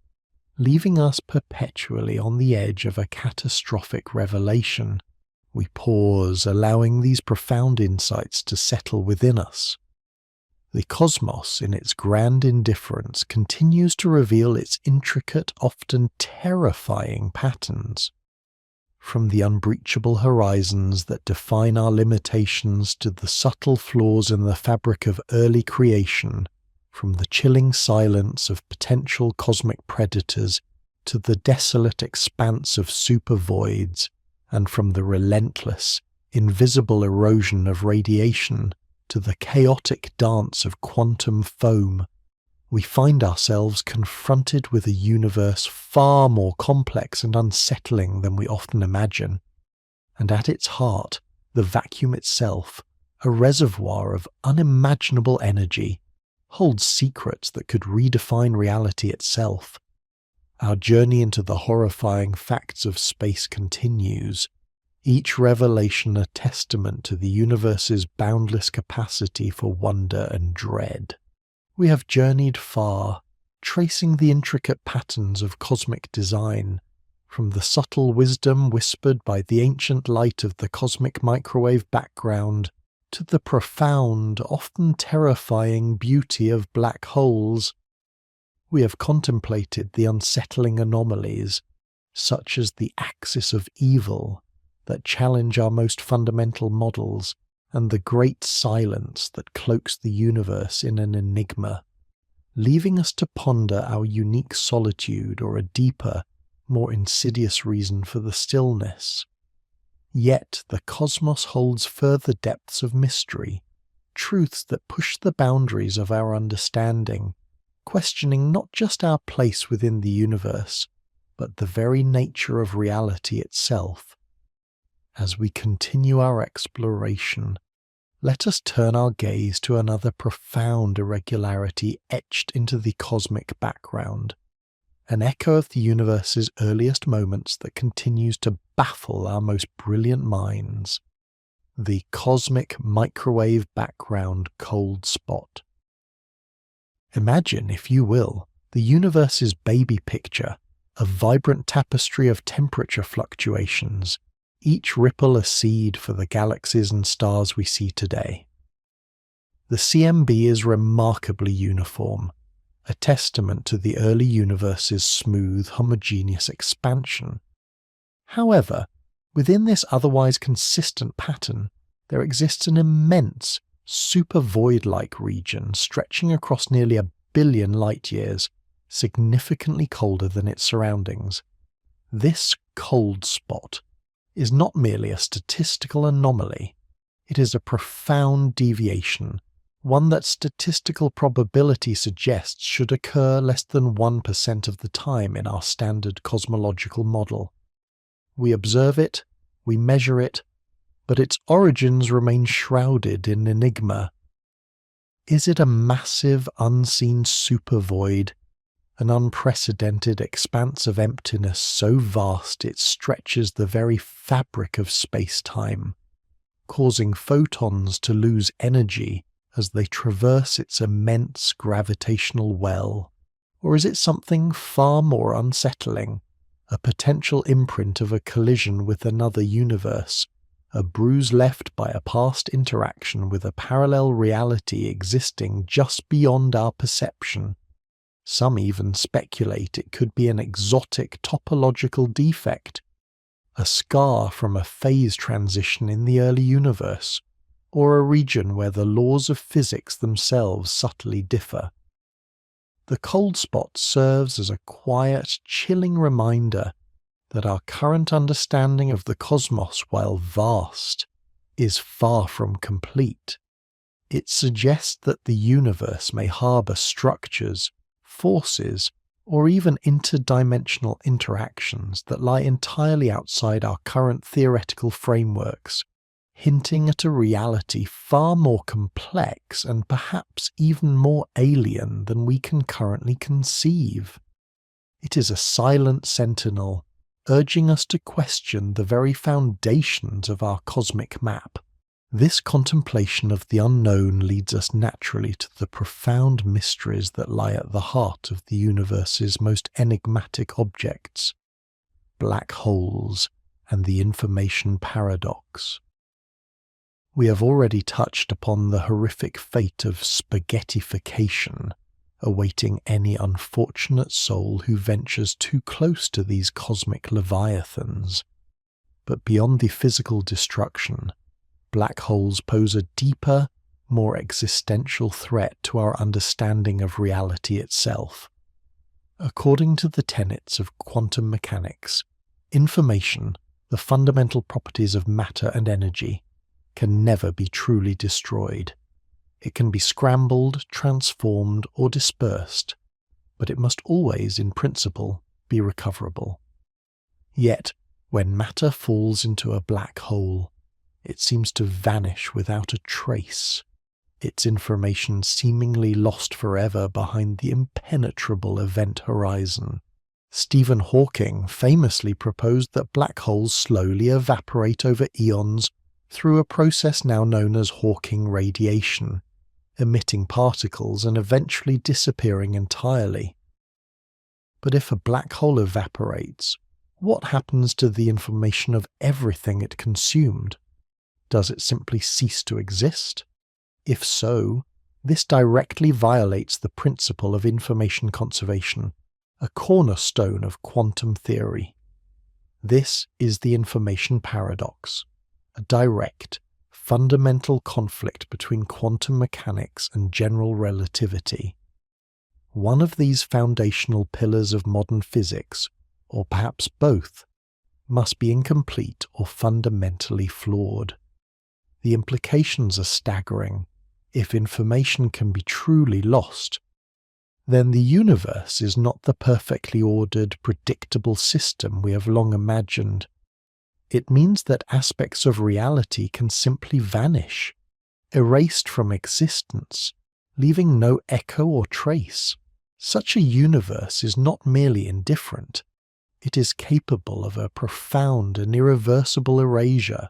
leaving us perpetually on the edge of a catastrophic revelation. We pause, allowing these profound insights to settle within us. The cosmos, in its grand indifference, continues to reveal its intricate, often terrifying patterns. From the unbreachable horizons that define our limitations to the subtle flaws in the fabric of early creation, from the chilling silence of potential cosmic predators to the desolate expanse of supervoids, and from the relentless, invisible erosion of radiation to the chaotic dance of quantum foam, we find ourselves confronted with a universe far more complex and unsettling than we often imagine, and at its heart, the vacuum itself, a reservoir of unimaginable energy, holds secrets that could redefine reality itself. Our journey into the horrifying facts of space continues, each revelation a testament to the universe's boundless capacity for wonder and dread. We have journeyed far, tracing the intricate patterns of cosmic design, from the subtle wisdom whispered by the ancient light of the cosmic microwave background to the profound, often terrifying beauty of black holes. We have contemplated the unsettling anomalies, such as the axis of evil, that challenge our most fundamental models, and the great silence that cloaks the universe in an enigma, leaving us to ponder our unique solitude or a deeper, more insidious reason for the stillness. Yet the cosmos holds further depths of mystery, truths that push the boundaries of our understanding, questioning not just our place within the universe, but the very nature of reality itself. As we continue our exploration, let us turn our gaze to another profound irregularity etched into the cosmic background, an echo of the universe's earliest moments that continues to baffle our most brilliant minds: the cosmic microwave background cold spot. Imagine, if you will, the universe's baby picture, a vibrant tapestry of temperature fluctuations, each ripple a seed for the galaxies and stars we see today. The CMB is remarkably uniform, a testament to the early universe's smooth, homogeneous expansion. However, within this otherwise consistent pattern, there exists an immense, super-void-like region stretching across nearly 1 billion light-years, significantly colder than its surroundings. This cold spot is not merely a statistical anomaly, it is a profound deviation, one that statistical probability suggests should occur less than 1% of the time in our standard cosmological model. We observe it, we measure it, but its origins remain shrouded in enigma. Is it a massive unseen supervoid, an unprecedented expanse of emptiness so vast it stretches the very fabric of space-time, causing photons to lose energy as they traverse its immense gravitational well? Or is it something far more unsettling, a potential imprint of a collision with another universe, a bruise left by a past interaction with a parallel reality existing just beyond our perception? Some even speculate it could be an exotic topological defect, a scar from a phase transition in the early universe, or a region where the laws of physics themselves subtly differ. The cold spot serves as a quiet, chilling reminder that our current understanding of the cosmos, while vast, is far from complete. It suggests that the universe may harbour structures, forces, or even interdimensional interactions that lie entirely outside our current theoretical frameworks, hinting at a reality far more complex and perhaps even more alien than we can currently conceive. It is a silent sentinel, urging us to question the very foundations of our cosmic map. This contemplation of the unknown leads us naturally to the profound mysteries that lie at the heart of the universe's most enigmatic objects, black holes and the information paradox. We have already touched upon the horrific fate of spaghettification, awaiting any unfortunate soul who ventures too close to these cosmic leviathans. But beyond the physical destruction, black holes pose a deeper, more existential threat to our understanding of reality itself. According to the tenets of quantum mechanics, information, the fundamental properties of matter and energy, can never be truly destroyed. It can be scrambled, transformed, or dispersed, but it must always, in principle, be recoverable. Yet, when matter falls into a black hole, it seems to vanish without a trace, its information seemingly lost forever behind the impenetrable event horizon. Stephen Hawking famously proposed that black holes slowly evaporate over eons through a process now known as Hawking radiation, emitting particles and eventually disappearing entirely. But if a black hole evaporates, what happens to the information of everything it consumed? Does it simply cease to exist? If so, this directly violates the principle of information conservation, a cornerstone of quantum theory. This is the information paradox, a direct, fundamental conflict between quantum mechanics and general relativity. One of these foundational pillars of modern physics, or perhaps both, must be incomplete or fundamentally flawed. The implications are staggering. If information can be truly lost, then the universe is not the perfectly ordered, predictable system we have long imagined. It means that aspects of reality can simply vanish, erased from existence, leaving no echo or trace. Such a universe is not merely indifferent, it is capable of a profound and irreversible erasure,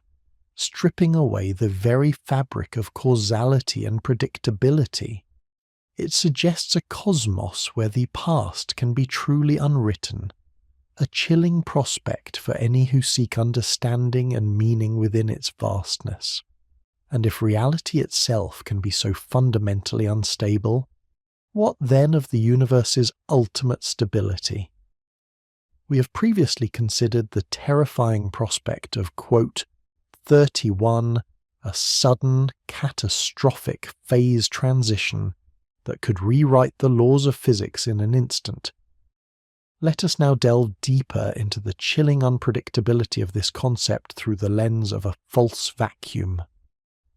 stripping away the very fabric of causality and predictability. It suggests a cosmos where the past can be truly unwritten, a chilling prospect for any who seek understanding and meaning within its vastness. And if reality itself can be so fundamentally unstable, what then of the universe's ultimate stability? We have previously considered the terrifying prospect of, quote, 31, a sudden, catastrophic phase transition that could rewrite the laws of physics in an instant. Let us now delve deeper into the chilling unpredictability of this concept through the lens of a false vacuum.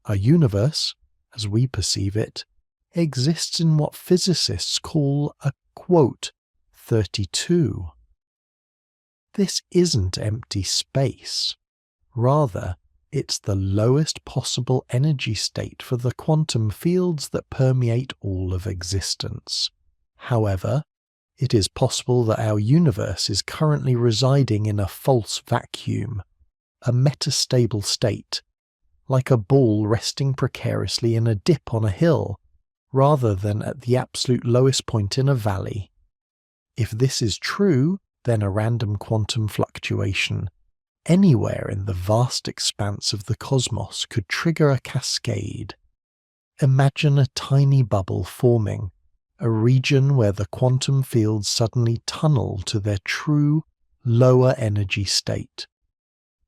Our universe, as we perceive it, exists in what physicists call a, quote, 32. This isn't empty space. Rather, it's the lowest possible energy state for the quantum fields that permeate all of existence. However, It is possible that our universe is currently residing in a false vacuum, a metastable state, like a ball resting precariously in a dip on a hill, rather than at the absolute lowest point in a valley. If this is true, then a random quantum fluctuation anywhere in the vast expanse of the cosmos could trigger a cascade. Imagine a tiny bubble forming, a region where the quantum fields suddenly tunnel to their true, lower energy state.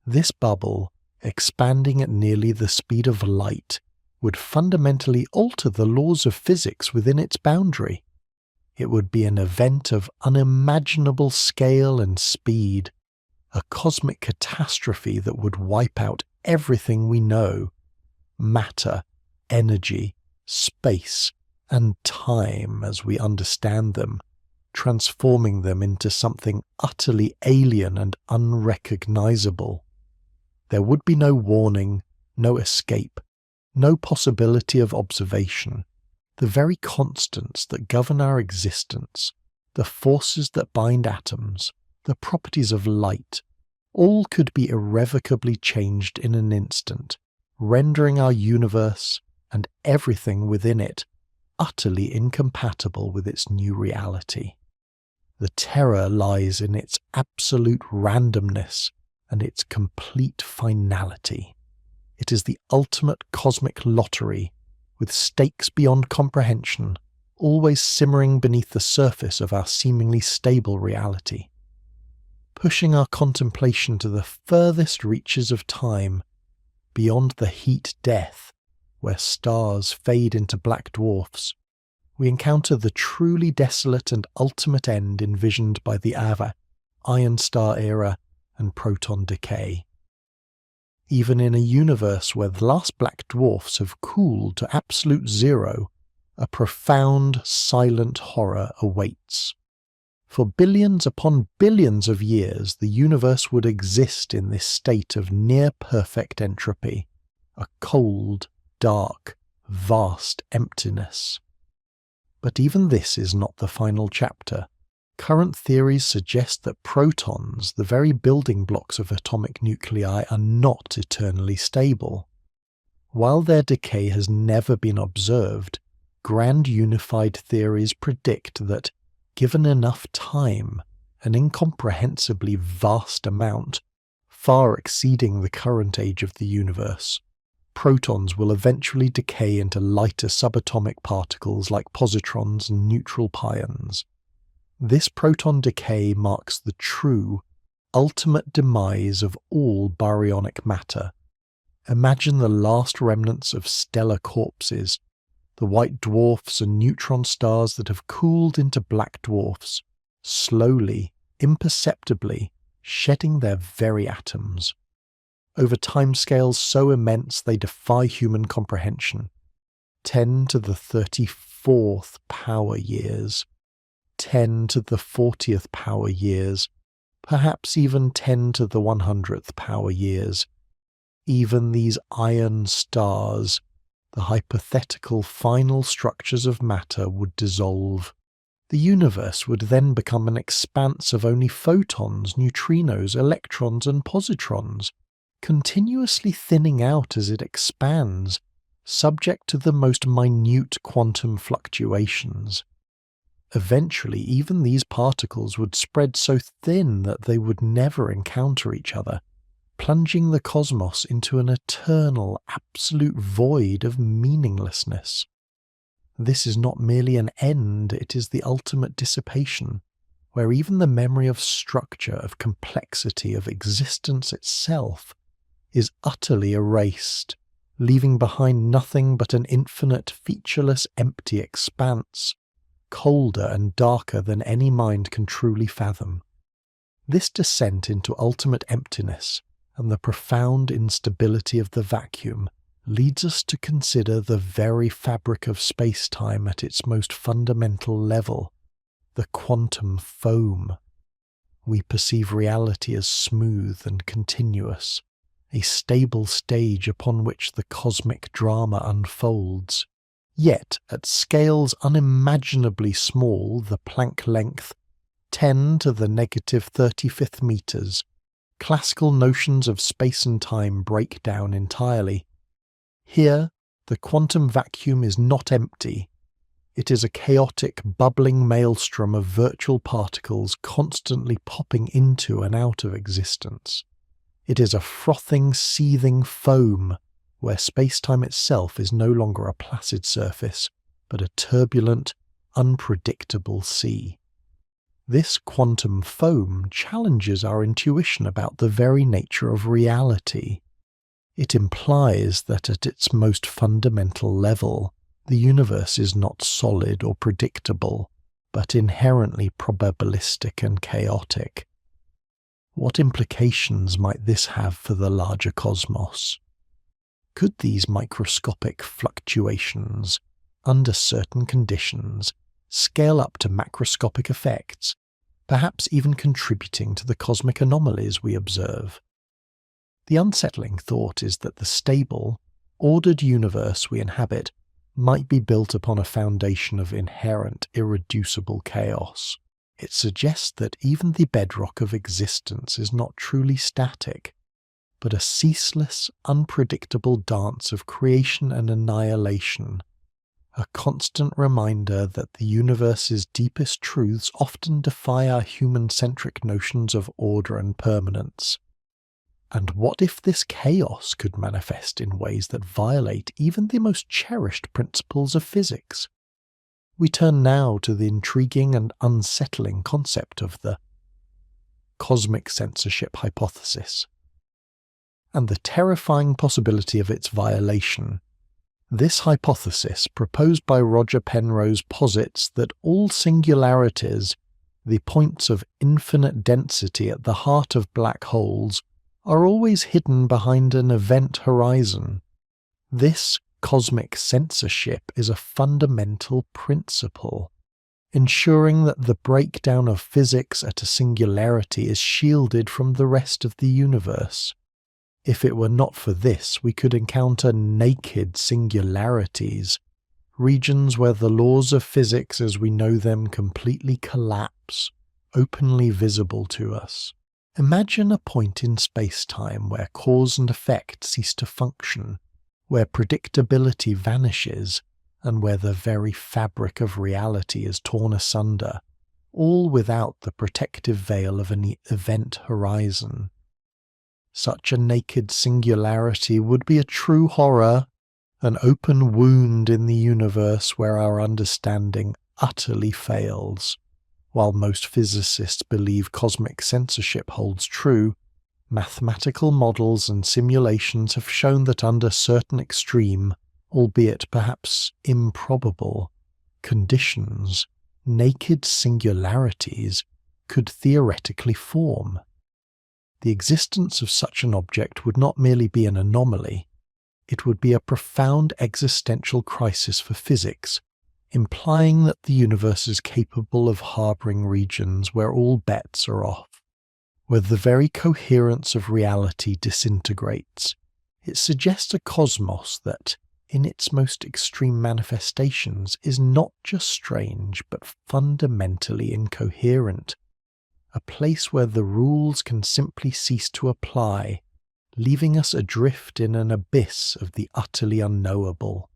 This bubble, expanding at nearly the speed of light, would fundamentally alter the laws of physics within its boundary. It would be an event of unimaginable scale and speed, a cosmic catastrophe that would wipe out everything we know: matter, energy, space, and time as we understand them, transforming them into something utterly alien and unrecognizable. There would be no warning, no escape, no possibility of observation. The very constants that govern our existence, the forces that bind atoms, the properties of light, all could be irrevocably changed in an instant, rendering our universe and everything within it utterly incompatible with its new reality. The terror lies in its absolute randomness and its complete finality. It is the ultimate cosmic lottery, with stakes beyond comprehension, always simmering beneath the surface of our seemingly stable reality. Pushing our contemplation to the furthest reaches of time, beyond the heat death, where stars fade into black dwarfs, we encounter the truly desolate and ultimate end envisioned by the Ava, iron star era, and proton decay. Even in a universe where the last black dwarfs have cooled to absolute zero, a profound, silent horror awaits. For billions upon billions of years, the universe would exist in this state of near-perfect entropy, a cold, dark, vast emptiness. But even this is not the final chapter. Current theories suggest that protons, the very building blocks of atomic nuclei, are not eternally stable. While their decay has never been observed, grand unified theories predict that, given enough time, an incomprehensibly vast amount, far exceeding the current age of the universe, protons will eventually decay into lighter subatomic particles like positrons and neutral pions. This proton decay marks the true, ultimate demise of all baryonic matter. Imagine the last remnants of stellar corpses, the white dwarfs and neutron stars that have cooled into black dwarfs, slowly, imperceptibly, shedding their very atoms. Over timescales so immense they defy human comprehension. 10 to the 34th power years. 10 to the 40th power years, perhaps even 10 to the 100th power years. Even these iron stars, the hypothetical final structures of matter, would dissolve. The universe would then become an expanse of only photons, neutrinos, electrons, and positrons, continuously thinning out as it expands, subject to the most minute quantum fluctuations. Eventually, even these particles would spread so thin that they would never encounter each other, plunging the cosmos into an eternal, absolute void of meaninglessness. This is not merely an end, it is the ultimate dissipation, where even the memory of structure, of complexity, of existence itself, is utterly erased, leaving behind nothing but an infinite, featureless, empty expanse, colder and darker than any mind can truly fathom. This descent into ultimate emptiness and the profound instability of the vacuum leads us to consider the very fabric of space-time at its most fundamental level, the quantum foam. We perceive reality as smooth and continuous, a stable stage upon which the cosmic drama unfolds. Yet, at scales unimaginably small, the Planck length, 10 to the negative 35th meters, classical notions of space and time break down entirely. Here, the quantum vacuum is not empty. It is a chaotic, bubbling maelstrom of virtual particles constantly popping into and out of existence. It is a frothing, seething foam where space-time itself is no longer a placid surface, but a turbulent, unpredictable sea. This quantum foam challenges our intuition about the very nature of reality. It implies that at its most fundamental level, the universe is not solid or predictable, but inherently probabilistic and chaotic. What implications might this have for the larger cosmos? Could these microscopic fluctuations, under certain conditions, scale up to macroscopic effects, perhaps even contributing to the cosmic anomalies we observe? The unsettling thought is that the stable, ordered universe we inhabit might be built upon a foundation of inherent, irreducible chaos. It suggests that even the bedrock of existence is not truly static, but a ceaseless, unpredictable dance of creation and annihilation, a constant reminder that the universe's deepest truths often defy our human-centric notions of order and permanence. And what if this chaos could manifest in ways that violate even the most cherished principles of physics? We turn now to the intriguing and unsettling concept of the cosmic censorship hypothesis, and the terrifying possibility of its violation. This hypothesis, proposed by Roger Penrose, posits that all singularities, the points of infinite density at the heart of black holes, are always hidden behind an event horizon. This cosmic censorship is a fundamental principle, ensuring that the breakdown of physics at a singularity is shielded from the rest of the universe. If it were not for this, we could encounter naked singularities, regions where the laws of physics as we know them completely collapse, openly visible to us. Imagine a point in space-time where cause and effect cease to function, where predictability vanishes, and where the very fabric of reality is torn asunder, all without the protective veil of an event horizon. Such a naked singularity would be a true horror, an open wound in the universe where our understanding utterly fails. While most physicists believe cosmic censorship holds true, mathematical models and simulations have shown that under certain extreme, albeit perhaps improbable, conditions, naked singularities could theoretically form. The existence of such an object would not merely be an anomaly, it would be a profound existential crisis for physics, implying that the universe is capable of harbouring regions where all bets are off, where the very coherence of reality disintegrates. It suggests a cosmos that, in its most extreme manifestations, is not just strange but fundamentally incoherent, a place where the rules can simply cease to apply, leaving us adrift in an abyss of the utterly unknowable.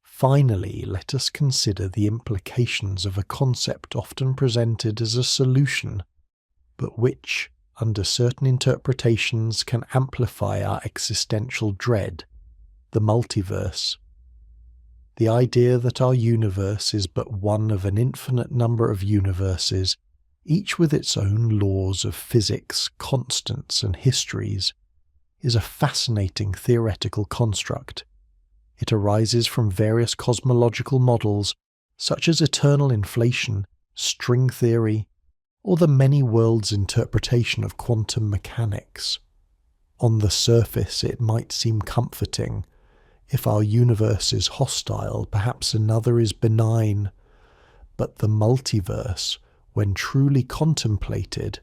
Finally, let us consider the implications of a concept often presented as a solution, but which, under certain interpretations, can amplify our existential dread: the multiverse. The idea that our universe is but one of an infinite number of universes, each with its own laws of physics, constants, and histories, is a fascinating theoretical construct. It arises from various cosmological models, such as eternal inflation, string theory, or the many worlds interpretation of quantum mechanics. On the surface, it might seem comforting. If our universe is hostile, perhaps another is benign. But the multiverse, when truly contemplated,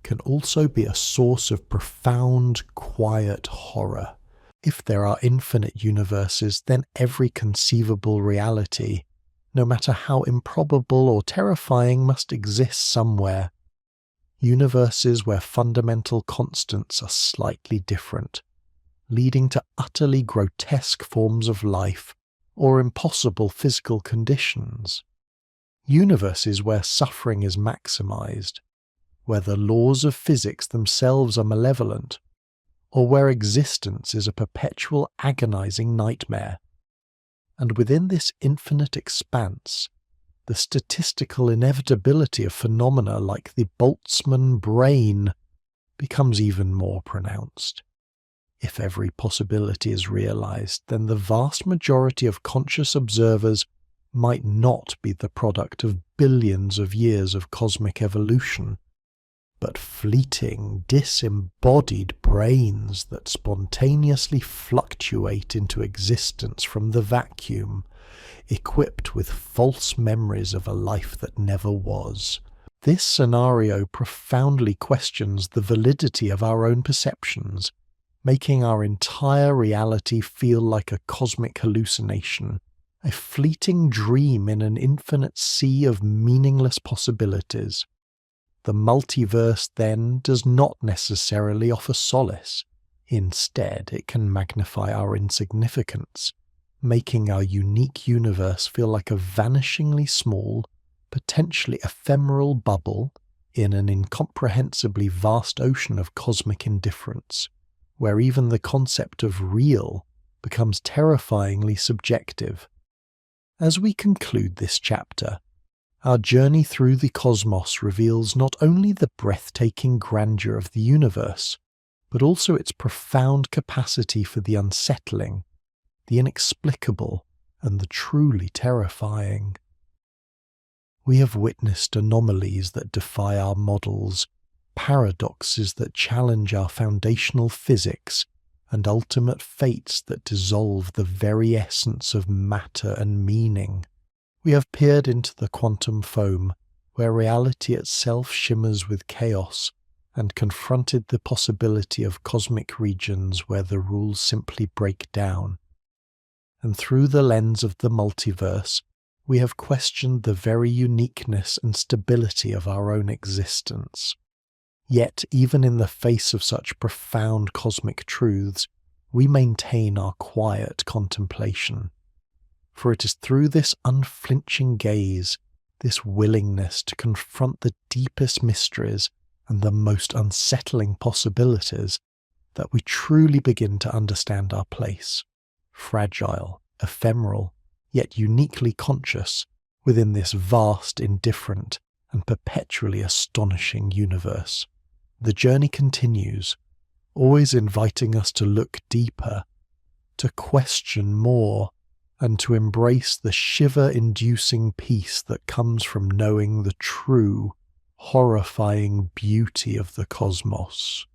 can also be a source of profound, quiet horror. If there are infinite universes, then every conceivable reality, no matter how improbable or terrifying, must exist somewhere, universes where fundamental constants are slightly different, leading to utterly grotesque forms of life or impossible physical conditions. Universes where suffering is maximized, where the laws of physics themselves are malevolent, or where existence is a perpetual agonizing nightmare. And within this infinite expanse, the statistical inevitability of phenomena like the Boltzmann brain becomes even more pronounced. If every possibility is realized, then the vast majority of conscious observers might not be the product of billions of years of cosmic evolution, but fleeting, disembodied brains that spontaneously fluctuate into existence from the vacuum, equipped with false memories of a life that never was. This scenario profoundly questions the validity of our own perceptions, making our entire reality feel like a cosmic hallucination, a fleeting dream in an infinite sea of meaningless possibilities. The multiverse, then, does not necessarily offer solace. Instead, it can magnify our insignificance, making our unique universe feel like a vanishingly small, potentially ephemeral bubble in an incomprehensibly vast ocean of cosmic indifference, where even the concept of real becomes terrifyingly subjective. As we conclude this chapter, our journey through the cosmos reveals not only the breathtaking grandeur of the universe, but also its profound capacity for the unsettling, the inexplicable, and the truly terrifying. We have witnessed anomalies that defy our models, paradoxes that challenge our foundational physics, and ultimate fates that dissolve the very essence of matter and meaning. We have peered into the quantum foam, where reality itself shimmers with chaos, and confronted the possibility of cosmic regions where the rules simply break down. And through the lens of the multiverse, we have questioned the very uniqueness and stability of our own existence. Yet, even in the face of such profound cosmic truths, we maintain our quiet contemplation. For it is through this unflinching gaze, this willingness to confront the deepest mysteries and the most unsettling possibilities, that we truly begin to understand our place, fragile, ephemeral, yet uniquely conscious within this vast, indifferent, and perpetually astonishing universe. The journey continues, always inviting us to look deeper, to question more, and to embrace the shiver-inducing peace that comes from knowing the true, horrifying beauty of the cosmos.